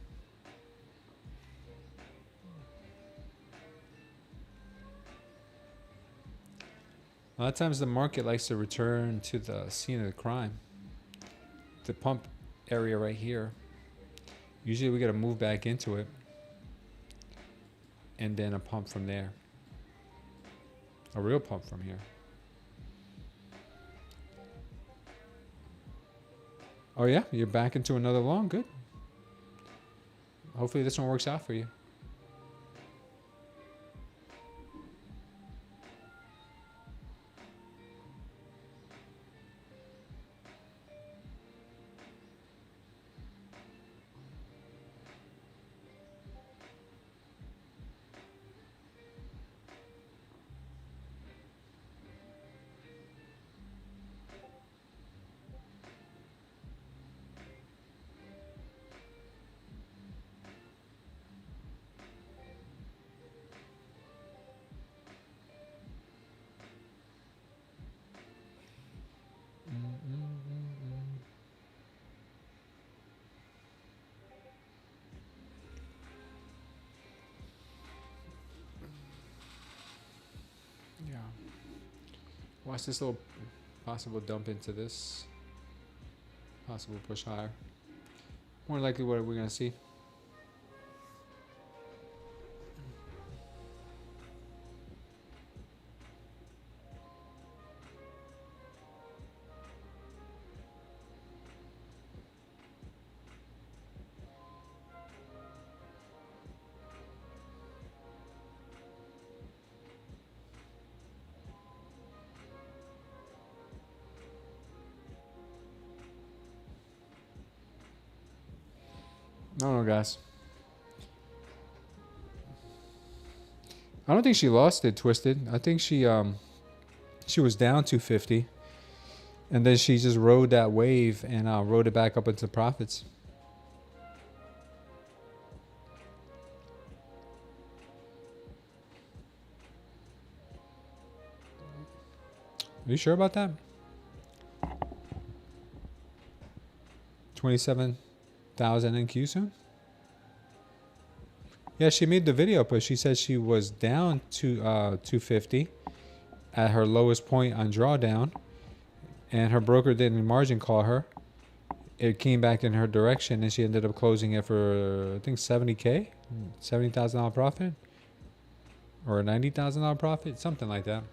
A lot of times the market likes to return to the scene of the crime. The pump area right here. Usually we got to move back into it and then a pump from there. A real pump from here. Oh yeah, you're back into another long. Good. Hopefully this one works out for you. Watch this little possible dump into this. Possible push higher. More likely what we're going to see. No, guys. I don't think she lost it, Twisted. I think she was down 250, and then she just rode that wave and rode it back up into profits. Are you sure about that? 27,000 NQ soon? Yeah, she made the video, but she said she was down to 250 at her lowest point on drawdown, and her broker didn't margin call her. It came back in her direction, and she ended up closing it for, I think, 70K, $70,000 profit, or a $90,000 profit, something like that.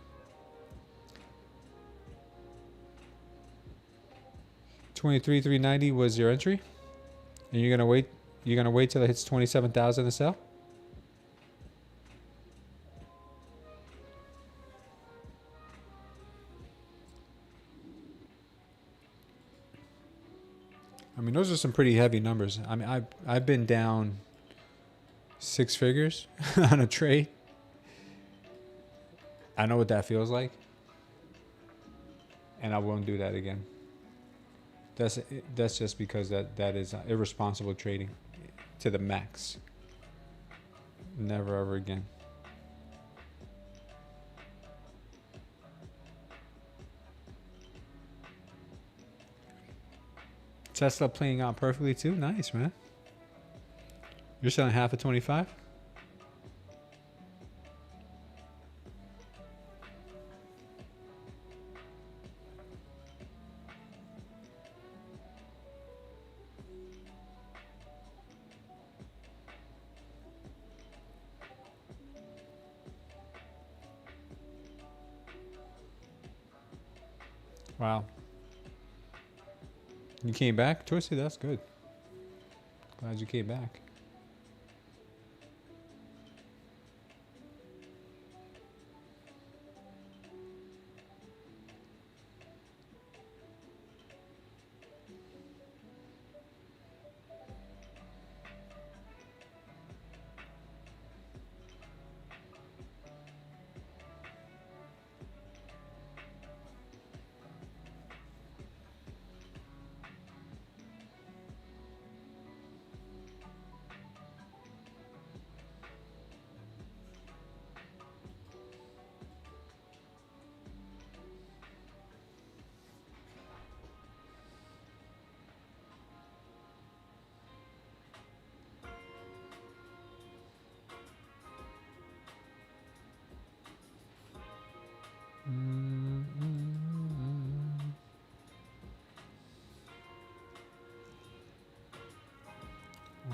23,390 was your entry, and you're gonna wait. You're gonna wait till it hits 27,000 to sell. I mean, those are some pretty heavy numbers. I mean, I've been down 6 figures on a trade. I know what that feels like, and I won't do that again. That's just because that is irresponsible trading to the max. Never ever again. Tesla playing out perfectly too. Nice, man. You're selling half of 25? Wow. You came back, Twisted? That's good. Glad you came back.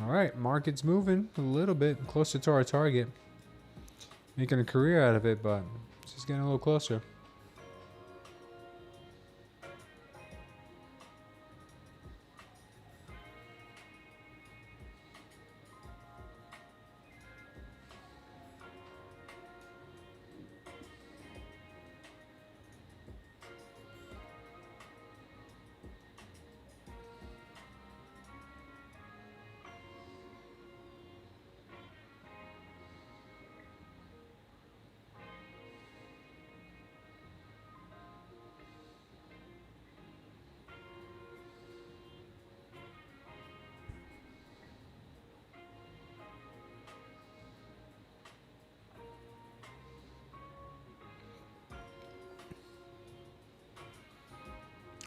All right, market's moving a little bit closer to our target. Making a career out of it, but it's just getting a little closer.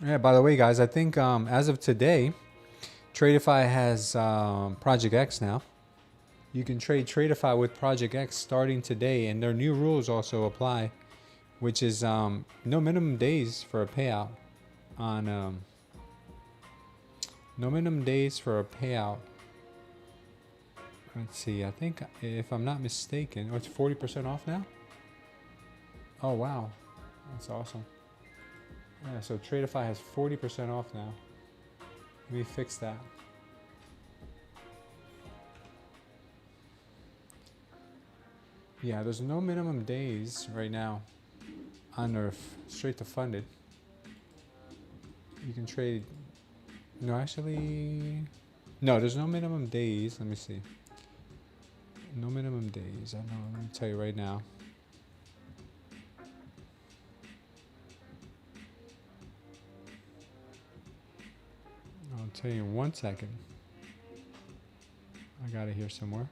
Yeah, by the way, guys, I think as of today, Tradeify has Project X now. You can trade Tradeify with Project X starting today, and their new rules also apply which is no minimum days for a payout on no minimum days for a payout. Let's see, I think if I'm not mistaken, oh, it's 40% off now. Oh wow, that's awesome. Yeah, so Tradeify has 40% off now. Let me fix that. Yeah, there's no minimum days right now on their straight to funded. You can trade. No, actually, no. There's no minimum days. Let me see. No minimum days. I know. Let me tell you right now. I'll tell you in 1 second. I got it here somewhere.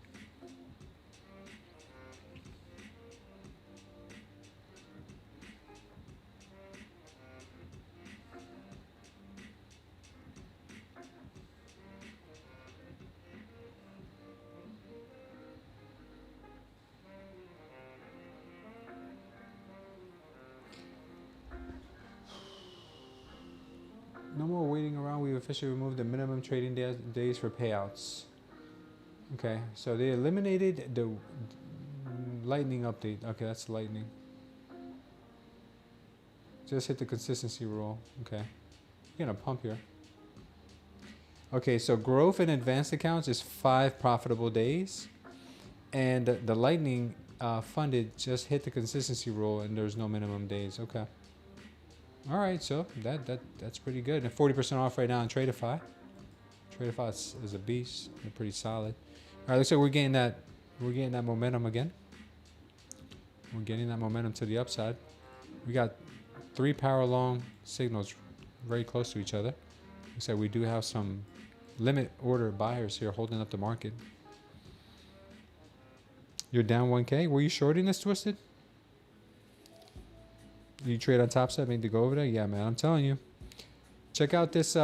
No more waiting around. We've officially removed the minimum trading days for payouts. Okay, so they eliminated the lightning update. Okay, that's lightning. Just hit the consistency rule. Okay, you're gonna pump here. Okay, so growth and advanced accounts is 5 profitable days, and the lightning funded just hit the consistency rule, and there's no minimum days. Okay. All right, so that's pretty good. And 40% off right now on Tradeify. Tradeify is a beast. They're pretty solid. All right, looks like we're getting that momentum again. We're getting that momentum to the upside. We got 3 power long signals very close to each other. Looks like we do have some limit order buyers here holding up the market. You're down 1K. Were you shorting this, Twisted? You trade on TopStep, need to go over there? Yeah, man, I'm telling you. Check out this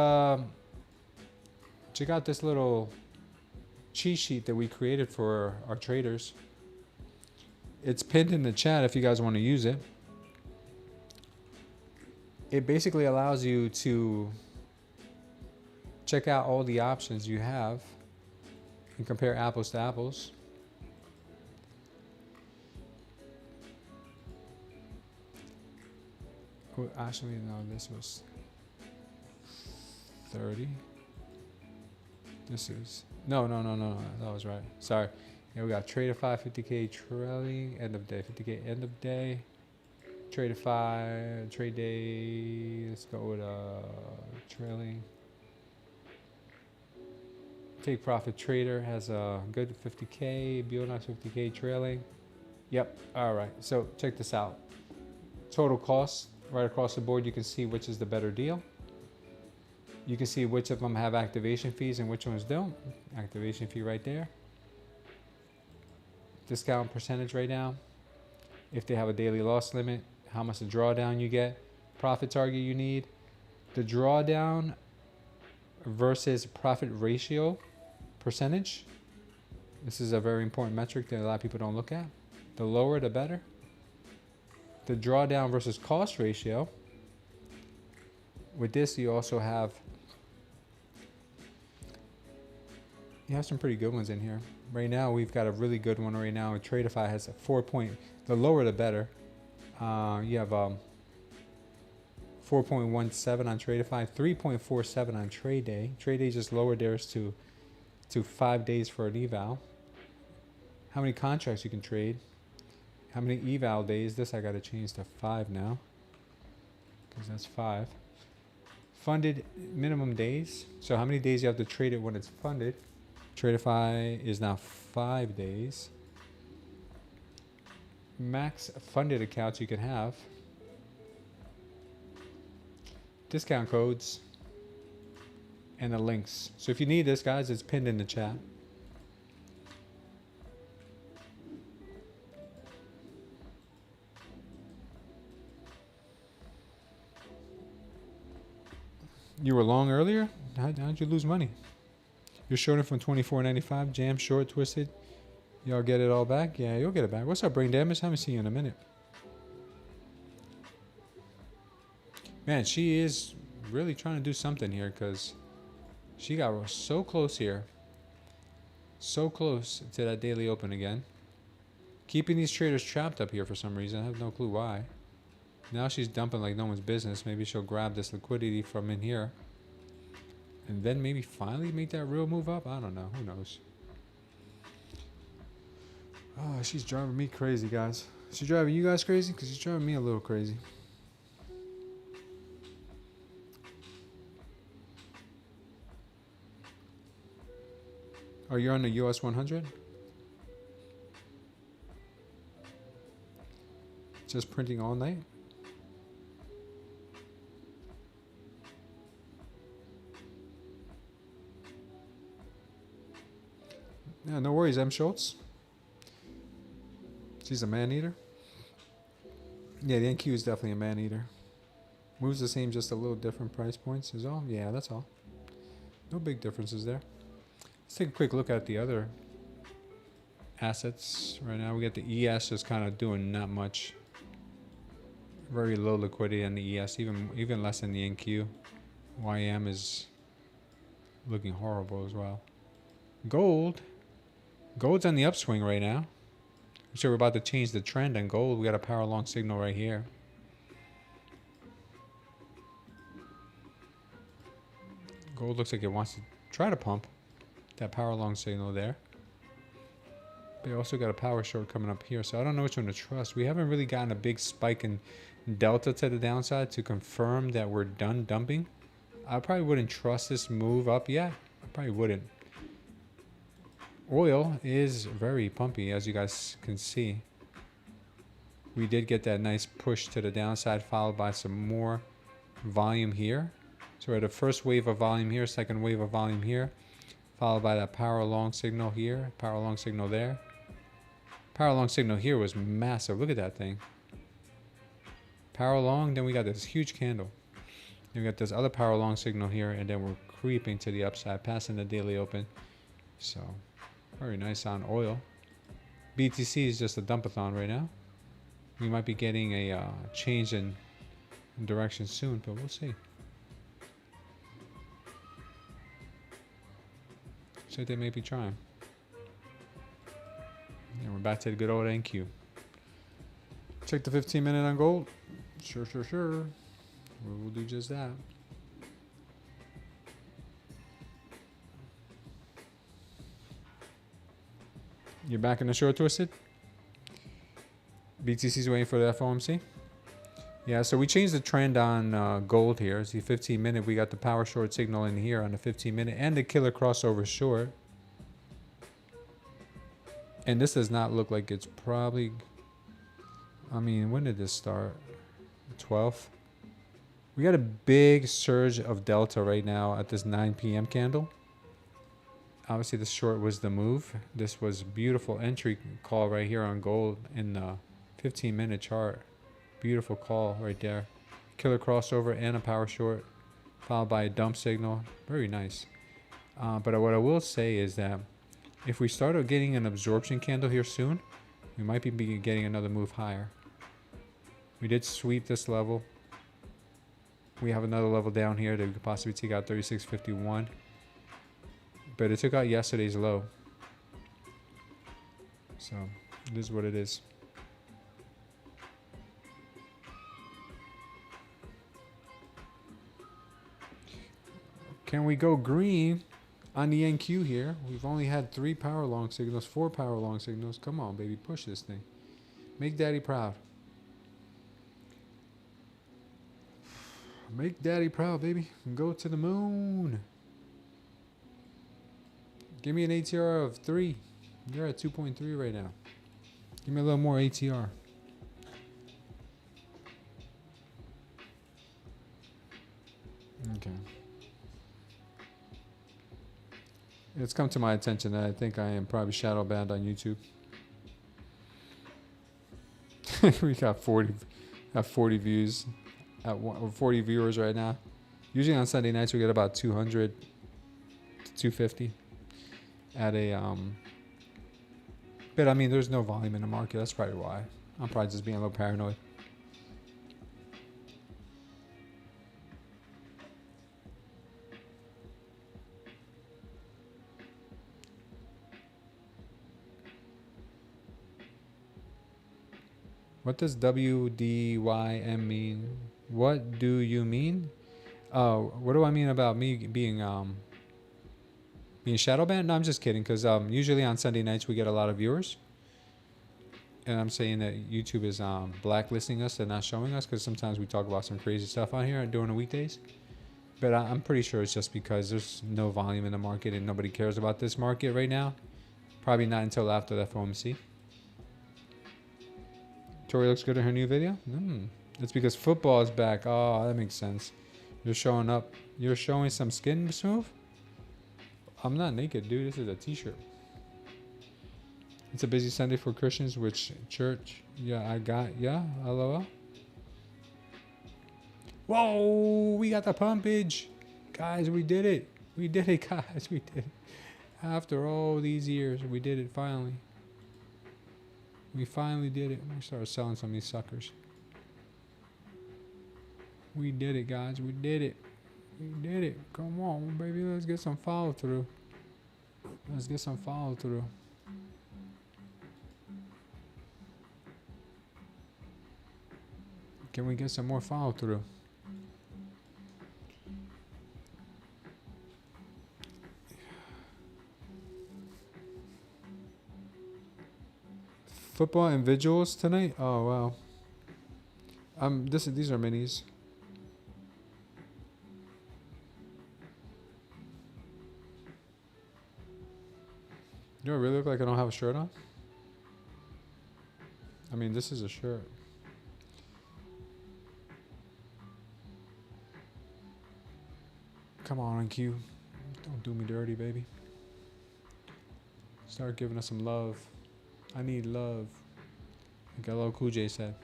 little cheat sheet that we created for our traders. It's pinned in the chat if you guys want to use it. It basically allows you to check out all the options you have and compare apples to apples. Actually, no, this was 30. This is no, that was right. Sorry. Yeah, we got Tradeify 50K trailing end of day, 50K end of day. Tradeify Tradeday. Let's go with trailing. Take Profit Trader has a good 50K. Bulenox 50K trailing. Yep. All right. So check this out. Total cost. Right across the board, you can see which is the better deal. You can see which of them have activation fees and which ones don't. Activation fee right there. Discount percentage right now. If they have a daily loss limit, how much the drawdown you get. Profit target you need. The drawdown versus profit ratio percentage. This is a very important metric that a lot of people don't look at. The lower, the better. The drawdown versus cost ratio. With this, you also have some pretty good ones in here. Right now, we've got a really good one right now. Tradeify has a 4 point. The lower, the better. You have 4.17 on Tradeify, 3.47 on Tradeday. Tradeday just lowered theirs to 5 days for an eval. How many contracts you can trade? How many eval days? This I got to change to 5 now, because that's 5. Funded minimum days. So how many days you have to trade it when it's funded? Tradeify is now 5 days. Max funded accounts you can have. Discount codes and the links. So if you need this, guys, it's pinned in the chat. You were long earlier? How'd you lose money? You're shorting from $24.95. Jam, short, twisted. Y'all get it all back? Yeah, you'll get it back. What's up, Brain Damage? Haven't seen you in a minute. Man, she is really trying to do something here because she got so close here. So close to that daily open again. Keeping these traders trapped up here for some reason. I have no clue why. Now she's dumping like no one's business. Maybe she'll grab this liquidity from in here. And then maybe finally make that real move up? I don't know. Who knows? Oh, she's driving me crazy, guys. She's driving you guys crazy? Because she's driving me a little crazy. Oh, you're on the US 100? Just printing all night? Yeah, no worries, M. Schultz. She's a man-eater. Yeah, the NQ is definitely a man-eater. Moves the same, just a little different price points is all. Yeah, that's all. No big differences there. Let's take a quick look at the other assets. Right now we got the ES just kind of doing not much. Very low liquidity on the ES, even less than the NQ. YM is looking horrible as well. Gold's on the upswing right now. So we're about to change the trend on gold. We got a power long signal right here. Gold looks like it wants to try to pump that power long signal there. But you also got a power short coming up here. So I don't know which one to trust. We haven't really gotten a big spike in delta to the downside to confirm that we're done dumping. I probably wouldn't trust this move up yet. I probably wouldn't. Oil is very pumpy, as you guys can see. We did get that nice push to the downside, followed by some more volume here. So we're at the first wave of volume here, second wave of volume here, followed by that power long signal here, power long signal there. Power long signal here was massive. Look at that thing. Power long, then we got this huge candle. Then we got this other power long signal here, and then we're creeping to the upside, passing the daily open. So very nice on oil. BTC is just a dumpathon right now. We might be getting a change in direction soon, but we'll see. So they may be trying. And we're back to the good old NQ. Check the 15-minute on gold. Sure. We'll do just that. You're back in the short twisted? BTC's waiting for the FOMC. Yeah, so we changed the trend on gold here. See, 15-minute, we got the power short signal in here on the 15-minute and the killer crossover short. And this does not look like it's probably... I mean, when did this start? The 12th? We got a big surge of delta right now at this 9 p.m. candle. Obviously, the short was the move. This was beautiful entry call right here on gold in the 15-minute chart. Beautiful call right there. Killer crossover and a power short, followed by a dump signal. Very nice. But what I will say is that if we start getting an absorption candle here soon, we might be getting another move higher. We did sweep this level. We have another level down here that we could possibly take out 36.51. But it took out yesterday's low. So it is what it is. Can we go green on the NQ here? We've only had 3 power long signals, 4 power long signals. Come on, baby, push this thing. Make daddy proud. Make daddy proud, baby. And go to the moon. Give me an ATR of 3. You're at 2.3 right now. Give me a little more ATR. Okay. It's come to my attention that I think I am probably shadow banned on YouTube. We got 40 views at 40 viewers right now. Usually on Sunday nights we get about 200 to 250 at a but I mean there's no volume in the market. That's probably why. I'm probably just being a little paranoid. What does WDYM mean? What do you mean? Oh, what do I mean about me being shadow banned? No, I'm just kidding. Because usually on Sunday nights we get a lot of viewers, and I'm saying that YouTube is blacklisting us and not showing us because sometimes we talk about some crazy stuff on here during the weekdays. But I'm pretty sure it's just because there's no volume in the market and nobody cares about this market right now. Probably not until after the FOMC. Tori looks good in her new video. It's because football is back. Oh, that makes sense. You're showing up. You're showing some skin smooth. I'm not naked, dude. This is a t-shirt. It's a busy Sunday for Christians. Which church? Yeah, I got. Yeah, LOL. Whoa, we got the pumpage. Guys, we did it. We did it, guys. We did it. After all these years, we did it finally. We finally did it. We started selling some of these suckers. We did it, guys. We did it. We did it. Come on, baby. Let's get some follow through. Let's get some follow through. Can we get some more follow through? Football individuals tonight? Oh wow. These are minis. Do I really look like I don't have a shirt on? I mean, this is a shirt. Come on, Q. Don't do me dirty, baby. Start giving us some love. I need love. Like LL Cool J said.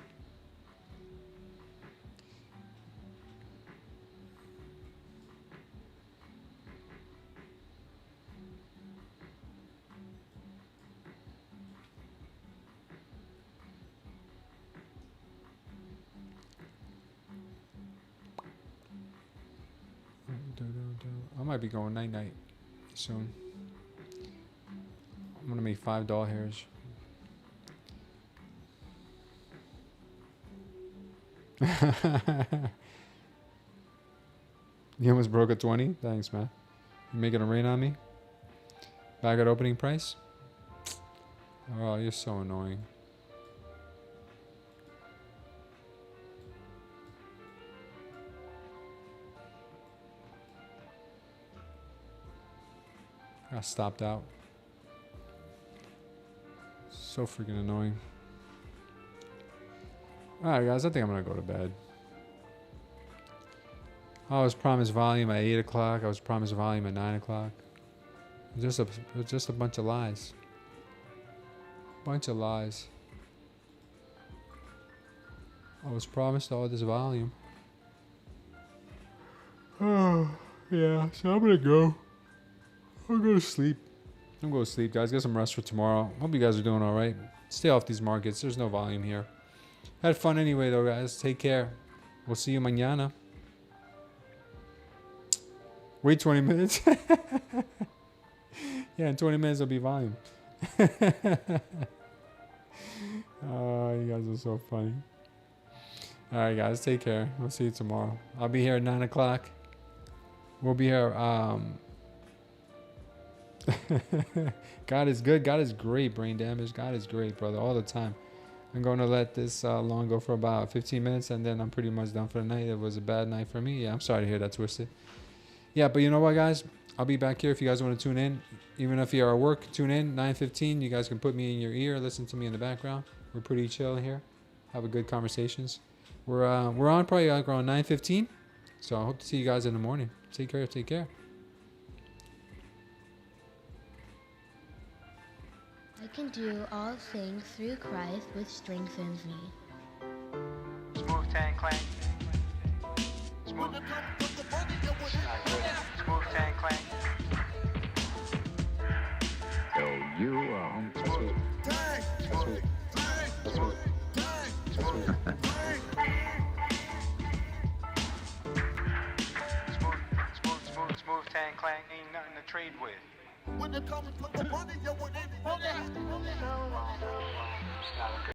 I might be going night-night soon. I'm gonna make 5 doll hairs. You almost broke a 20? Thanks, man. You making it rain on me? Back at opening price? Oh, you're so annoying. Got stopped out. So freaking annoying. Alright guys, I think I'm gonna go to bed. I was promised volume at 8 o'clock. I was promised volume at 9 o'clock. Just a bunch of lies. Bunch of lies. I was promised all this volume. Oh, yeah, so I'm gonna go. I'm going to sleep. I'm going to sleep, guys. Get some rest for tomorrow. Hope you guys are doing all right. Stay off these markets. There's no volume here. Had fun anyway, though, guys. Take care. We'll see you mañana. Wait 20 minutes. Yeah, in 20 minutes, there'll be volume. Oh, you guys are so funny. All right, guys. Take care. We'll see you tomorrow. I'll be here at 9 o'clock. We'll be here. God is good. God is great. Brain damage. God is great, brother. All the time. I'm going to let this long go for about 15 minutes, and then I'm pretty much done for the night. It was a bad night for me. Yeah, I'm sorry to hear that, Twisted. Yeah, but you know what, guys? I'll be back here if you guys want to tune in. Even if you're at work, tune in. 9:15. You guys can put me in your ear. Listen to me in the background. We're pretty chill here. Have a good conversations. We're on probably around 9:15. So I hope to see you guys in the morning. Take care. Take care. I can do all things through Christ, which strengthens me. Smooth tan clang. Smooth. Smooth tan clang. So you are on Smooth. Smooth. Smooth. Smooth. Smooth tan clang. Ain't nothing to trade with. When it comes to the money, you